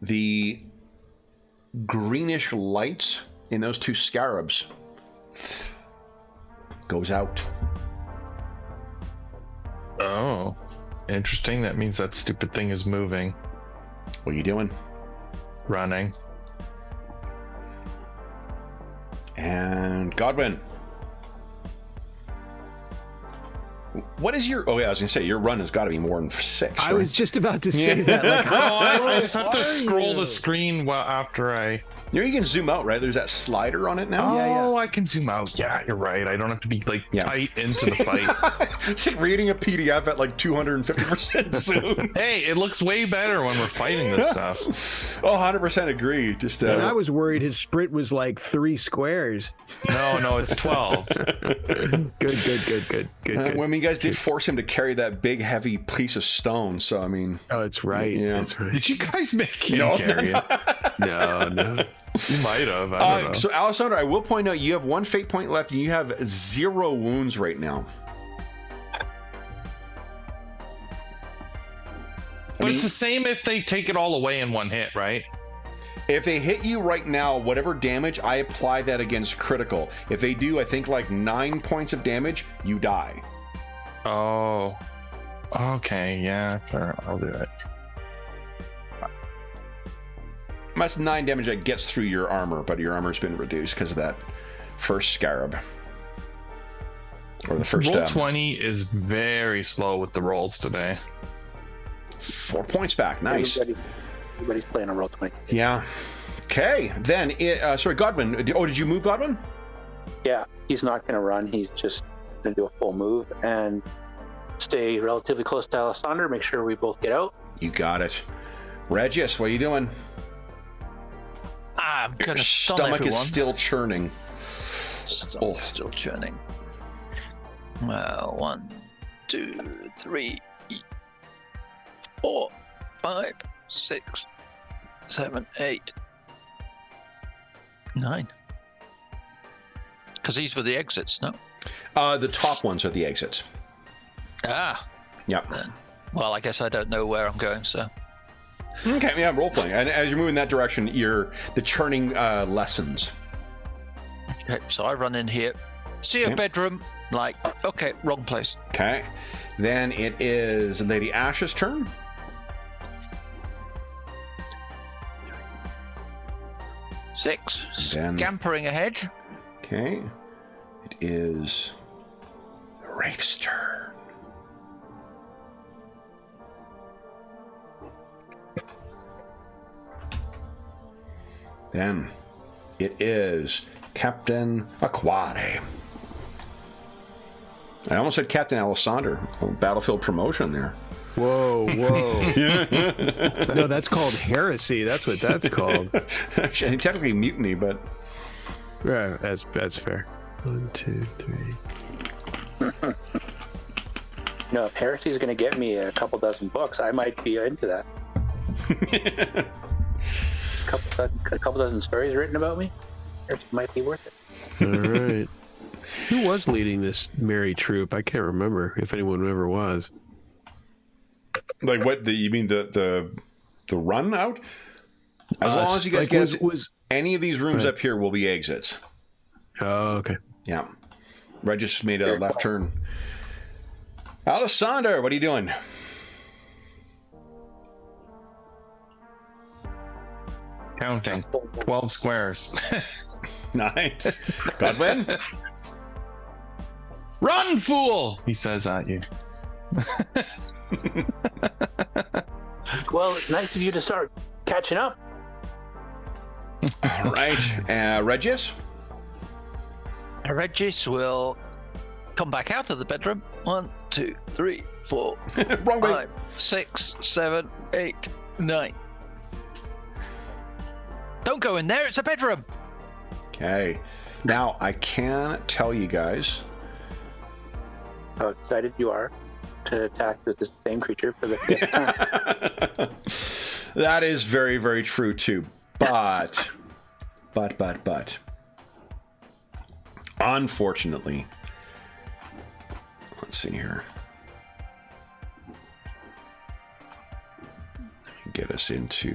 The greenish light in those two scarabs goes out. Oh, interesting. That means that stupid thing is moving. What are you doing? Running. And Godwin. What is your... Oh, yeah, I was going to say, your run has got to be more than 6. I right? was just about to say that. Like, I just have to scroll the screen after I... You know, you can zoom out, right? There's that slider on it now. Oh, I can zoom out. Yeah, you're right. I don't have to be tight into the fight. It's like reading a PDF at like 250% zoom. Hey, it looks way better when we're fighting this stuff. Oh, 100% agree. Just and I was worried his sprint was like 3 squares. No, it's 12. Good. Well, I mean, you guys did force him to carry that big, heavy piece of stone. So, I mean... Oh, that's right. Yeah. That's right. Did you guys make him carry it? No. You might have. I don't know. So, Alessandro, I will point out you have 1 fate point left, and you have 0 wounds right now. But it's the same if they take it all away in one hit, right? If they hit you right now, whatever damage, I apply that against critical. If they do, I think, like 9 points of damage, you die. Oh. Okay, yeah, sure. I'll do it. That's 9 damage that gets through your armor, but your armor's been reduced because of that first scarab. Or the first... Roll 20 is very slow with the rolls today. 4 points back. Nice. Everybody's playing on roll 20. Yeah. Okay. Then, sorry, Godwin. Did you move, Godwin? Yeah, he's not going to run. He's just going to do a full move and stay relatively close to Alessander. Make sure we both get out. You got it. Regis, what are you doing? I'm Your gonna stun stomach everyone. is still churning. Still churning. 1, 2, 3, 4, 5, 6, 7, 8, 9. Because these were the exits, no? The top ones are the exits. Ah. Yep. Well, I guess I don't know where I'm going, so. Okay, yeah, role playing. And as you're moving that direction, the churning lessens. Okay, so I run in here, see a bedroom, like, okay, wrong place. Okay. Then it is Lady Ash's turn. 6, Then- scampering ahead. Okay. It is Wraith's turn. Then it is Captain Aquare. I almost said Captain Alessander. Battlefield promotion there. Whoa. No, that's called heresy. That's what that's called. Actually, I think technically mutiny, but Yeah, that's fair. 1, 2, 3. No, if heresy is going to get me a couple dozen books, I might be into that. A couple dozen stories written about me, it might be worth it. All right. Who was leading this merry troop? I can't remember if anyone ever was. like what? You mean the run out? As long as you guys like get any of these rooms up here will be exits. Oh, okay. Yeah. Regis made a left turn. Alessander, what are you doing? Counting. 12 squares. Nice. Godwin? Run, fool! He says at you. Well, it's nice of you to start catching up. All right. Regis? Regis will come back out of the bedroom. 1, 2, 3, 4, Wrong way. 5, 6, 7, 8, 9. Don't go in there, it's a bedroom. Okay. Now, I can tell you guys. How excited you are to attack with the same creature for the fifth time. That is very, very true, too. But. Unfortunately. Let's see here. Get us into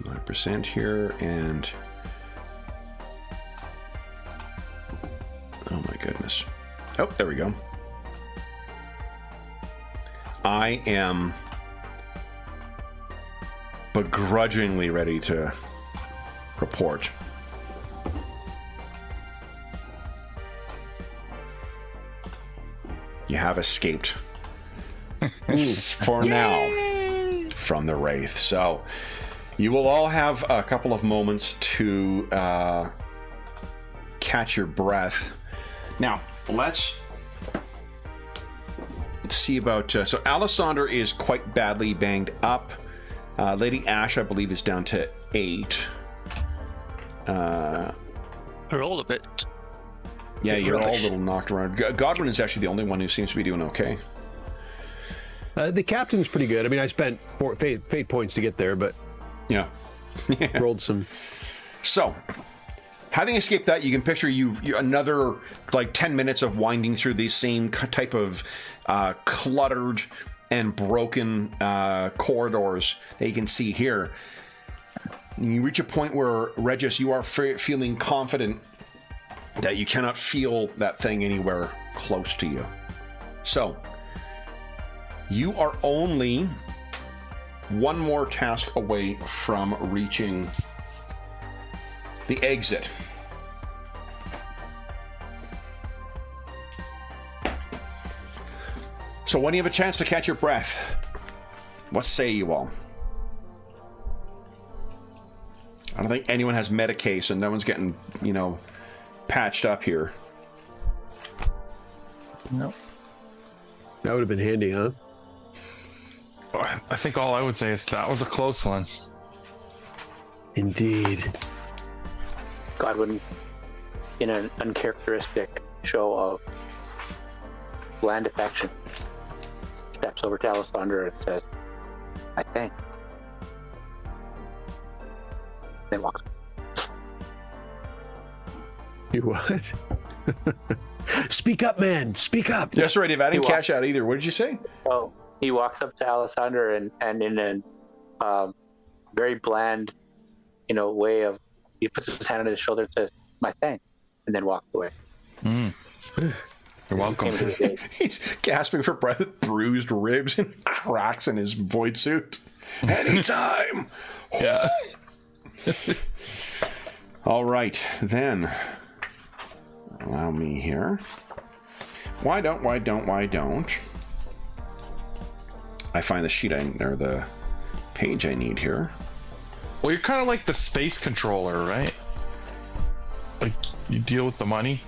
100% here, and oh my goodness. Oh, there we go. I am begrudgingly ready to report. You have escaped for now from the Wraith. So you will all have a couple of moments to catch your breath. Now, let's see about... so Alessander is quite badly banged up. Lady Ash, I believe, is down to 8. We're all a bit... Yeah, you're all a little knocked around. Godwin is actually the only one who seems to be doing okay. The captain's pretty good. I mean, I spent 4 fate points to get there, but yeah, rolled some. So, having escaped that, you can picture you another like 10 minutes of winding through these same type of cluttered and broken corridors that you can see here. And you reach a point where, Regis, you are feeling confident that you cannot feel that thing anywhere close to you. So, you are only one more task away from reaching the exit. So when you have a chance to catch your breath, what say you all? I don't think anyone has Metacase and no one's getting, patched up here. No. That would have been handy, huh? I think all I would say is that was a close one. Indeed. Godwin, in an uncharacteristic show of bland affection, steps over to Alessander and says, "I think." Then walks. You what? Speak up, man. Speak up. That's right, Dave. I didn't cash out either. What did you say? Oh, he walks up to Alessander and in a very bland, way of, he puts his hand on his shoulder and says, "My thanks," and then walks away. You're welcome. He's gasping for breath, bruised ribs and cracks in his void suit. Anytime. Yeah. All right, then. Allow me here. Why don't I find the sheet or the page I need here? Well, you're kind of like the space controller, right? Like, you deal with the money.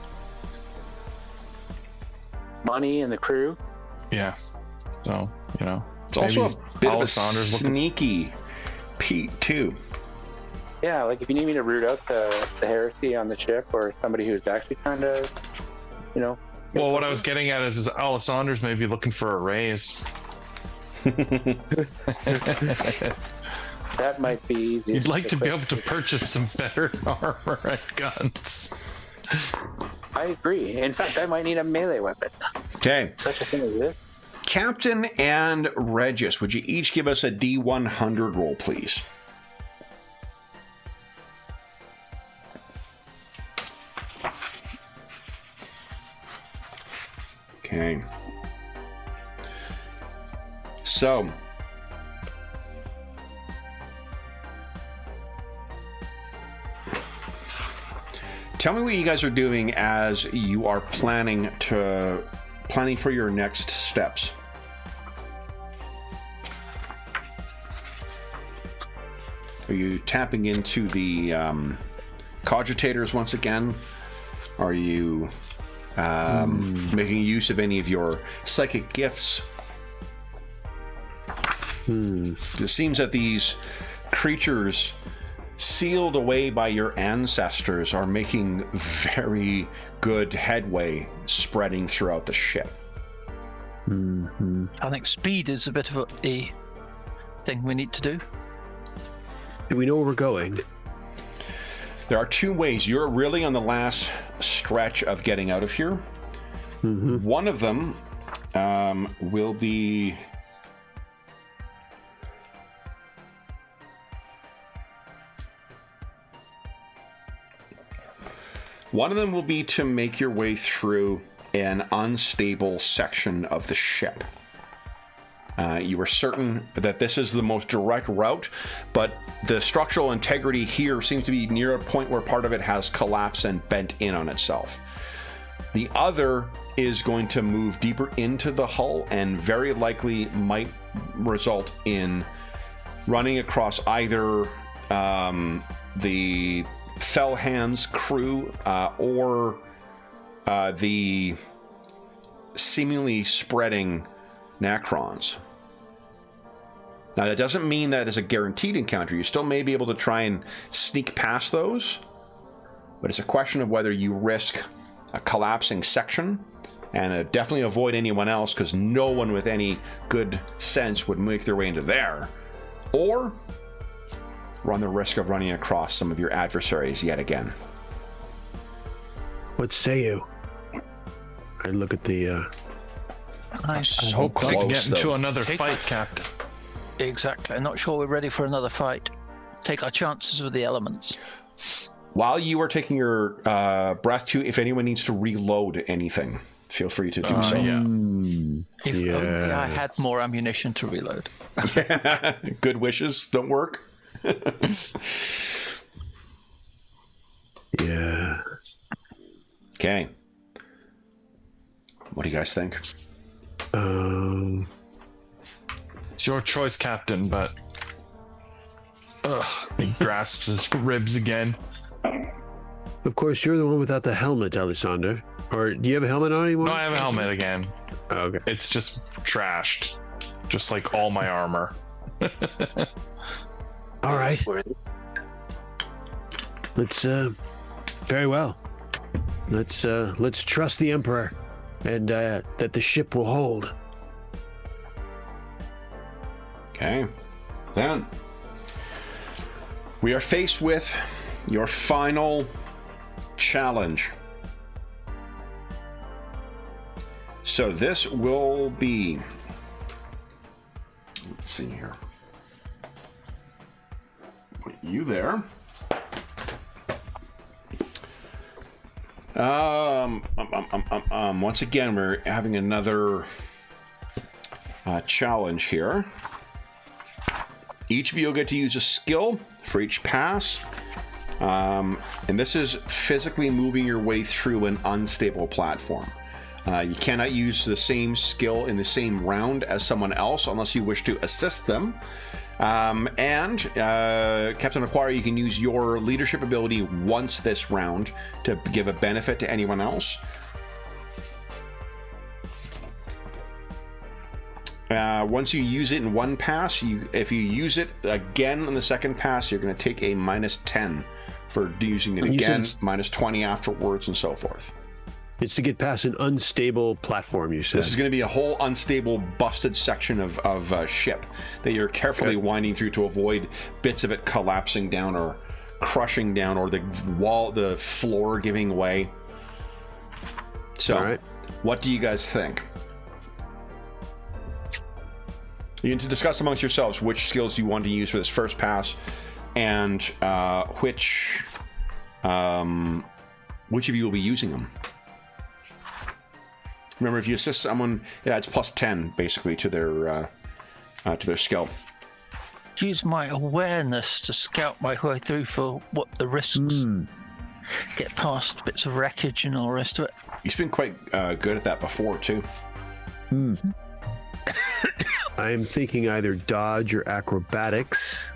Money and the crew. Yeah. So, It's also a bit of a Alessander's sneaky Pete, too. Yeah, like if you need me to root out the heresy on the ship, or somebody who's actually trying to, Well, what I was getting at is Alessander's maybe looking for a raise. That might be easy. You'd like to be able to purchase some better armor and guns. I agree. In fact, I might need a melee weapon. Okay. Such a thing as this. Captain and Regis, would you each give us a D100 roll, please? Okay. So, tell me what you guys are doing as you are planning for your next steps. Are you tapping into the cogitators once again? Are you making use of any of your psychic gifts? It seems that these creatures sealed away by your ancestors are making very good headway spreading throughout the ship. I think speed is a bit of a thing we need to do. Do we know where we're going? There are two ways. You're really on the last stretch of getting out of here. One of them will be... One of them will be to make your way through an unstable section of the ship. You are certain that this is the most direct route, but the structural integrity here seems to be near a point where part of it has collapsed and bent in on itself. The other is going to move deeper into the hull and very likely might result in running across either the Fell Hands crew or the seemingly spreading Necrons. Now, that doesn't mean that is a guaranteed encounter. You still may be able to try and sneak past those, but it's a question of whether you risk a collapsing section and definitely avoid anyone else, because no one with any good sense would make their way into there, or run the risk of running across some of your adversaries yet again. What say you? I look at the... I So hope We can close, get into though. another fight, Captain. exactly. I'm not sure we're ready for another fight. Take our chances with the elements. While you are taking your breath too, if anyone needs to reload anything, feel free to do so. Yeah. If only I had more ammunition to reload. Good wishes don't work. Yeah. Okay. What do you guys think? It's your choice, Captain, but... He grasps his ribs again. Of course, you're the one without the helmet, Alessander. Or do you have a helmet on anymore? No, I have a helmet again. Oh, okay. It's just trashed. Just like all my armor. All right. Let's very well. Let's trust the Emperor and that the ship will hold. Okay. Then we are faced with your final challenge. So this will be, let's see here. Put you there. Once again, we're having another challenge here. Each of you will get to use a skill for each pass. And this is physically moving your way through an unstable platform. You cannot use the same skill in the same round as someone else unless you wish to assist them. Captain Aquaria, you can use your leadership ability once this round to give a benefit to anyone else. Once you use it in one pass, if you use it again in the second pass, you're going to take a -10 for using it again, -20 afterwards, and so forth. It's to get past an unstable platform, you said. This is going to be a whole unstable, busted section of ship that you're carefully winding through to avoid bits of it collapsing down or crushing down, or the floor giving way. So, all right. What do you guys think? You need to discuss amongst yourselves which skills you want to use for this first pass, and which of you will be using them. Remember, if you assist someone, it adds +10 basically to their skill. Use my awareness to scout my way through for what the risks. Get past bits of wreckage and all the rest of it. He's been quite good at that before too. I'm thinking either dodge or acrobatics.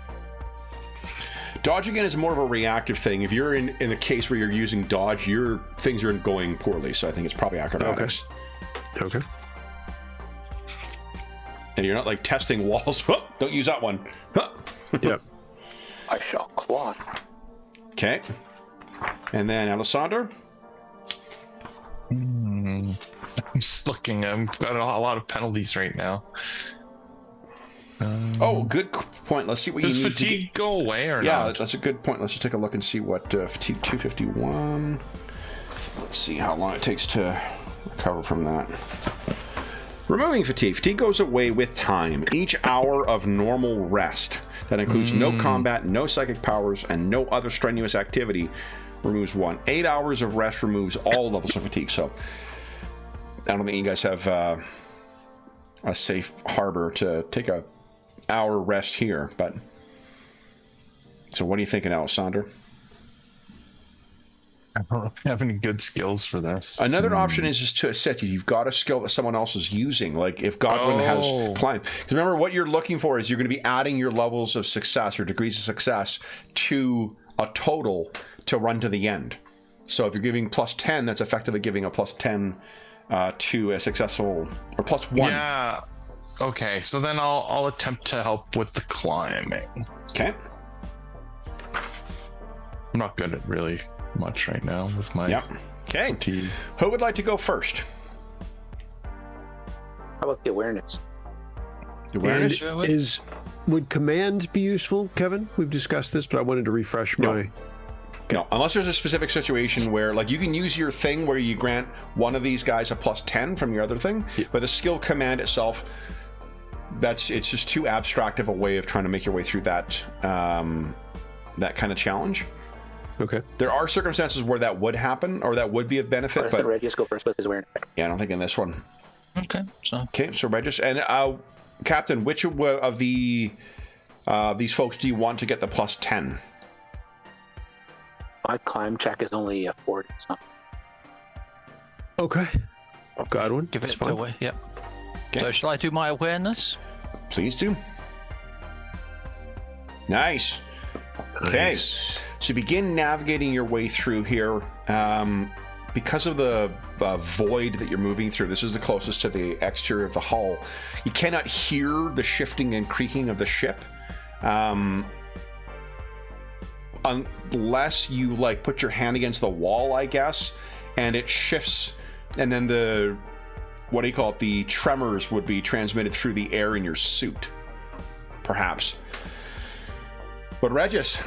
Dodge again is more of a reactive thing. If you're in a case where you're using dodge, your things are going poorly. So I think it's probably acrobatics. Okay. And you're not like testing walls. Don't use that one. Yep. I shall quad. Okay. And then Alessander. I'm just looking. I've got a lot of penalties right now. Oh, good point. Let's see what you Does need fatigue go away or yeah, not? that's a good point. Let's just take a look and see what fatigue 251. Let's see how long it takes to recover from that. Removing fatigue. Fatigue goes away with time. Each hour of normal rest. That includes no combat, no psychic powers, and no other strenuous activity removes 1. 8 hours of rest removes all levels of fatigue. So I don't think you guys have a safe harbor to take a hour rest here. But so what are you thinking, Alessander? I don't have any good skills for this. Another option is just to assess if you've got a skill that someone else is using, like if Godwin has climbed. Because remember, what you're looking for is you're going to be adding your levels of success or degrees of success to a total to run to the end. So if you're giving plus 10, that's effectively giving a plus 10 to a successful, or plus 1. Yeah. Okay, so then I'll attempt to help with the climbing. Okay. I'm not good at really much right now with my Okay. fatigue. Who would like to go first? How about the awareness? Awareness? And would command be useful, Kevin? We've discussed this, but I wanted to refresh my... No, unless there's a specific situation where, like, you can use your thing where you grant one of these guys a plus 10 from your other thing, but the skill command itself, it's just too abstract of a way of trying to make your way through that that kind of challenge. Okay. There are circumstances where that would happen or that would be of benefit, but Regis go first with his awareness. yeah, I don't think in this one. Okay, so Okay, so Regis and Captain, which of the these folks do you want to get the plus 10? My climb check is only a 40. So. Okay. Godwin, give that's it fine. away. Yep. Okay. So shall I do my awareness? Please do. Nice. Okay. Nice. So begin navigating your way through here. Because of the void that you're moving through, this is the closest to the exterior of the hull. You cannot hear the shifting and creaking of the ship. Unless you like put your hand against the wall, I guess, and it shifts, and then the the tremors would be transmitted through the air in your suit, perhaps. But Regis,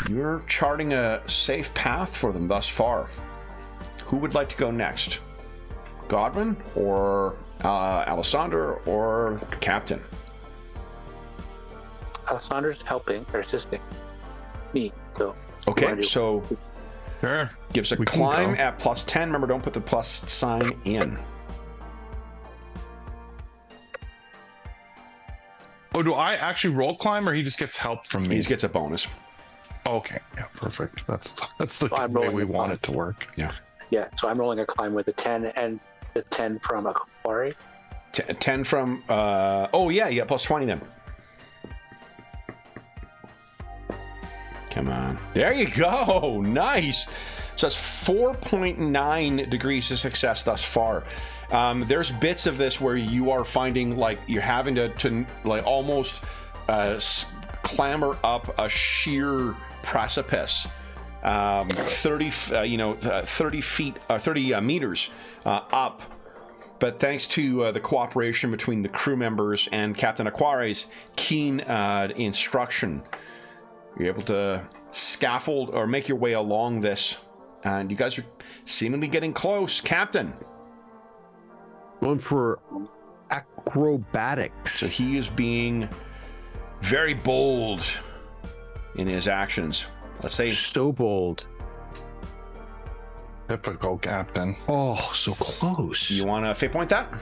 you're charting a safe path for them thus far. Who would like to go next? Godwin or Alessander or the Captain? Alessander's helping or assisting me. So Okay, so Sure. gives a We can climb go. at plus 10. Remember, don't put the plus sign in. Oh, do I actually roll climb or he just gets help from me? He just gets a bonus. Okay, yeah, perfect. That's the So I'm way rolling we a want climb. it to work. Yeah. Yeah, so I'm rolling a climb with a 10 and the 10 from a quarry. 10 from... yeah, plus 20 then. Come on. There you go. Nice. So that's 4.9 degrees of success thus far. There's bits of this where you are finding like you're having to like almost clamber up a sheer precipice, 30 meters up. But thanks to the cooperation between the crew members and Captain Aquari's keen instruction, you're able to scaffold or make your way along this, and you guys are seemingly getting close. Captain. Going for acrobatics. So he is being very bold in his actions. Let's say So bold. Typical captain. Oh, so close. you want to fate point that?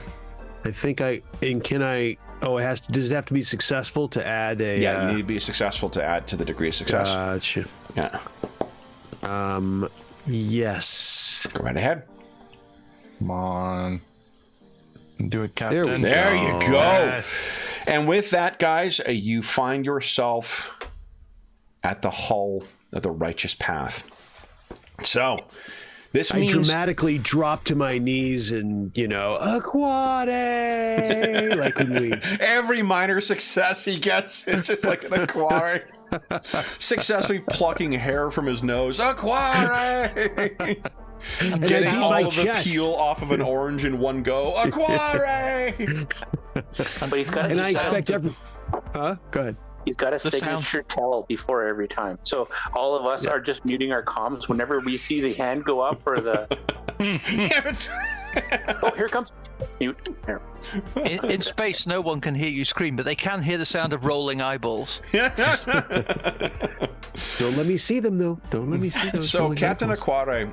I think can I? Oh, does it have to be successful to add a? Yeah, you need to be successful to add to the degree of success. Gotcha. Yeah. Yes. Go right ahead. Come on. Do it, captain. There we There you go. Yes. And with that, guys, you find yourself at the hull of the righteous path. So, this I means dramatically drop to my knees and aquatic. Like when we. every minor success he gets, it's just like an aquarium. Successfully plucking hair from his nose. Aquarium! Getting beat all my of the chest. peel off of an orange in one go. Aquarium! But he's got And I expect Huh? Go ahead. He's got a The sound. signature tell before every time. So all of us are just muting our comms whenever we see the hand go up or the. Oh, here it comes. Mute. Here. In space, no one can hear you scream, but they can hear the sound of rolling eyeballs. Don't let me see them, though. Don't let me see those. So, rolling Captain eyeballs. Aquare,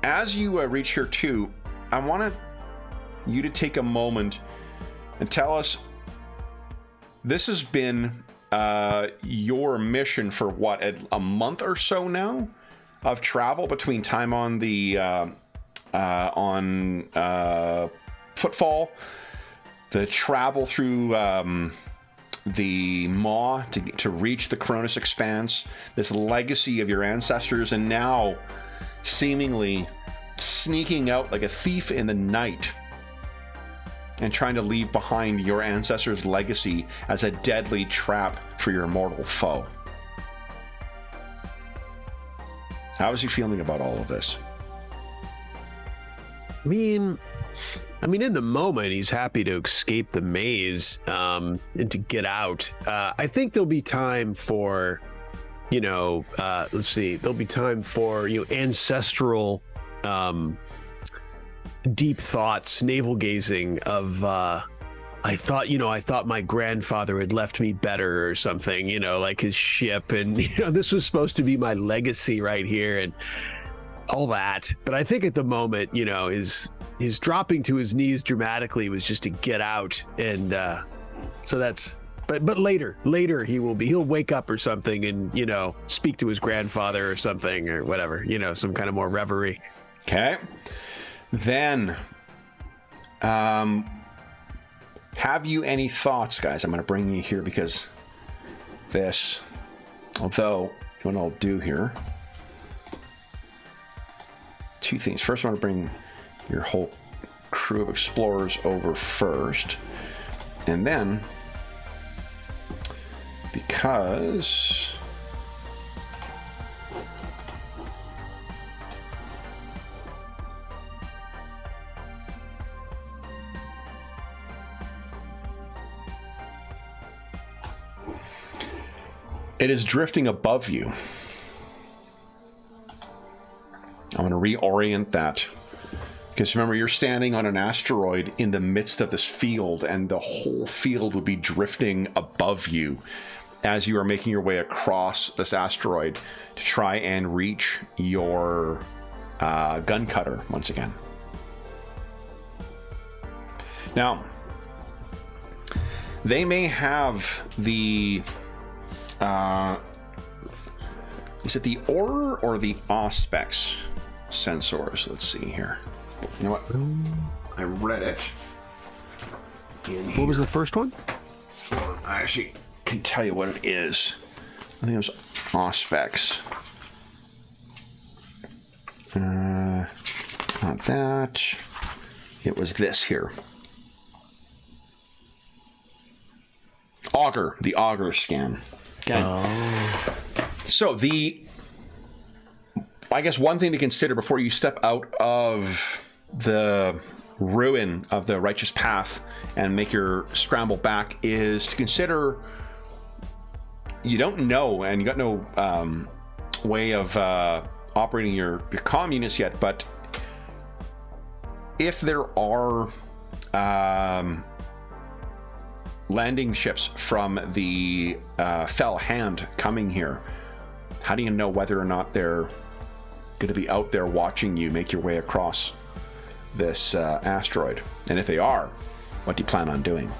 as you reach here too, I want you to take a moment and tell us. This has been your mission for what, a month or so now of travel between time on the Footfall, the travel through the Maw to reach the Cronus Expanse, this legacy of your ancestors, and now seemingly sneaking out like a thief in the night and trying to leave behind your ancestors' legacy as a deadly trap for your mortal foe. How is he feeling about all of this? I mean, in the moment, he's happy to escape the maze and to get out. I think there'll be time for, let's see, there'll be time for, ancestral, deep thoughts, navel gazing of, I thought my grandfather had left me better or something, like his ship, and, this was supposed to be my legacy right here, and all that. But I think at the moment, his dropping to his knees dramatically was just to get out, and so that's. But later he'll wake up or something and speak to his grandfather or something or whatever, some kind of more reverie. Okay. Then, have you any thoughts, guys? I'm going to bring you here because this, although what I'll do here, two things. First, I want to bring your whole crew of explorers over first, and then because it is drifting above you. I'm going to reorient that. Because remember, you're standing on an asteroid in the midst of this field, and the whole field would be drifting above you as you are making your way across this asteroid to try and reach your gun cutter once again. Now, they may have the... is it the Auror or the Auspex sensors? Let's see here. You know what? I read it. What was the first one? I actually can tell you what it is. I think it was Auspex. Not that. It was this here. Augur, the Augur scan. Okay. Oh. So I guess one thing to consider before you step out of the ruin of the righteous path and make your scramble back is to consider you don't know, and you got no way of operating your comm units yet, but if there are landing ships from the Fell Hand coming here, how do you know whether or not they're going to be out there watching you make your way across this asteroid? And if they are, what do you plan on doing?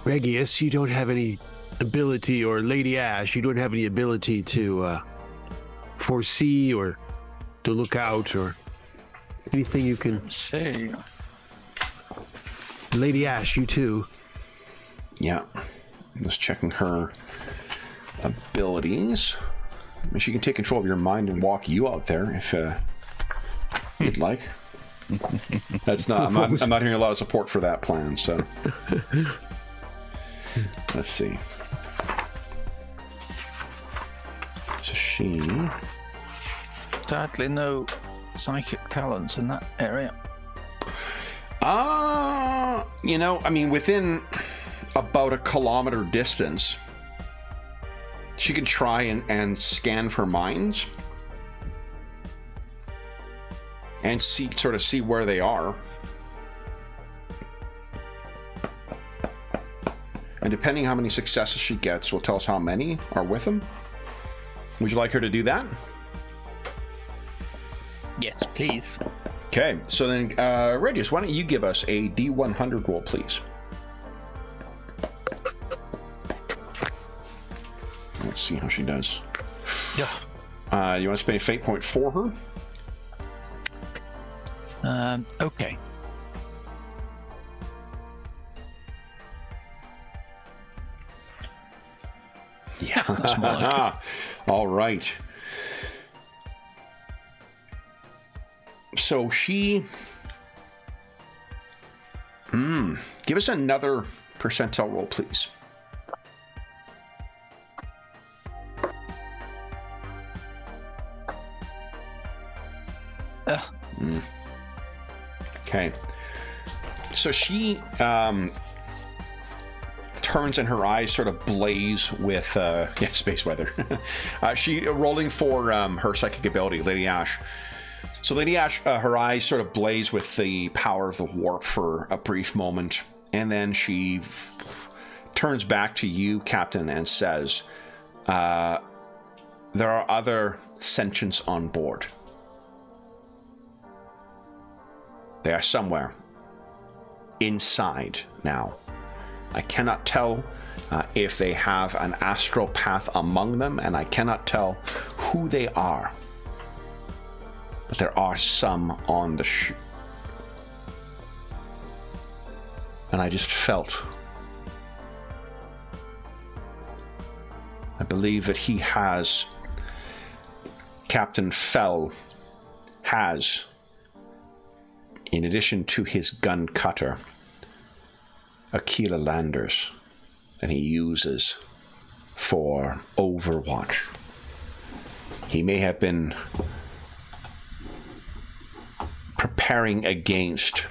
Regius, you don't have any ability, or Lady Ash, you don't have any ability to foresee or to look out or anything you can See. Lady Ash, you too. Yeah. I'm just checking her abilities. I mean, she can take control of your mind and walk you out there if you'd like. That's not. I'm not hearing a lot of support for that plan. So let's see. So she. Sadly, no psychic talents in that area. I mean, within about a kilometer distance, she can try and scan for mines and see where they are. And depending how many successes she gets will tell us how many are with them. Would you like her to do that? Yes, please. Okay, so then, Radius, why don't you give us a D100 roll, please? Let's see how she does. Yeah. You want to spend a fate point for her? Okay. Yeah. That's more like it. All right. So she... give us another percentile roll, please. Okay. So she turns and her eyes sort of blaze with space weather. She rolling for her psychic ability, Lady Ash. So Lady Ash, her eyes sort of blaze with the power of the warp for a brief moment, and then she turns back to you, Captain, and says, there are other sentients on board. They are somewhere inside now. I cannot tell if they have an astral path among them, and I cannot tell who they are. But there are some on the ship. And I just felt. I believe that he has. Captain Fell has, in addition to his gun cutter, Aquila landers that he uses for overwatch. He may have been preparing against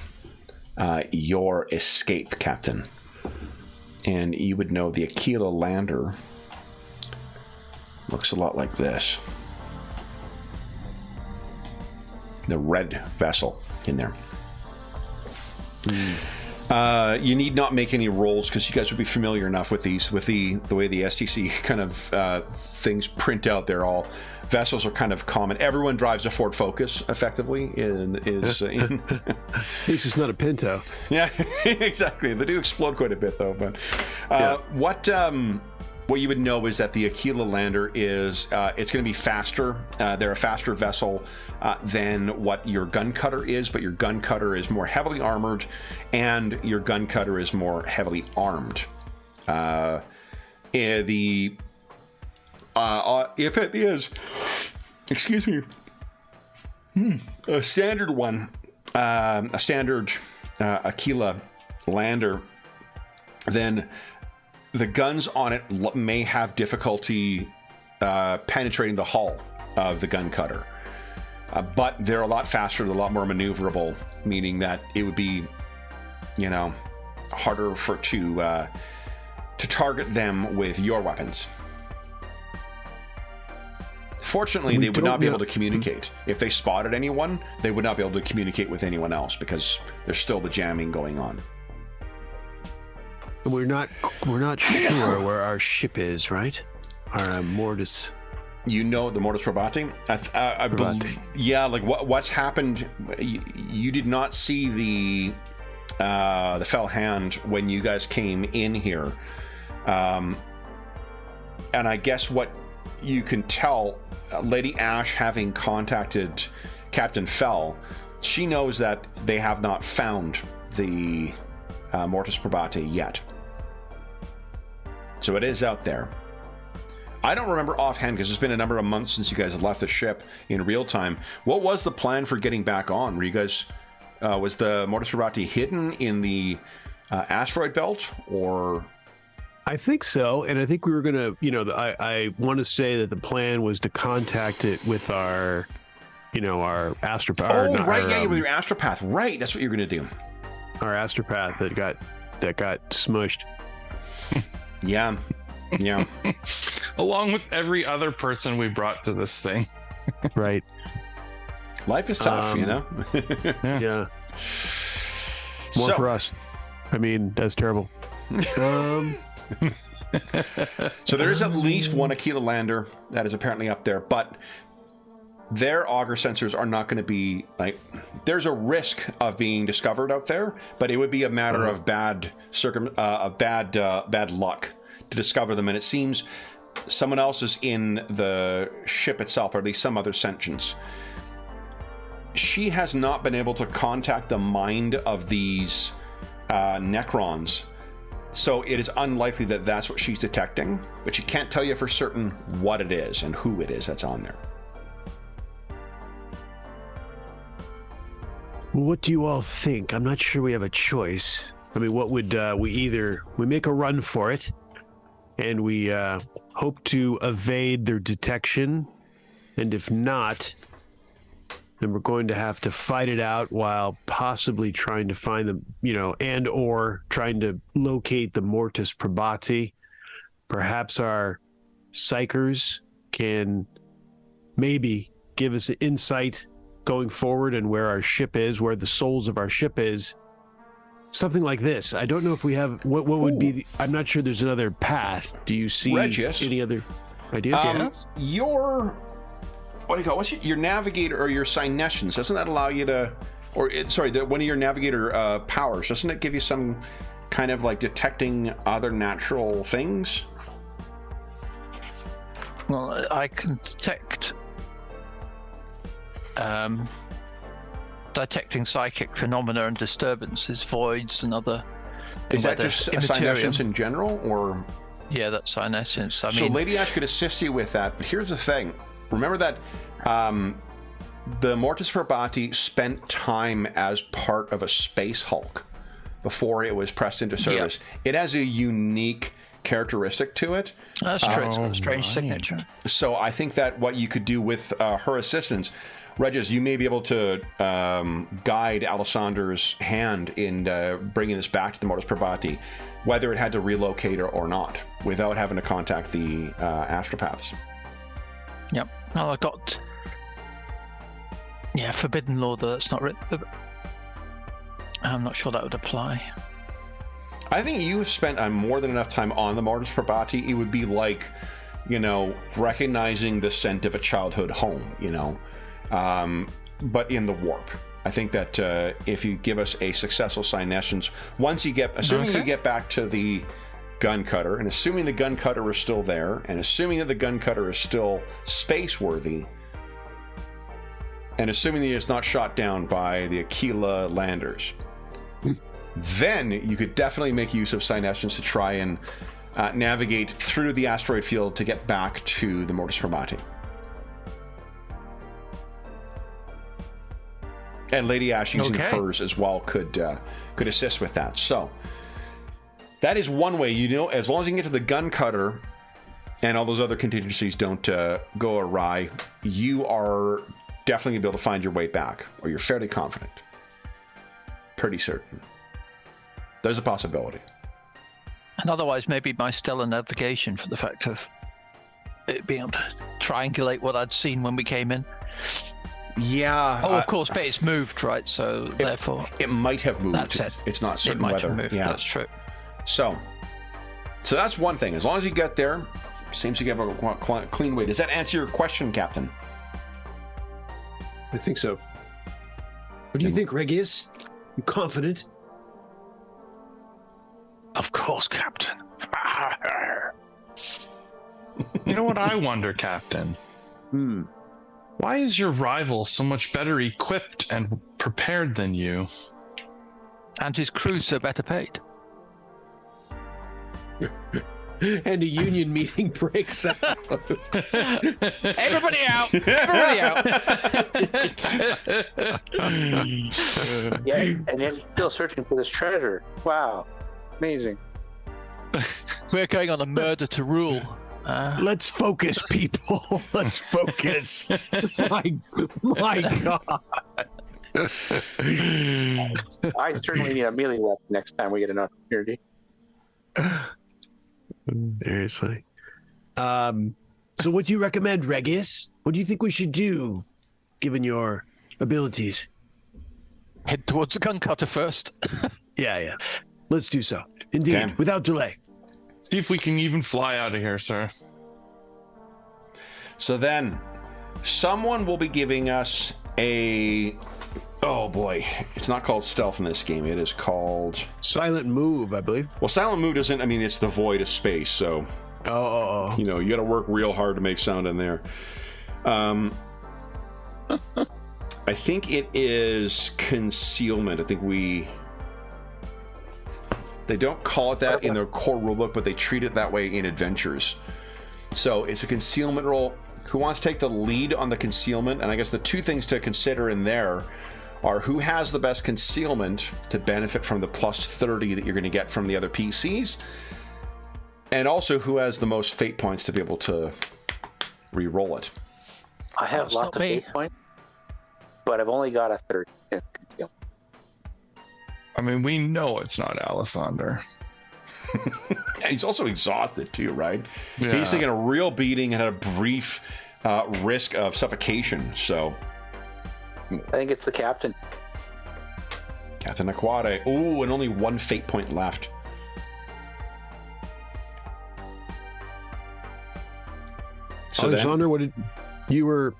your escape, Captain. And you would know the Aquila lander looks a lot like this. The red vessel in there. You need not make any rolls because you guys would be familiar enough with these, with the way the STC kind of things print out. They're all vessels are kind of common. Everyone drives a Ford Focus effectively. At least it's not a Pinto. Yeah, exactly. They do explode quite a bit though. But what you would know is that the Aquila lander is it's going to be faster. They're a faster vessel than what your gun cutter is, but your gun cutter is more heavily armored, and your gun cutter is more heavily armed. If it is, excuse me, a standard one, a standard Aquila lander, then the guns on it may have difficulty penetrating the hull of the gun cutter. But they're a lot faster, they're a lot more maneuverable, meaning that it would be, harder to target them with your weapons. Fortunately, they would not be able to communicate. If they spotted anyone, they would not be able to communicate with anyone else because there's still the jamming going on. We're not sure where our ship is, right? Our Mortis. You know the Mortis Probati? I believe, yeah, like what's happened, you did not see the Fell Hand when you guys came in here. And I guess what you can tell, Lady Ash having contacted Captain Fell, she knows that they have not found the Mortis Probati yet. So it is out there. I don't remember offhand because it's been a number of months since you guys left the ship in real time. What was the plan for getting back on? Were you guys, was the Mortis Probati hidden in the asteroid belt, or? I think so, and I think we were gonna, I want to say that the plan was to contact it with our, our astropath. Oh, right, yeah, with your astropath, right? That's what you're gonna do. Our astropath that got smushed. Yeah. Yeah. Along with every other person we brought to this thing. Right. Life is tough, you know? Yeah. More for us. I mean, that's terrible. So there is at least one Aquila lander that is apparently up there, but their auger sensors are not going to be like. There's a risk of being discovered out there, but it would be a matter of bad luck to discover them. And it seems someone else is in the ship itself, or at least some other sentience. She has not been able to contact the mind of these Necrons. So it is unlikely that that's what she's detecting, but she can't tell you for certain what it is and who it is that's on there. What do you all think? I'm not sure we have a choice. I mean, what would we make a run for it, and we hope to evade their detection, and if not, then we're going to have to fight it out while possibly trying to find them, and or trying to locate the Mortis Probati. Perhaps our psychers can maybe give us an insight going forward and where our ship is, where the souls of our ship is. Something like this. I don't know if we have what would be I'm not sure there's another path. Do you see any other ideas? Your what do you call it? What's your navigator or your Synescience? Doesn't that allow you to, one of your navigator powers? Doesn't it give you some kind of like detecting other natural things? Well, I can detect detecting psychic phenomena and disturbances, voids and other. Is that just Synescience in general, or? Yeah, that's Synescience. So Lady Ash could assist you with that, but here's the thing. Remember that the Mortis Probati spent time as part of a space Hulk before it was pressed into service. Yep. It has a unique characteristic to it. That's true. It's got a strange signature. So I think that what you could do with her assistance, Regis, you may be able to guide Alessander's hand in bringing this back to the Mortis Probati, whether it had to relocate or not, without having to contact the astropaths. Yep. Well, I got Forbidden Law, though that's not written. I'm not sure that would apply. I think you've spent more than enough time on the Mortis Probati. It would be like, recognizing the scent of a childhood home, but in the warp. I think that if you give us a successful Synescience, assuming you get back to the gun cutter, and assuming the gun cutter is still there, and assuming that the gun cutter is still space worthy, and assuming that it's not shot down by the Aquila landers, then you could definitely make use of Synescience to try and navigate through the asteroid field to get back to the Mortis Probati. And Lady Ash using hers as well could assist with that. So that is one way, as long as you can get to the gun cutter and all those other contingencies don't go awry, you are definitely going to be able to find your way back, or you're fairly confident. Pretty certain. There's a possibility. And otherwise, maybe my stellar navigation, for the fact of it being able to triangulate what I'd seen when we came in. Yeah. Oh, of course, but it's moved, right? So therefore, it might have moved. That's it. It's not certain it might whether. Have moved. Yeah, that's true. So that's one thing. As long as you get there, seems to give a clean way. Does that answer your question, Captain? I think so. What do you think, Regius? You confident? Of course, Captain. You know what I wonder, Captain? Why is your rival so much better equipped and prepared than you? And his crew's so better paid. And a union meeting breaks out. Everybody out! Everybody out! Yeah, and then still searching for this treasure. Wow. Amazing. We're going on a murder to rule. Let's focus, people. Let's focus. my God. I certainly need a melee weapon next time we get an opportunity. Seriously. So what do you recommend, Regis? What do you think we should do, given your abilities? Head towards the gun cutter first. Yeah. Let's do so. Indeed, Okay. without delay. See if we can even fly out of here, sir. So then, someone will be giving us a... Oh boy, it's not called stealth in this game. It is called... Silent move, I believe. Well, silent move doesn't... I mean, it's the void of space, so... Oh. You know, you got to work real hard to make sound in there. I think it is concealment. I think they don't call it that in their core rulebook, but they treat it that way in adventures. So it's a concealment roll. Who wants to take the lead on the concealment? And I guess the two things to consider in there are who has the best concealment to benefit from the plus 30 that you're going to get from the other PCs, and also who has the most fate points to be able to re-roll it. I have That's lots not of me. fate points, but I've only got a 30. I mean, we know it's not Alessander. And he's also exhausted too, right? Yeah. He's taking a real beating and had a brief risk of suffocation. So, I think it's the captain. Captain Aquade. Oh, and only one fate point left. So then, Alexander, what did you're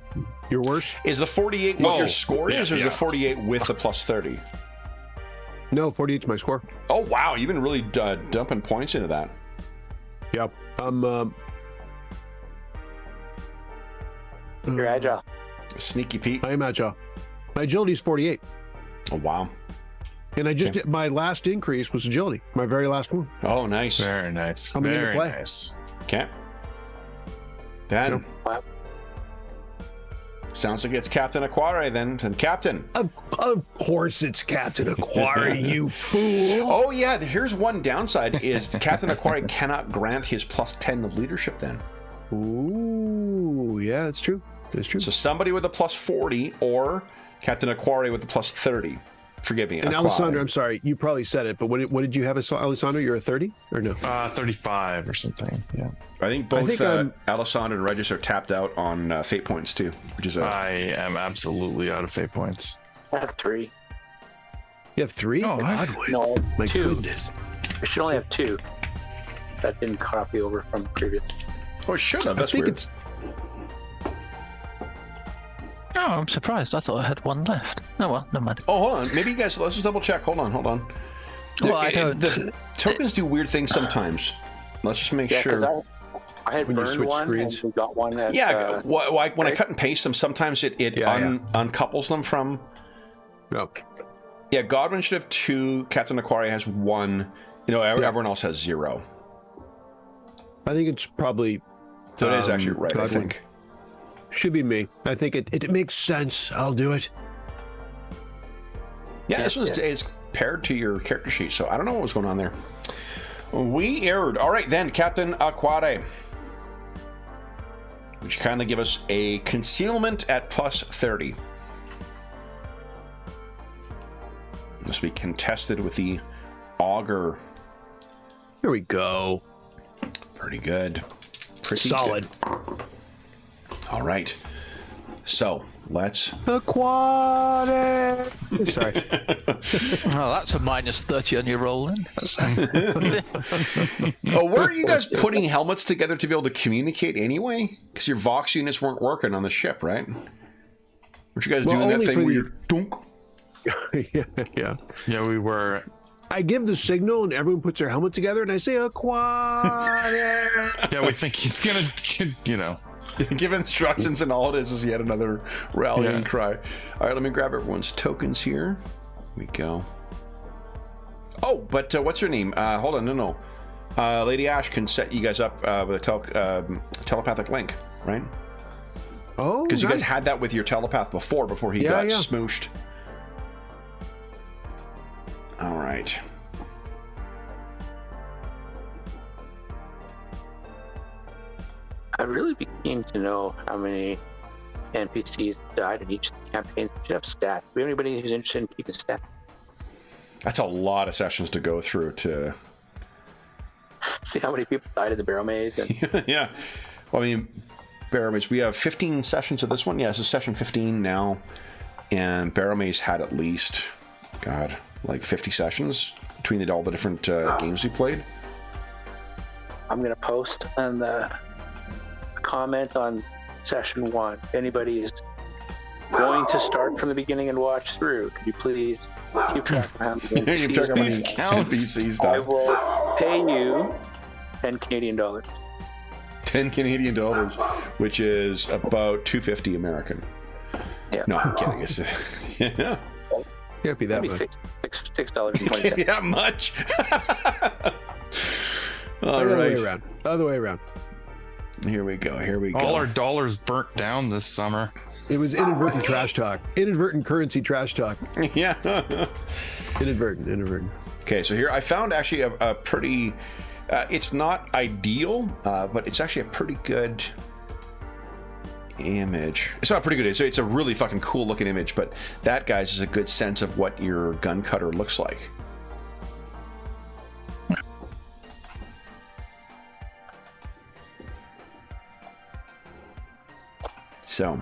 worse? is the 48 what Oh, your score is, or is yeah. the 48 with the plus 30? No, 48's my score. Oh wow, you've been really dumping points into that. Yep. You're agile. Sneaky Pete. I am agile. My agility is 48. Oh wow. And I just did, my last increase was agility. My very last one. Oh nice. Very nice. Coming into Very play. nice. Okay. Then Wow. sounds like it's Captain Aquare then. And Captain. Of course it's Captain Aquari, you fool. Oh yeah, here's one downside is Captain Aquari cannot grant his plus 10 of leadership then. Ooh, yeah, that's true. That's true. So somebody with a plus 40 or Captain Aquari with a plus 30. Forgive me. And Aquari. Alessandro, I'm sorry, you probably said it, but what did you have, Alessandro? You're a 30 or no? 35 or something. Yeah. I think both think, Alessandro and Regis are tapped out on fate points too, which is I am absolutely out of fate points. I have 3. You have 3? Oh, God, No, my 2. goodness. I should only have 2. That didn't copy over from the previous. Oh, it should have. I That's think weird. it's Oh, I'm surprised. I thought I had one left. Oh well, never mind. Oh, hold on. Maybe you guys. Let's just double check. Hold on. Well, I don't. The tokens do weird things sometimes. Let's just make Yeah, sure. because I had When you burned switch one screens. and we got one at... Yeah, when I right? cut and paste them, sometimes it Yeah. uncouples them from. no. Yeah, Godwin should have 2. Captain Aquari has 1. You know, everyone else has 0. I think it's probably So it is actually right. I Godwin. think. Should be me. I think it makes sense. I'll do it. Yeah, this one's is paired to your character sheet, so I don't know what was going on there. We erred. All right, then, Captain Aquade. Would you kindly give us a concealment at plus 30? This will be contested with the auger. Here we go. Pretty good. Pretty Solid. good. All right. So, let's... Aquatic. Sorry. Oh, that's a minus 30 on your roll then. Oh, where are you guys putting helmets together to be able to communicate anyway? Because your Vox units weren't working on the ship, right? Weren't you guys Well, doing that only thing for where the- you're... Dunk? Yeah. Yeah, we were. I give the signal and everyone puts their helmet together and I say aquatic. Yeah, we think he's gonna, you know. Give instructions and all it is yet another rallying Yeah. cry. All right, let me grab everyone's tokens here. Here we go. Oh, but what's her name? Hold on, no. Lady Ash can set you guys up with a telepathic link, right? Oh, Because you guys nice. had that with your telepath before he Yeah, got yeah. smooshed. All right. I'd really be keen to know how many NPCs died in each campaign. Should have stats. Do we have anybody who's interested in keeping stats? That's a lot of sessions to go through to... see how many people died in the barrel maze. And Yeah. Well, I mean, barrel maze. We have 15 sessions of this one. Yeah, this is session 15 now, and barrel maze had at least, God, like 50 sessions between all the different games we played. I'm gonna post on the comment on session 1. If anybody is going to start from the beginning and watch through, could you please keep track of how many Keep track of how many NPCs NPCs I die. will pay you 10 Canadian dollars. 10 Canadian dollars, which is about $2.50 American. Yeah. No, I'm kidding. It's, yeah. Can't be that Maybe much. $6.20. Yeah, much. All Other right. way around. Other way around. Here we go. Here we go. All our dollars burnt down this summer. It was inadvertent trash talk. Inadvertent currency trash talk. Yeah. Inadvertent. Okay, so here I found actually a pretty. It's not ideal, but it's actually a pretty good image. It's not pretty good. It's a really fucking cool looking image, but that, guys, is a good sense of what your gun cutter looks like. So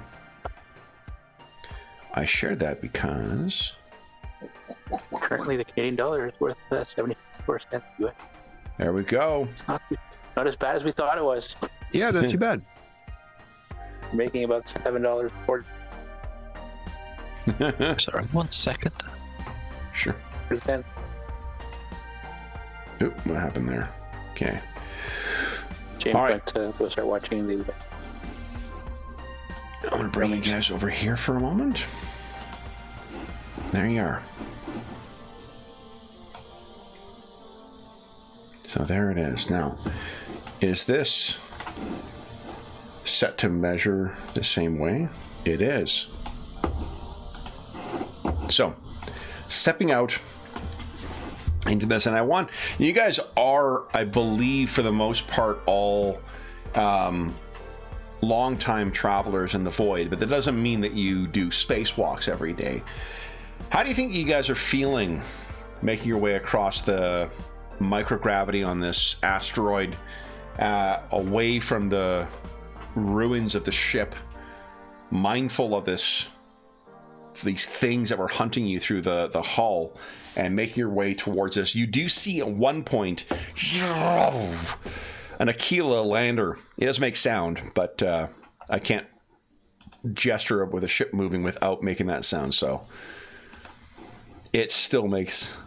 I shared that because Currently, the Canadian dollar is worth 74 cents US. there we go. It's not as bad as we thought it was. Yeah, not too bad. We're making about $7.40. Sorry, 1 second. Sure. Oop, what happened there? Okay. James All right. went to go start watching the. I'm going to bring you guys over here for a moment. There you are. So there it is. Now, is this set to measure the same way? It is. So, stepping out into this, and I want you guys are, I believe, for the most part, all long-time travelers in the void, but that doesn't mean that you do spacewalks every day. How do you think you guys are feeling making your way across the microgravity on this asteroid, away from the ruins of the ship, mindful of these things that were hunting you through the hull, and making your way towards this? You do see at one point an Aquila lander. It doesn't make sound, but I can't gesture with a ship moving without making that sound, so it still makes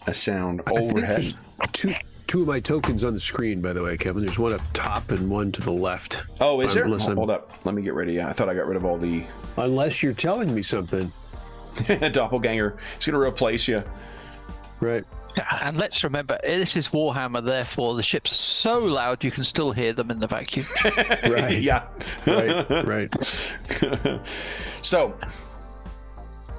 a sound overhead. Two of my tokens on the screen, by the way, Kevin. There's one up top and one to the left. Oh, is there? Unless Hold up. Let me get rid of you. I thought I got rid of all the Unless you're telling me something. doppelganger. It's going to replace you. Right. And let's remember, this is Warhammer, therefore the ships are so loud you can still hear them in the vacuum. Right. Yeah. Right. So,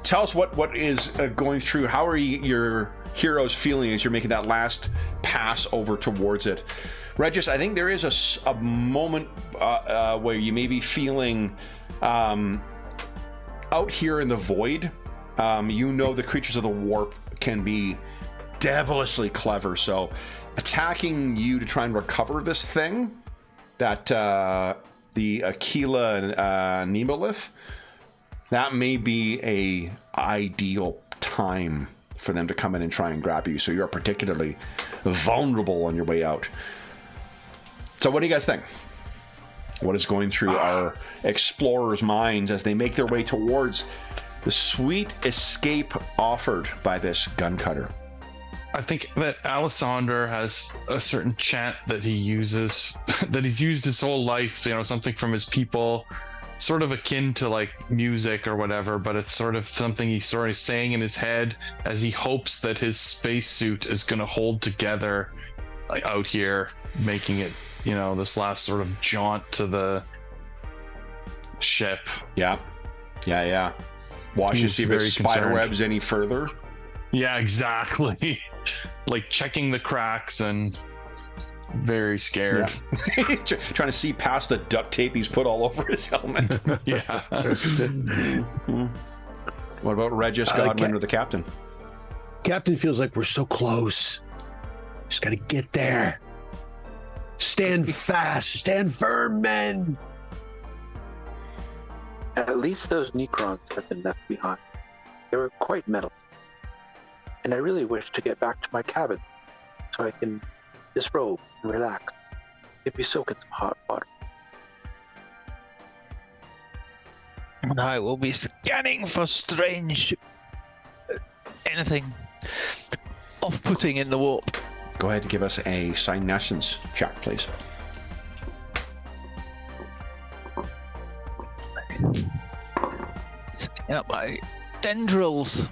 tell us what is going through. How are your heroes feeling as you're making that last pass over towards it? Regis, I think there is a moment where you may be feeling out here in the void. You know the creatures of the warp can be devilishly clever, so attacking you to try and recover this thing, that the Aquila and Nebolith, that may be a ideal time for them to come in and try and grab you, so you're particularly vulnerable on your way out. So what do you guys think? What is going through our explorers' minds as they make their way towards the sweet escape offered by this gun cutter? I think that Alessander has a certain chant that he uses, that he's used his whole life, something from his people, sort of akin to like music or whatever, but it's sort of something he's sort of saying in his head as he hopes that his spacesuit is going to hold together out here, making it, this last sort of jaunt to the ship. Yeah. Watch to see if it spider webs any further. Yeah, exactly. Like checking the cracks and very scared. Yeah. Trying to see past the duct tape he's put all over his helmet. Yeah. What about Regis, Godwin, or the captain? Captain feels like we're so close. Just got to get there. Stand fast, stand firm, men. At least those Necrons have been left behind. They were quite metal. And I really wish to get back to my cabin so I can disrobe and relax. Maybe soak in some hot water. I will be scanning for strange anything off-putting in the warp. Go ahead and give us a Psynescence check, please. Setting up my tendrils.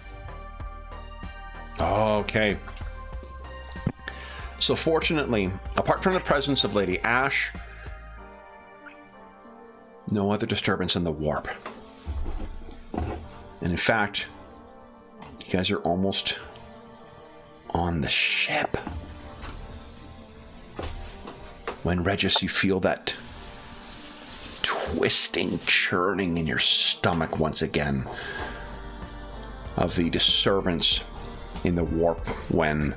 Okay. So fortunately, apart from the presence of Lady Ash, no other disturbance in the warp. And in fact, you guys are almost on the ship. When, Regis, you feel that twisting, churning in your stomach once again of the disturbance in the warp when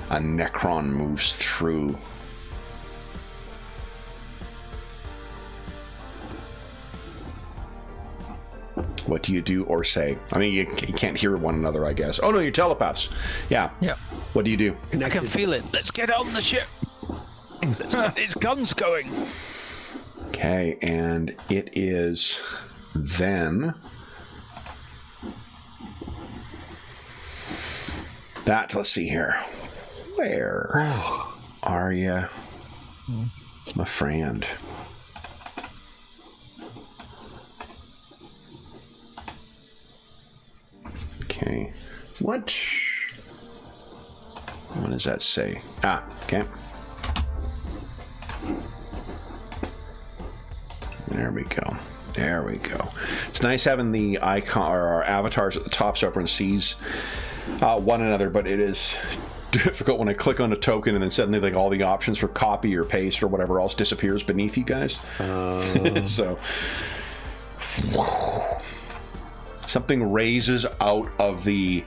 a Necron moves through. What do you do or say? I mean, you can't hear one another, I guess. Oh, no, you're telepaths. Yeah. Yeah. What do you do? I can feel it. Let's get on the ship. Let's get these guns going. Okay, and it is then that, let's see here. Where are you, my friend? Okay. What does that say? Ah, okay. There we go. There we go. It's nice having the icon or our avatars at the top so everyone sees one another, but it is difficult when I click on a token and then suddenly like all the options for copy or paste or whatever else disappears beneath you guys. So something raises out of the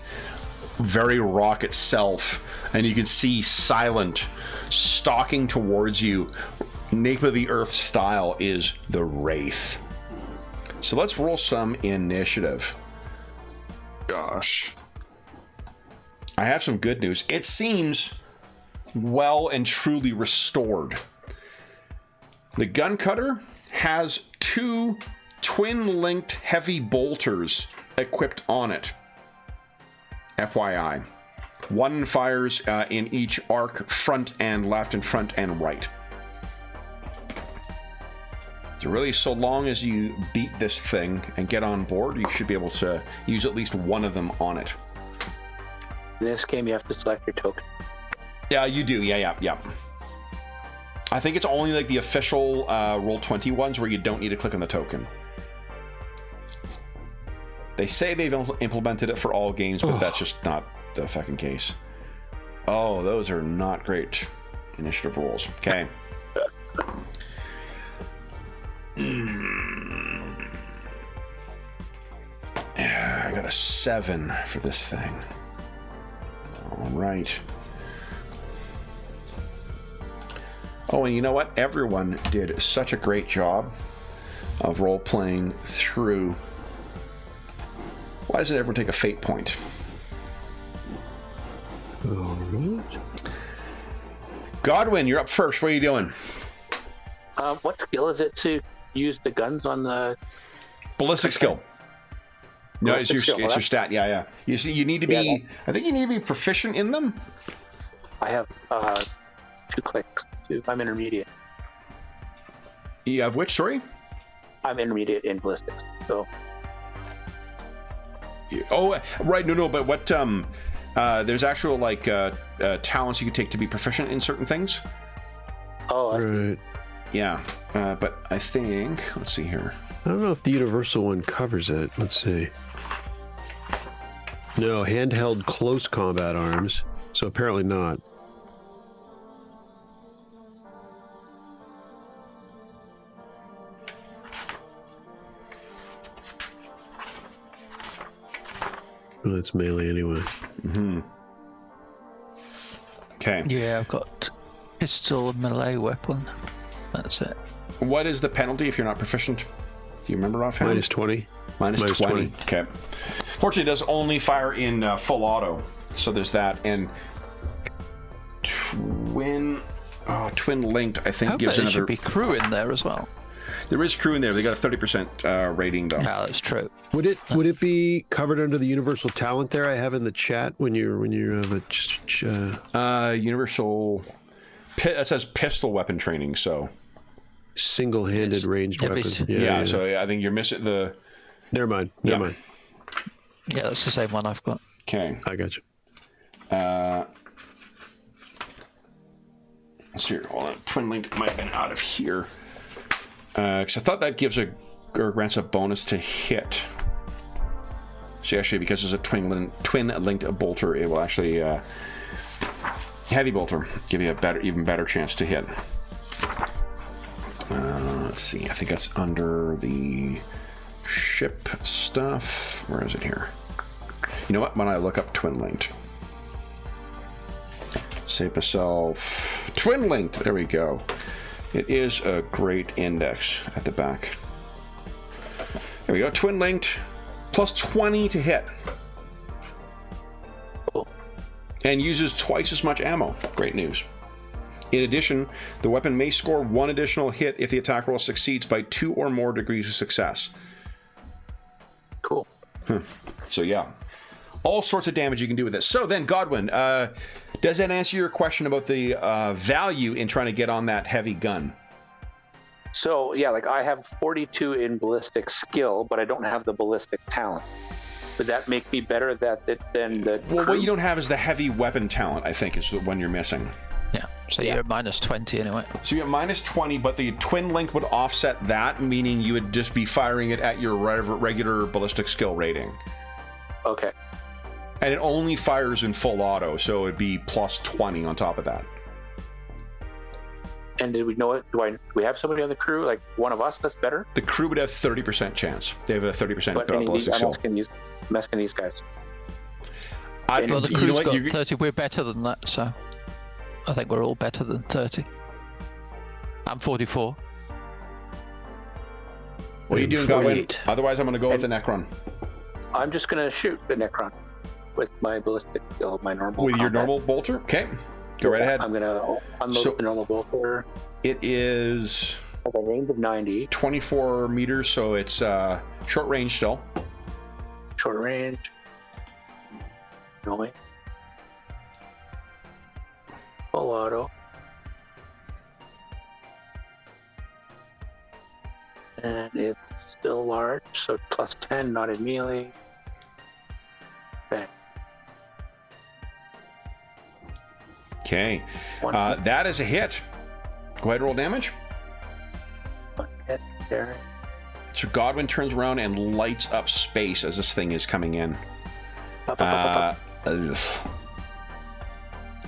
very rock itself, and you can see Silent stalking towards you. Nape of the Earth style is the Wraith. So let's roll some initiative. Gosh. I have some good news. It seems well and truly restored. The gun cutter has 2 twin-linked heavy bolters equipped on it. FYI. One fires in each arc, front and left and front and right. So really, so long as you beat this thing and get on board, you should be able to use at least one of them on it. In this game, you have to select your token. Yeah, you do. Yeah. I think it's only like the official Roll20 ones where you don't need to click on the token. They say they've implemented it for all games, but that's just not the fucking case. Oh, those are not great initiative rolls. Okay. Yeah, I got a 7 for this thing. All right. Oh, and you know what? Everyone did such a great job of role-playing through. Why doesn't everyone take a fate point? All right. Godwin, you're up first. What are you doing? What skill is it to use the guns on the Ballistic skill. No, it's your skill, your stat. Yeah. You see, you need to be. Yeah, I think you need to be proficient in them. I have 2 clicks. I'm intermediate. You have which? Sorry. I'm intermediate in ballistics. So Oh, right. No. But what? There's actual like talents you can take to be proficient in certain things. oh, I see. Right. Yeah. But I think. Let's see here. I don't know if the universal one covers it. Let's see. No, handheld close combat arms. So apparently not. Well, it's melee anyway. Okay. Yeah, I've got pistol and melee weapon. That's it. What is the penalty if you're not proficient? Do you remember offhand? Minus 20. Minus 20. Okay. Fortunately, it does only fire in full auto. So there's that. And twin linked, I think, gives There another. should be crew in there as well. There is crew in there. They got a 30% rating, though. Yeah, that's true. Would it be covered under the universal talent there I have in the chat when you have a Universal. It says pistol weapon training, so. single-handed ranged Yeah, weapon? basically. Yeah, so I think you're missing the. Never mind. Yeah. Never mind. Yeah, that's the same one I've got. Okay. I got you. Let's see. Hold on. Twin linked might have been out of here. Because I thought that gives or grants a bonus to hit. So actually, because there's a twin linked bolter, it will actually heavy bolter give you a even better chance to hit. Let's see. I think that's under the ship stuff. Where is it here? You know what? When I look up twin linked, save myself. Twin linked. There we go. It is a great index at the back. There we go. Twin linked, plus 20 to hit. Cool. And uses twice as much ammo. Great news. In addition, the weapon may score one additional hit if the attack roll succeeds by 2 or more degrees of success. Cool. So yeah, all sorts of damage you can do with this. So then, Godwin, does that answer your question about the value in trying to get on that heavy gun? So yeah, like I have 42 in ballistic skill, but I don't have the ballistic talent. Would that make me better than the Well, crew? what you don't have is the heavy weapon talent, I think, is the one you're missing. Yeah, so you're at minus 20 anyway. So you have minus 20, but the twin link would offset that, meaning you would just be firing it at your regular ballistic skill rating. Okay. And it only fires in full auto, so it'd be plus 20 on top of that. And did we know it? Do we have somebody on the crew, like one of us, that's better? The crew would have 30% chance. They have a 30% But any of these, ballistic I'm skill. asking these guys. Well, the you know crew's what? got 30. We're better than that, so I think we're all better than 30. I'm 44. What are you doing, Godwin? 48. Otherwise, I'm going to go with the Necron. I'm just gonna shoot the Necron with my ballistic skill, my normal. With your combat. normal bolter? Okay. Go right ahead. I'm gonna unload the normal bolter It is at a range of 90, 24 meters, so it's short range still. short range. Going. Full auto. And it's still large, so plus 10, not in melee. Bang. Okay. One That is a hit. Go ahead and roll damage. hit there. So Godwin turns around and lights up space as this thing is coming in. Up, up, up. Ugh.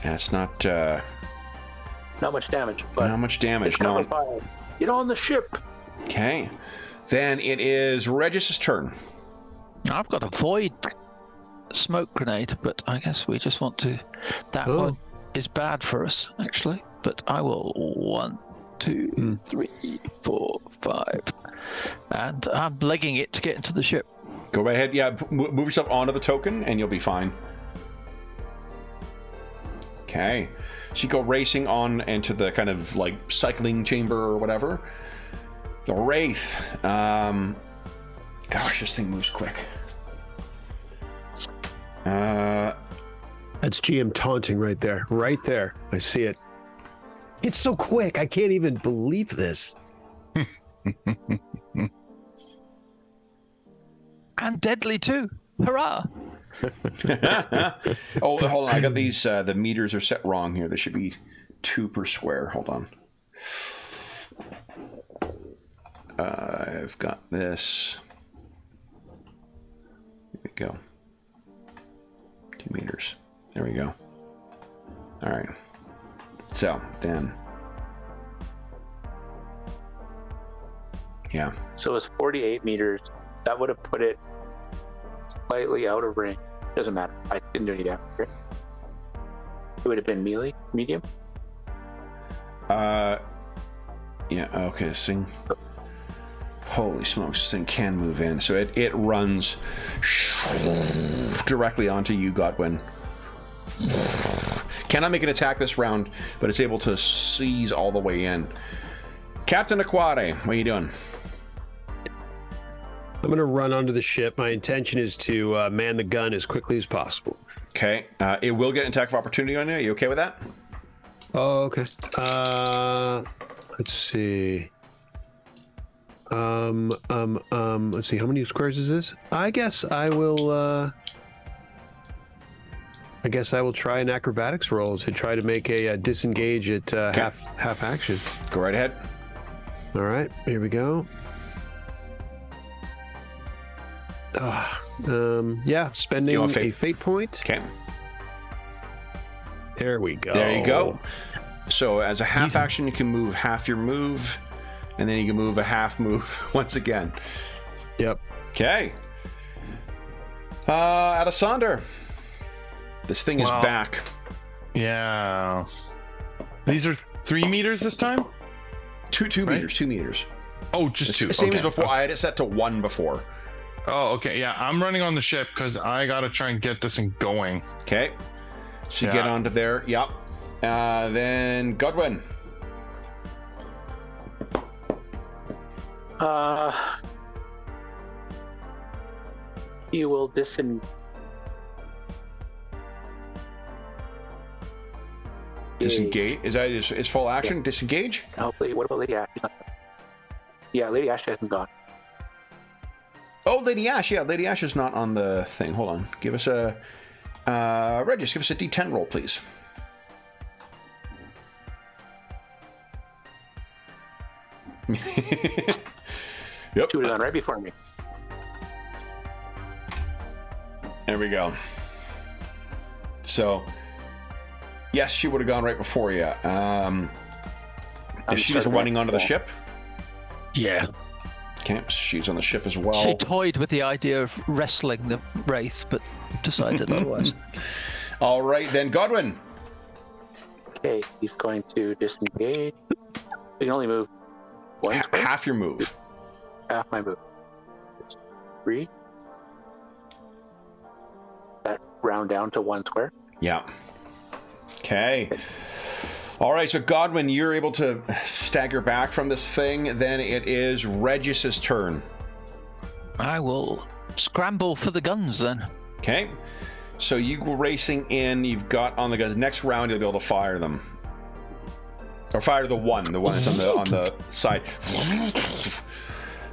That's not Not much damage, but not much damage. it's cover No. fire. Get on the ship. Okay. Then it is Regis's turn. I've got a void smoke grenade, but I guess we just want to. That Oh. one is bad for us, actually. But I will 1, 2, 3, 4, 5, and I'm legging it to get into the ship. Go right ahead. Yeah, move yourself onto the token, and you'll be fine. Okay. So you go racing on into the kind of like cycling chamber or whatever. The Wraith. Gosh, this thing moves quick. That's GM taunting right there. Right there. I see it. It's so quick. I can't even believe this. And deadly too. Hurrah! Oh, hold on. I got these. The meters are set wrong here. There should be 2 per square. Hold on. I've got this. Here we go. 2 meters. There we go. All right. So then, yeah. So it's 48 meters. That would have put it slightly out of range. Doesn't matter. I didn't do any damage. It would have been melee, medium. Yeah, okay, this thing... Holy smokes, this thing can move in. So it runs directly onto you, Godwin. Cannot make an attack this round, but it's able to seize all the way in. Captain Aquare, what are you doing? I'm going to run onto the ship. My intention is to man the gun as quickly as possible. Okay, it will get an attack of opportunity on you. Are you okay with that? Oh, okay. Let's see. Let's see. How many squares is this? I guess I will try an acrobatics roll to try to make a disengage at half action. Go right ahead. All right, here we go. Yeah, spending a fate point. Okay. There we go. There you go. So as a half action, you can move half your move, and then you can move a half move once again. Yep. Okay. Alessander. This thing is back. Yeah. These are 3 meters this time? 2 right? meters. 2 meters. Oh, just 2. Same okay. as before. I had it set to 1 before. Oh, okay. Yeah, I'm running on the ship because I gotta try and get this thing going. Okay. So you get onto there. Yep. Then Godwin. You will disengage. Disengage. Is that is full action? Yeah. Disengage? Hopefully. What about Lady Ash? Yeah, Lady Ash hasn't gone. Oh, Lady Ash. Yeah, Lady Ash is not on the thing. Hold on. Give us a... Regis, give us a D10 roll, please. Yep. She would have gone right before me. There we go. So, yes, she would have gone right before you. Is she just running onto the ship? Yeah. Okay, she's on the ship as well. She toyed with the idea of wrestling the Wraith, but decided otherwise. All right, then, Godwin. Okay, he's going to disengage. We can only move one square. Half your move. Half my move. 3. That round down to 1 square. Yeah. Okay. All right, so Godwin, you're able to stagger back from this thing. Then it is Regis's turn. I will scramble for the guns then. Okay. So you go racing in. You've got on the guns. Next round, you'll be able to fire them. Or fire the one that's on the side.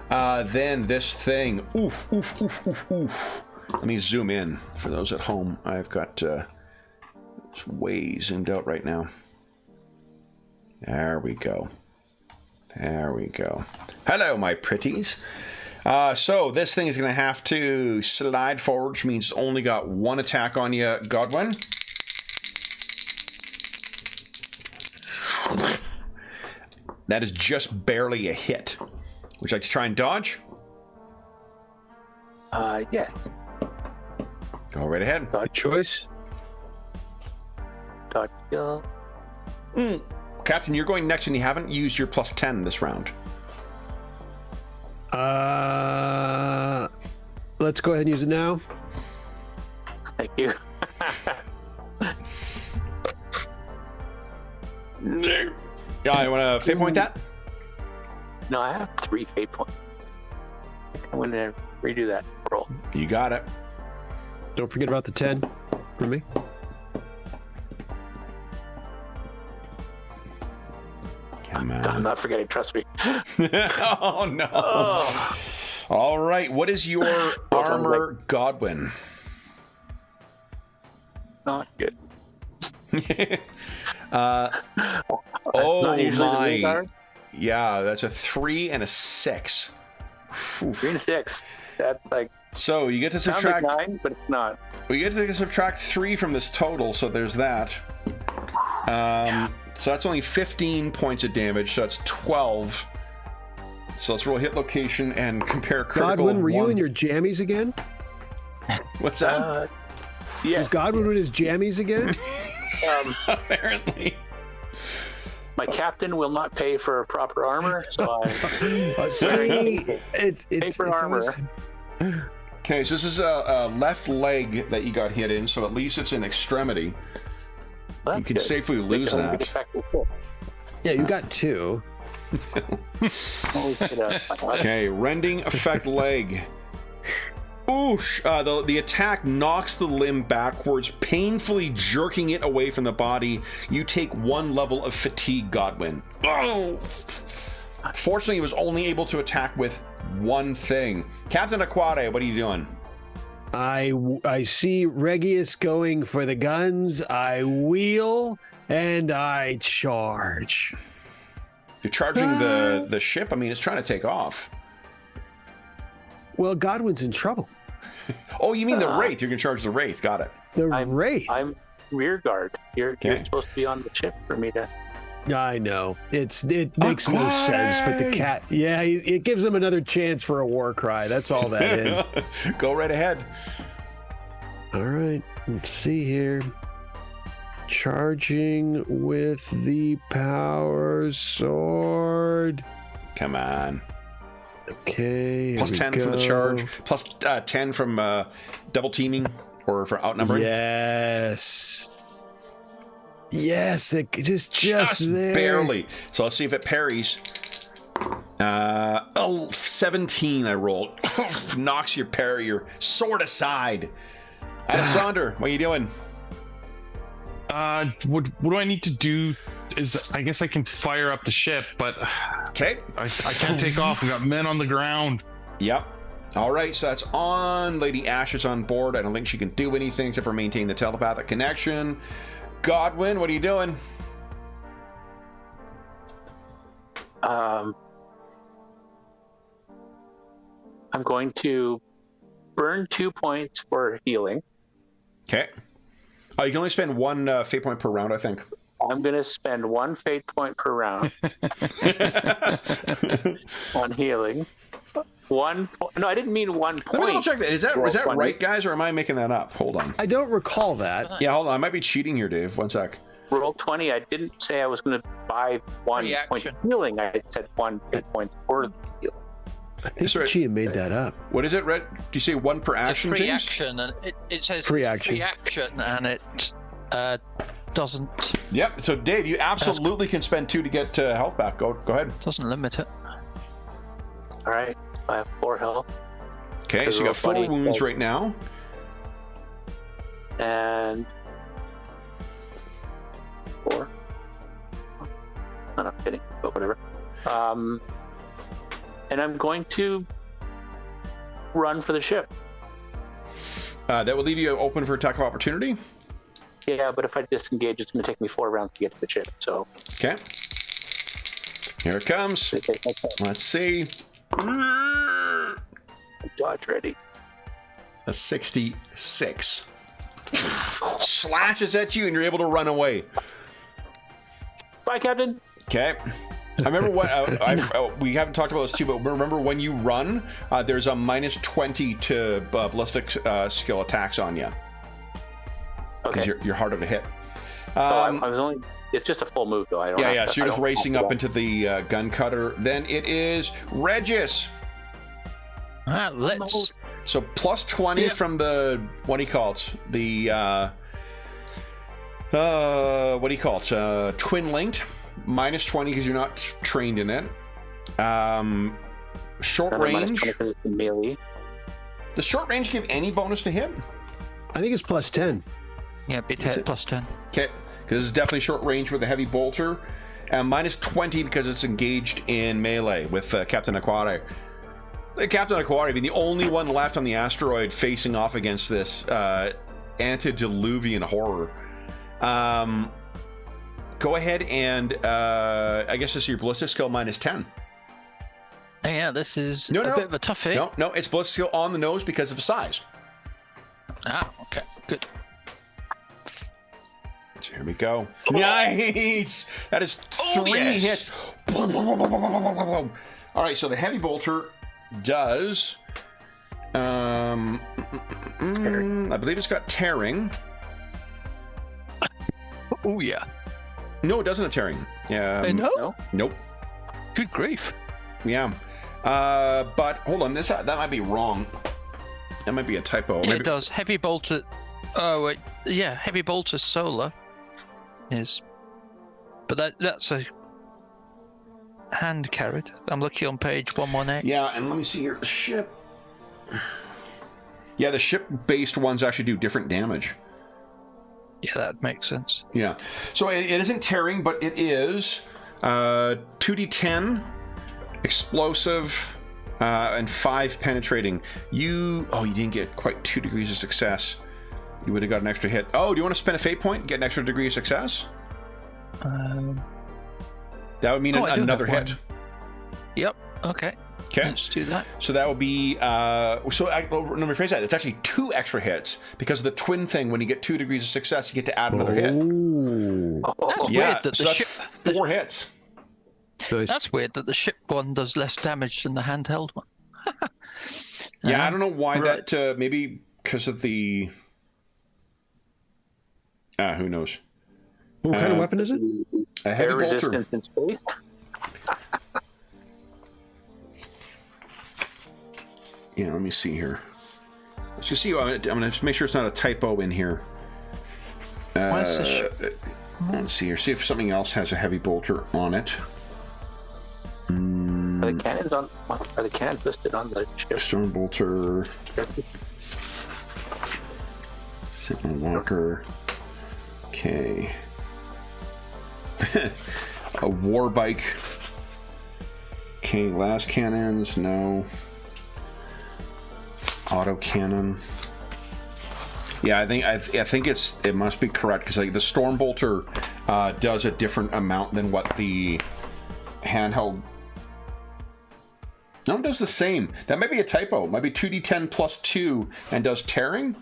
Then this thing. Oof, oof, oof, oof, oof. Let me zoom in for those at home. I've got it's way zoomed out right now. There we go. There we go. Hello, my pretties. So this thing is going to have to slide forward, which means it's only got 1 attack on you, Godwin. That is just barely a hit. Would you like to try and dodge? Yes. Go right ahead. Good choice. Dodge skill. Captain, you're going next and you haven't used your plus 10 this round. Let's go ahead and use it now. Thank you. Yeah, you want to fate point that? No, I have 3 fate points. I'm going to redo that roll. You got it. Don't forget about the 10 for me. Come on. I'm not forgetting, trust me. Oh, no. Oh. All right, what is your armor, Godwin? Not good. Oh, my. Yeah, that's a 3 and a 6. 3 and a 6. That's like... So you get to subtract... Like 9, but it's not. We get to subtract 3 from this total, so there's that. So that's only 15 points of damage, so that's 12. So let's roll hit location and compare critical. Godwin, were you in your jammies again? What's that? Yeah. Is Godwin in his jammies again? Apparently. My captain will not pay for proper armor, so I'm See, it's paper armor. Okay, so this is a left leg that you got hit in, so at least it's an extremity. That's You can good. safely lose Because I'm that. gonna attack the ship. Yeah, you got 2. Always get a- Okay, rending effect leg. Oosh! The attack knocks the limb backwards, painfully jerking it away from the body. You take 1 level of fatigue, Godwin. Oh! Fortunately, he was only able to attack with 1 thing. Captain Aquare, what are you doing? I see Regius going for the guns. I wheel and I charge. You're charging the ship? I mean, it's trying to take off. Well, Godwin's in trouble. Oh, you mean the Wraith. You're going to charge the Wraith. Got it. The Wraith. I'm rear guard. You're Okay. supposed to be on the ship for me to. I know. It makes no sense, but the cat, yeah, it gives him another chance for a war cry. That's all that is. Go right ahead. All right, let's see here. Charging with the power sword. Come on. Okay. Plus here we 10 from the go. charge. Plus 10 from double teaming or for outnumbering. Yes. Yes, it just there. Barely. So let's see if it parries. 17 I rolled. Knocks your parry, your sword aside. Alexander, what are you doing? What do I need to do? Is I guess I can fire up the ship, but Okay. I can't take off. We got men on the ground. Yep. All right, so that's on. Lady Ash is on board. I don't think she can do anything except for maintain the telepathic connection. Godwin, what are you doing? I'm going to burn 2 points for healing. Okay. Oh, you can only spend 1 fate point per round, I think. I'm going to spend 1 fate point per round on healing. 1 point. No, I didn't mean 1 point. Let me double check that. Is that Roll 20. right, guys, or am I making that up? Hold on. I don't recall that. Yeah, hold on. I might be cheating here, Dave. 1 sec. Roll 20. I didn't say I was going to buy 1 Free point action. of healing. I said 1 fate point for the healing. I think Sorry. she had made that up. What is it, Red? Do you say 1 per It's a action, free James? action, and it says Free it's action. free action, and it doesn't Yep. So, Dave, you absolutely can spend 2 to get health back. Go ahead. limit it. All right. I have 4 health. Okay, so you got 4 Funny. wounds right now. And 4. I'm not kidding, but whatever. And I'm going to run for the ship. That would leave you open for attack of opportunity. Yeah, but if I disengage, it's going to take me 4 rounds to get to the ship. So Okay. Here it comes. Let's see. Dodge ready. A 66. Slashes at you and you're able to run away. Bye, Captain. Okay. I remember what we haven't talked about this too, but remember when you run, there's a minus 20 to ballistic skill attacks on you because Okay. you're harder to hit. I was only. It's just a full move, though. I don't. Yeah. have to- So you're I just don't racing have up to- into the gun cutter. Then it is Regis. Let's. So plus 20 from the what do you call it? The what do you call it? Twin linked. Minus 20 because you're not trained in it. Short Remember, minus range. 20 for the melee. Does short range give any bonus to hit? I think it's plus 10. Yeah, beat Is it it? plus 10. Okay, because it's definitely short range with a heavy bolter. Minus 20 because it's engaged in melee with Captain Aquare. Captain Aquare being the only one left on the asteroid facing off against this antediluvian horror. Go ahead and I guess this is your ballistic skill minus 10. Yeah, this is No, a no. bit of a toughie. No, it's ballistic skill on the nose because of size. Ah, okay, good. So here we go. Nice! That is 3 yes. hits. All right, so the heavy bolter does. I believe it's got tearing. Oh yeah. No, it doesn't have tearing. No? Nope. Good grief. Yeah. But hold on, that might be wrong. That might be a typo. Yeah, it does. Heavy bolter. Oh wait, yeah, heavy bolter solar is, but that's a hand carried. I'm looking on page 118. Yeah, and let me see here. The ship. Yeah, the ship-based ones actually do different damage. Yeah, that makes sense. Yeah. So it isn't tearing, but it is 2d10 explosive and 5 penetrating. You didn't get quite 2 degrees of success. You would have got an extra hit. Oh, do you want to spend a fate point and get an extra degree of success? That would mean another hit. Yep. Okay. Okay. Let's do that. So that would be let me rephrase that. It's actually 2 extra hits because of the twin thing. When you get 2 degrees of success, you get to add another hit. That's Yeah, weird that so the that's ship. 4 hits. That's weird that the ship one does less damage than the handheld one. Yeah, I don't know why right. that. Maybe because of the. Who knows? What kind of weapon is it? A heavy Air bolter. resistance in space. Yeah, let me see here. Let's just see. I'm going to make sure it's not a typo in here. Why is the ship? Let's see here. See if something else has a heavy bolter on it. Are the cannons listed on the ship? Storm bolter. Sentinel walker. Okay. A war bike. Okay, las cannons. No. Auto cannon. Yeah, I think it must be correct because the storm bolter does a different amount than what the handheld. No, it does the same. That might be a typo. It might be 2d10 plus 2 and does tearing.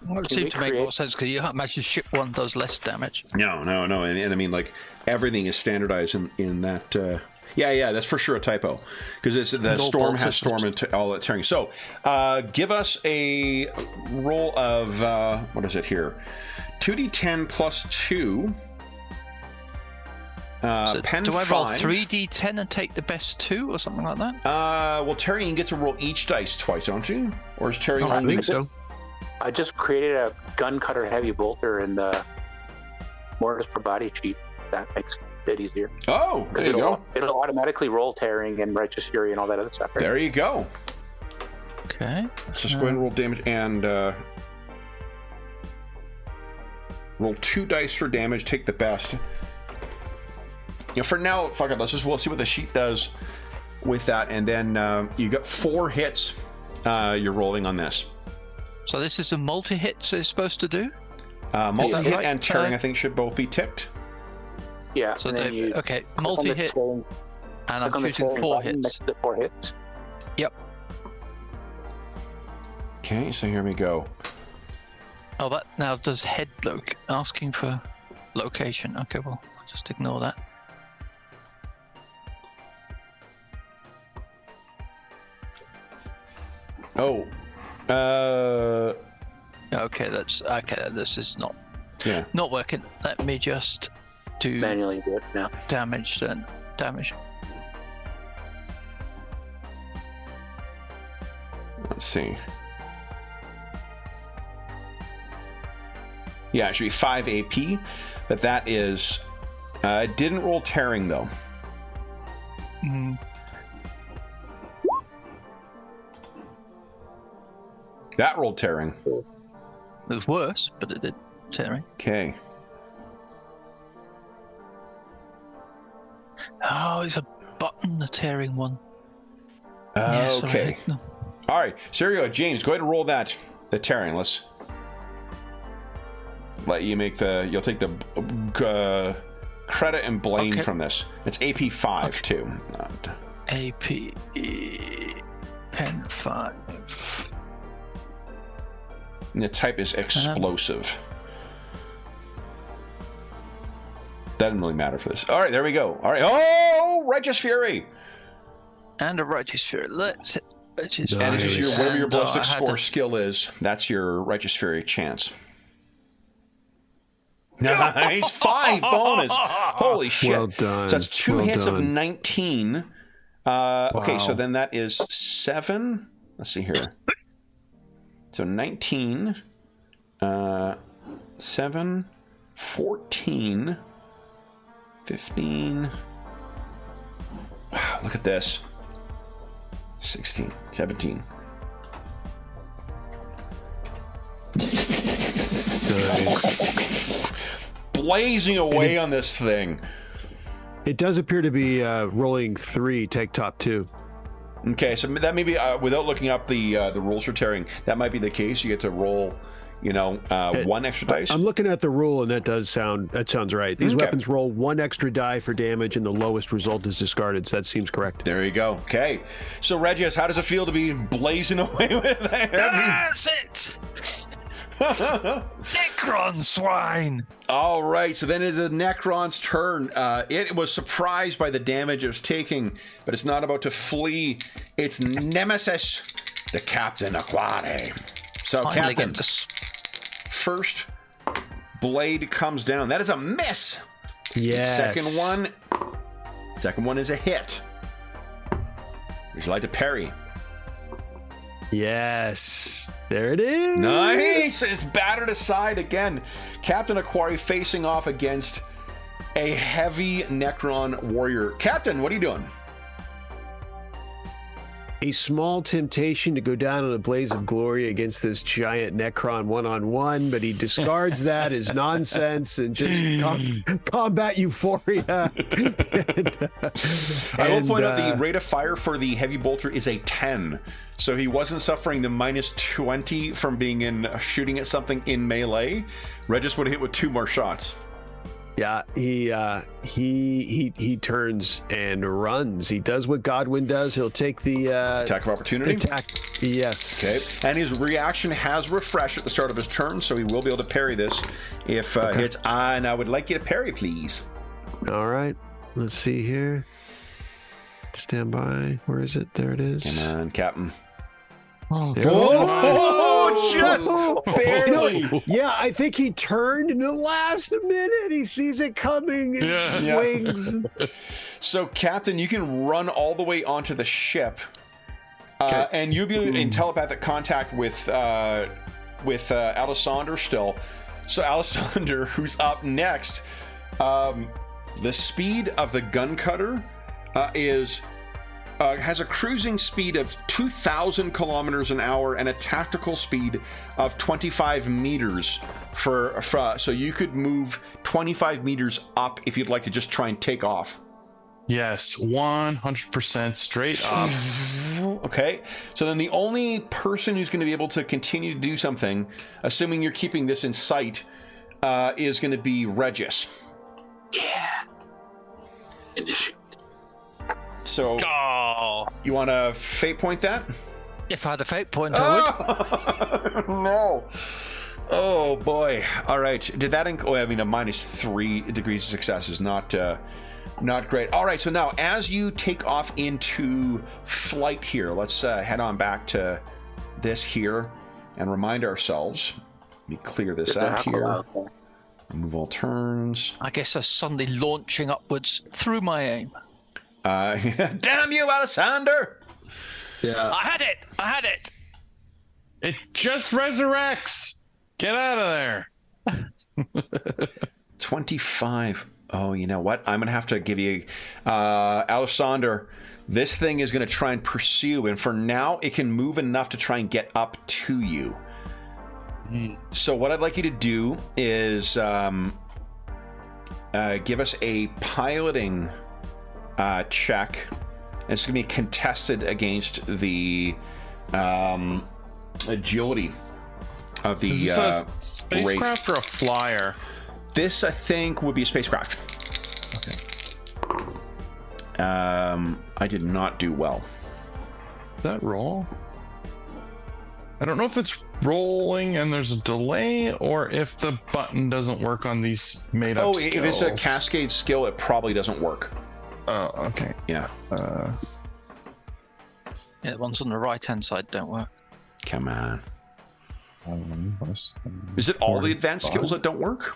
Well, it seems to make more sense because you can't imagine ship one does less damage. No, and I mean like everything is standardized in that. Yeah, that's for sure a typo because it's the storm has storm and all that tearing. So, give us a roll of what is it here? 2d10 plus 2. So pen do I roll 5. 3d10 and take the best 2 or something like that? Well, tearing you get to roll each dice twice, don't you? Or is tearing I only? think so. I just created a gun cutter heavy bolter in the mortise per body sheet. That makes it a bit easier. Oh, there you go. It'll automatically roll tearing and righteous fury and all that other stuff. Right? There you go. Okay. Let's just go ahead and roll damage and roll 2 dice for damage. Take the best. For now, fuck it. We'll see what the sheet does with that, and then you got 4 hits. You're rolling on this. So this is a multi-hit so it's supposed to do? Multi-hit right? and tearing, I think, should both be ticked. Yeah. So and then you okay, click on the multi-hit, tearing- and I'm click on the shooting tearing 4 button hits. next to the 4 hits. Yep. Okay, so here we go. Oh, that now does head asking for location. Okay, well, I'll just ignore that. Oh. Okay, this is not Yeah. not working. Let me just do Manually do it now. damage then. Damage. Let's see. Yeah, it should be 5 AP, but that is... it didn't roll tearing, though. Mm. That rolled tearing. It was worse, but it did tearing. Okay. Oh, it's a button, the tearing one. Yeah, sorry, Okay. no. All right. Serio, James, go ahead and roll that. The tearing. Let's let you make the... You'll take the credit and blame Okay. from this. It's AP 5, Okay. too. AP pen 5. And the type is explosive. That didn't really matter for this. All right, there we go. All right. Oh, Righteous Fury. And a righteous fury. Let's hit righteous And it's just your whatever your And, ballistic I had score to- skill is, that's your Righteous Fury chance. Nice. 5 bonus. Holy shit. Well done. So that's 2 Well hits of done. 19. Okay, so then that is 7. Let's see here. So 19, 7, 14, 15. Wow, look at this. 16, 17. Blazing away on this thing. It does appear to be rolling 3, take top 2. Okay, so that may be without looking up the rules for tearing. That might be the case. You get to roll, 1 extra dice. I'm looking at the rule, and that sounds right. These weapons roll 1 extra die for damage, and the lowest result is discarded. So that seems correct. There you go. Okay, so Regius, how does it feel to be blazing away with that? That's it! Necron swine! All right, so then it's the Necron's turn. It was surprised by the damage it was taking, but it's not about to flee. Its nemesis, the Captain Aquati. So, Finally Captain, get this. first blade comes down. That is a miss. Yes. Second one is a hit. Would you like to parry? Yes. There it is. Nice! It's battered aside again. Captain Aquari facing off against a heavy Necron warrior. Captain, what are you doing? A small temptation to go down in a blaze of glory against this giant Necron one-on-one, but he discards that as nonsense and just combat euphoria. I will point out the rate of fire for the heavy bolter is a 10. So he wasn't suffering the minus 20 from being shooting at something in melee. Regis would have hit with 2 more shots. Yeah, he turns and runs. He does what Godwin does. He'll take the Attack of opportunity. attack. Yes. Okay, and his reaction has refreshed at the start of his turn, so he will be able to parry this if hits. And I would like you to parry, please. All right. Let's see here. Stand by. Where is it? There it is. Come on, Captain. Oh, Just barely. Yeah, I think he turned in the last minute. He sees it coming and Yeah. swings. So, Captain, you can run all the way onto the ship, and you'll be in telepathic contact with Alessander still. So, Alessander, who's up next, the speed of the gun cutter has a cruising speed of 2,000 kilometers an hour and a tactical speed of 25 meters so you could move 25 meters up if you'd like to just try and take off. Yes, 100% straight up. Okay, so then the only person who's going to be able to continue to do something, assuming you're keeping this in sight, is going to be Regis. Yeah. Initiate. So Oh, you want to fate point that? if I had a fate point, I would. No. Oh boy. All right. Did that? A minus 3 degrees of success is not great. All right. So now, as you take off into flight here, let's head on back to this here and remind ourselves. Let me clear this out here. Move all turns. I guess I'm suddenly launching upwards through my aim. Damn you, Alessander! Yeah. I had it! It just resurrects. Get out of there. 25. Oh, you know what? I'm going to have to give you... Alessander, this thing is going to try and pursue, and for now, it can move enough to try and get up to you. So what I'd like you to do is give us a piloting check. It's going to be contested against the agility of the Is this a spacecraft or a flyer? This, I think, would be a spacecraft. Okay. I did not do well. Does that roll? I don't know if it's rolling and there's a delay, or if the button doesn't work on these made-up skills. If it's a cascade skill, it probably doesn't work. Oh, okay. Yeah. Yeah, the ones on the right-hand side don't work. Come on. Is it all the advanced skills that don't work?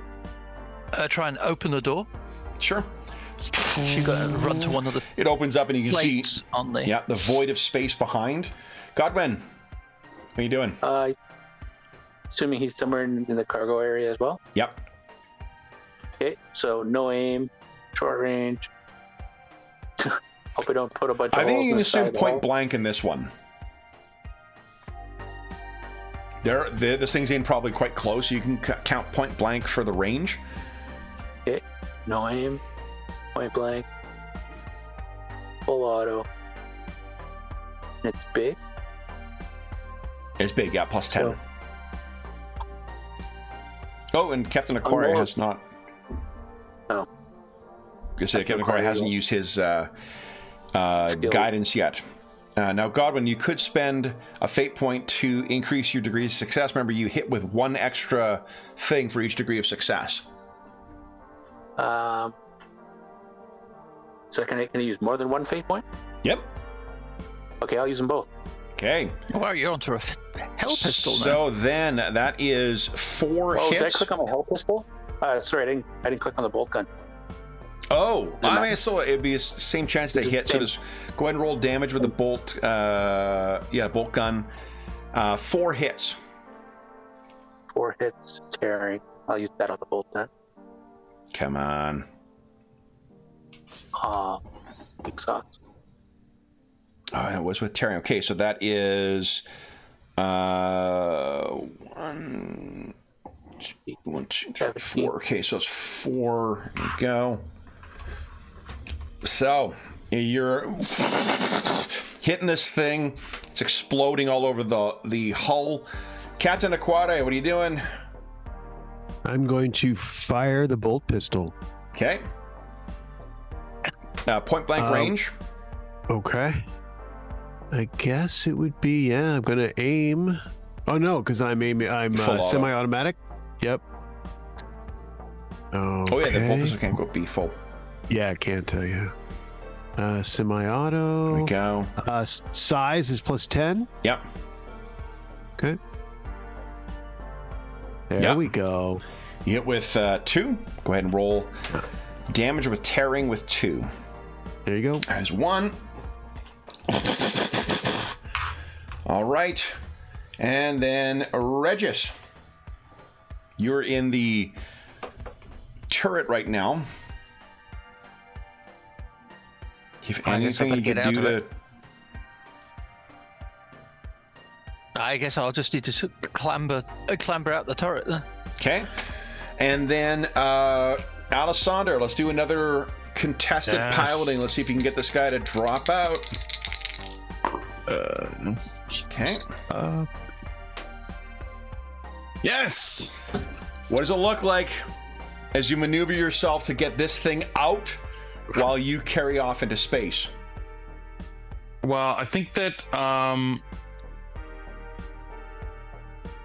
try and open the door? Sure. You got to run to one of the It opens up and you can see plates on the. the void of space behind. Godwin, what are you doing? Assuming he's somewhere in the cargo area as well. Yep. Okay, so no aim, short range. Hope we don't put a bunch of I think holes you in can the side assume of the point wall. blank in this one. This thing's in probably quite close. So you can count point blank for the range. Okay, no aim, point blank, full auto. And it's big. It's big, yeah, plus 10. So- Oh, and Captain Aquaria has not. Oh. You say Captain Aquaria hasn't used his guidance yet. Now, Godwin, you could spend a fate point to increase your degree of success. Remember, you hit with one extra thing for each degree of success. So can I use more than one fate point? Yep. Okay, I'll use them both. Okay. Wow, you're onto a hell pistol now. So then that is 4 Oh, did I hits. click on my hell pistol? Sorry, I didn't click on the bolt gun. Oh, I mean, so it'd be the same chance to hit. So just go ahead and roll damage with the bolt. Bolt gun. 4 hits. 4 hits, tearing. I'll use that on the bolt gun. Come on. Big socks. Oh, it was with tearing. Okay, so that is 1, 2, 3, 4. Okay, so it's 4. There you go. So you're hitting this thing. It's exploding all over the hull. Captain Aquaria, what are you doing? I'm going to fire the bolt pistol. Okay. Point blank range. Okay. I guess it would be, I'm going to aim. Oh, no, because I'm Full auto. semi-automatic. Yep. Okay. Oh, yeah, the bolt pistol can't go be full. Yeah, I can't tell you. Semi-auto. There we go. Size is plus 10. Yep. Okay. There Yep. we go. You hit with 2. Go ahead and roll damage with tearing with 2. There you go. There's 1. All right. And then Regis. You're in the turret right now. If I guess I anything better you get can out do of to... it. I guess I'll just need to clamber out the turret then. Okay. And then Alessander, let's do another contested piloting. Let's see if you can get this guy to drop out. Okay. Yes. What does it look like as you maneuver yourself to get this thing out while you carry off into space? Well, I think that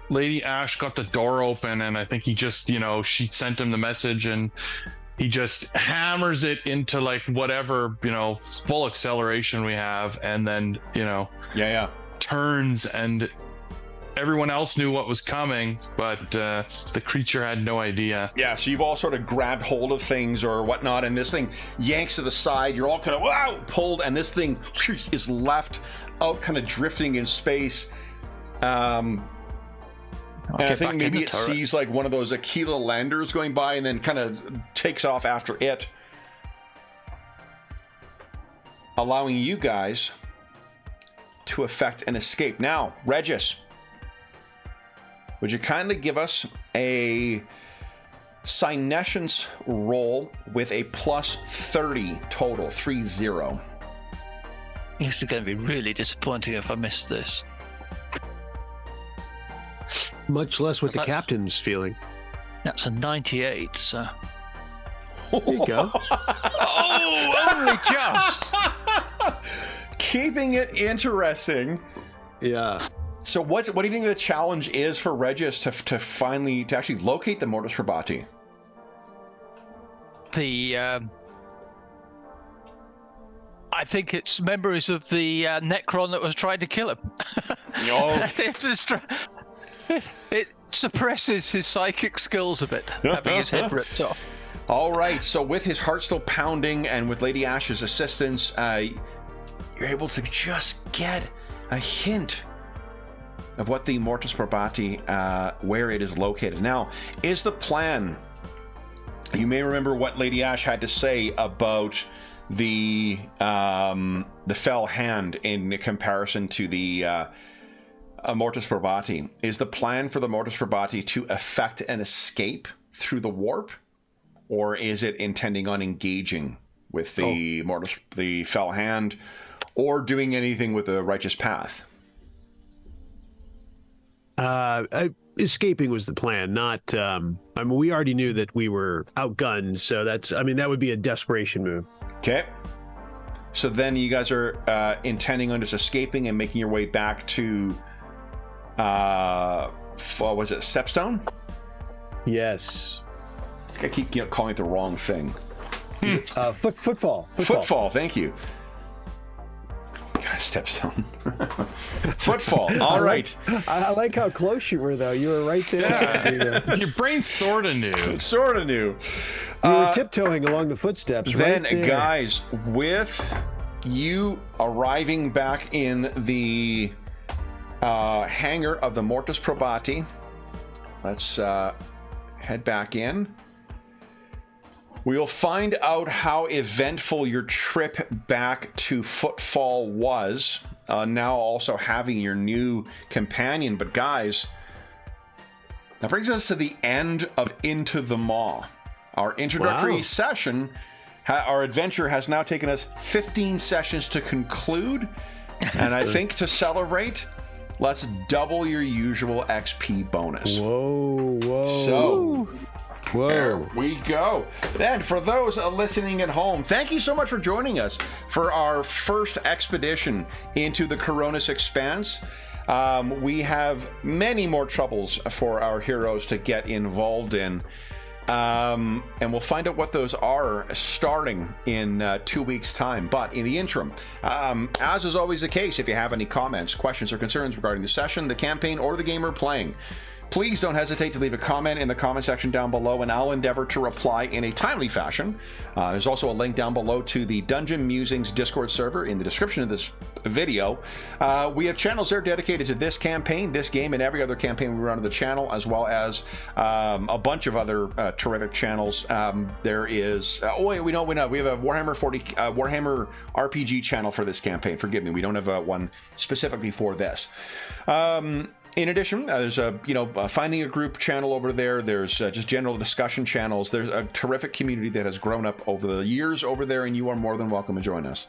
Lady Ash got the door open, and I think he just, she sent him the message, and he just hammers it into like whatever, full acceleration we have, and then, turns, and everyone else knew what was coming, but the creature had no idea. Yeah, so you've all sort of grabbed hold of things or whatnot, and this thing yanks to the side. You're all kind of pulled, and this thing is left out, kind of drifting in space. And I think maybe it sees like one of those Aquila landers going by, and then kind of takes off after it, allowing you guys to effect an escape. Now, Regis, would you kindly give us a Synescience roll with a plus 30 total, 30? This is going to be really disappointing if I miss this. Much less what the captain's feeling. That's a 98, so... There you go. Oh, only just! Keeping it interesting. Yeah. So what do you think the challenge is for Regis to actually locate the Mortis Probati? I think it's memories of the Necron that was trying to kill him. No. It suppresses his psychic skills a bit, having his head ripped off. All right, so with his heart still pounding and with Lady Ash's assistance, you're able to just get a hint of what the Mortis Probati, where it is located. Now, is the plan... You may remember what Lady Ash had to say about the fell hand in comparison to the Mortis Probati. Is the plan for the Mortis Probati to effect an escape through the warp, or is it intending on engaging with the the fell hand, or doing anything with the righteous path? Escaping was the plan, not I mean, we already knew that we were outgunned, so that's, I mean, that would be a desperation move. Okay, so then you guys are intending on just escaping and making your way back to was it Stepstone? Yes. I think I keep calling it the wrong thing. Footfall. Footfall, thank you. Stepstone. Footfall. All right. I like how close you were, though. You were right there. Yeah. Your brain sort of knew. Sort of knew. You were tiptoeing along the footsteps. Then, right there. guys, with you arriving back in the hangar of the Mortis Probati, let's head back in. We'll find out how eventful your trip back to Footfall was, now also having your new companion. But guys, that brings us to the end of Into the Maw. Our introductory session, our adventure has now taken us 15 sessions to conclude. And I think to celebrate, let's double your usual XP bonus. Whoa. So... Whoa. There we go. Then, for those listening at home, thank you so much for joining us for our first expedition into the Coronis Expanse. We have many more troubles for our heroes to get involved in. And we'll find out what those are starting in 2 weeks' time. But in the interim, as is always the case, if you have any comments, questions, or concerns regarding the session, the campaign, or the game we're playing, please don't hesitate to leave a comment in the comment section down below, and I'll endeavor to reply in a timely fashion. There's also a link down below to the Dungeon Musings Discord server in the description of this video. We have channels there dedicated to this campaign, this game, and every other campaign we run on the channel, as well as a bunch of other terrific channels. There is... we have a Warhammer 40K, Warhammer RPG channel for this campaign. Forgive me, we don't have one specifically for this. In addition, there's a finding a group channel over there. There's just general discussion channels. There's a terrific community that has grown up over the years over there, and you are more than welcome to join us.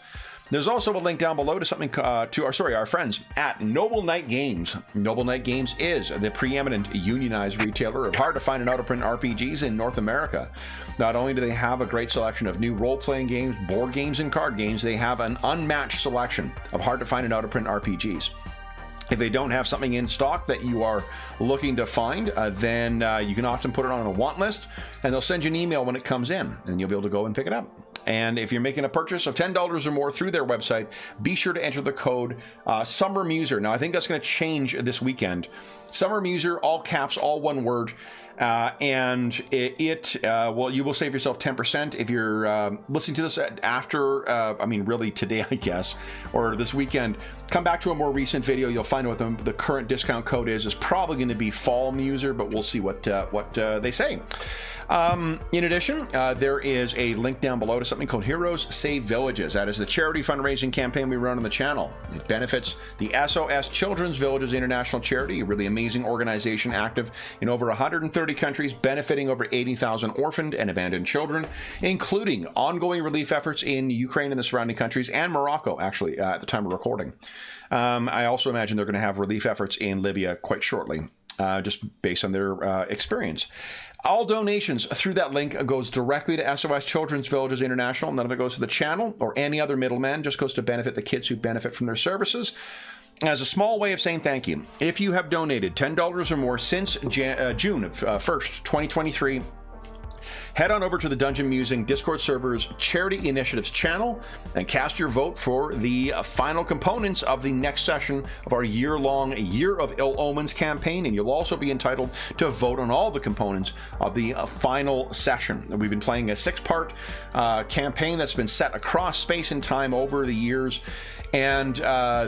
There's also a link down below to something our friends at Noble Knight Games. Noble Knight Games is the preeminent unionized retailer of hard-to-find and out-of-print RPGs in North America. Not only do they have a great selection of new role-playing games, board games, and card games, they have an unmatched selection of hard-to-find and out-of-print RPGs. If they don't have something in stock that you are looking to find, then you can often put it on a want list, and they'll send you an email when it comes in, and you'll be able to go and pick it up. And if you're making a purchase of $10 or more through their website, be sure to enter the code Summer Muser. Now, I think that's going to change this weekend. Summer Muser, all caps, all one word. And you will save yourself 10% if you're listening to this after, really today, I guess, or this weekend. Come back to a more recent video. You'll find what the current discount code is. It's probably going to be Fall Muser, but we'll see what they say. In addition, there is a link down below to something called Heroes Save Villages. That is the charity fundraising campaign we run on the channel. It benefits the SOS Children's Villages International Charity, a really amazing organization active in over 130 countries, benefiting over 80,000 orphaned and abandoned children, including ongoing relief efforts in Ukraine and the surrounding countries, and Morocco, actually, at the time of recording. I also imagine they're going to have relief efforts in Libya quite shortly, just based on their experience. All donations through that link goes directly to SOS Children's Villages International. None of it goes to the channel or any other middleman, just goes to benefit the kids who benefit from their services. As a small way of saying thank you, if you have donated $10 or more since June 1st, 2023, head on over to the Dungeon Musing Discord server's Charity Initiatives channel and cast your vote for the final components of the next session of our year-long Year of Ill Omens campaign, and you'll also be entitled to vote on all the components of the final session. We've been playing a 6-part campaign that's been set across space and time over the years, and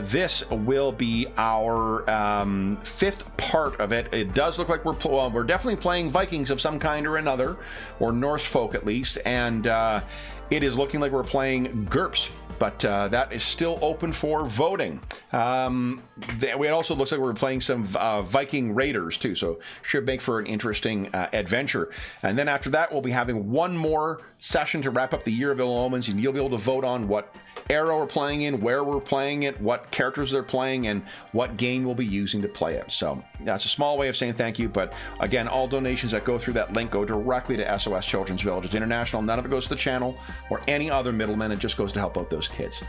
this will be our 5th part of it. It does look like we're definitely playing Vikings of some kind or another, or Norse folk at least, and it is looking like we're playing GURPS, but that is still open for voting. It also looks like we're playing some Viking Raiders too, so should make for an interesting adventure. And then after that, we'll be having one more session to wrap up the Year of Ill Omens, and you'll be able to vote on what era we're playing in, where we're playing it, what characters they're playing, and what game we'll be using to play it. So that's a small way of saying thank you, but again, all donations that go through that link go directly to SOS Children's Villages International. None of it goes to the channel or any other middlemen. It just goes to help out those kids.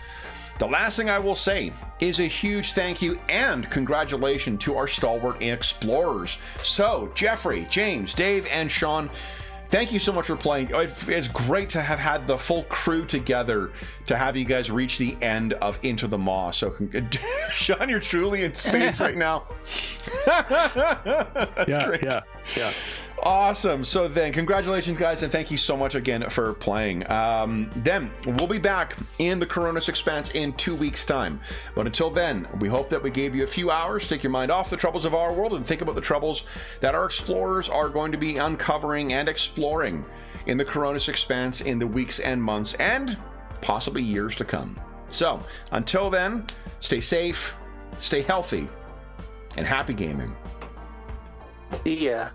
The last thing I will say is a huge thank you and congratulations to our stalwart explorers. So Jeffrey, James, Dave, and Sean, thank you so much for playing. It's great to have had the full crew together to have you guys reach the end of Into the Maw. So, Sean, you're truly in space right now. Yeah. Awesome. So then, congratulations, guys, and thank you so much again for playing. Then, we'll be back in the Coronis Expanse in 2 weeks' time. But until then, we hope that we gave you a few hours to take your mind off the troubles of our world and think about the troubles that our explorers are going to be uncovering and exploring in the Coronis Expanse in the weeks and months and possibly years to come. So, until then, stay safe, stay healthy, and happy gaming. Yeah.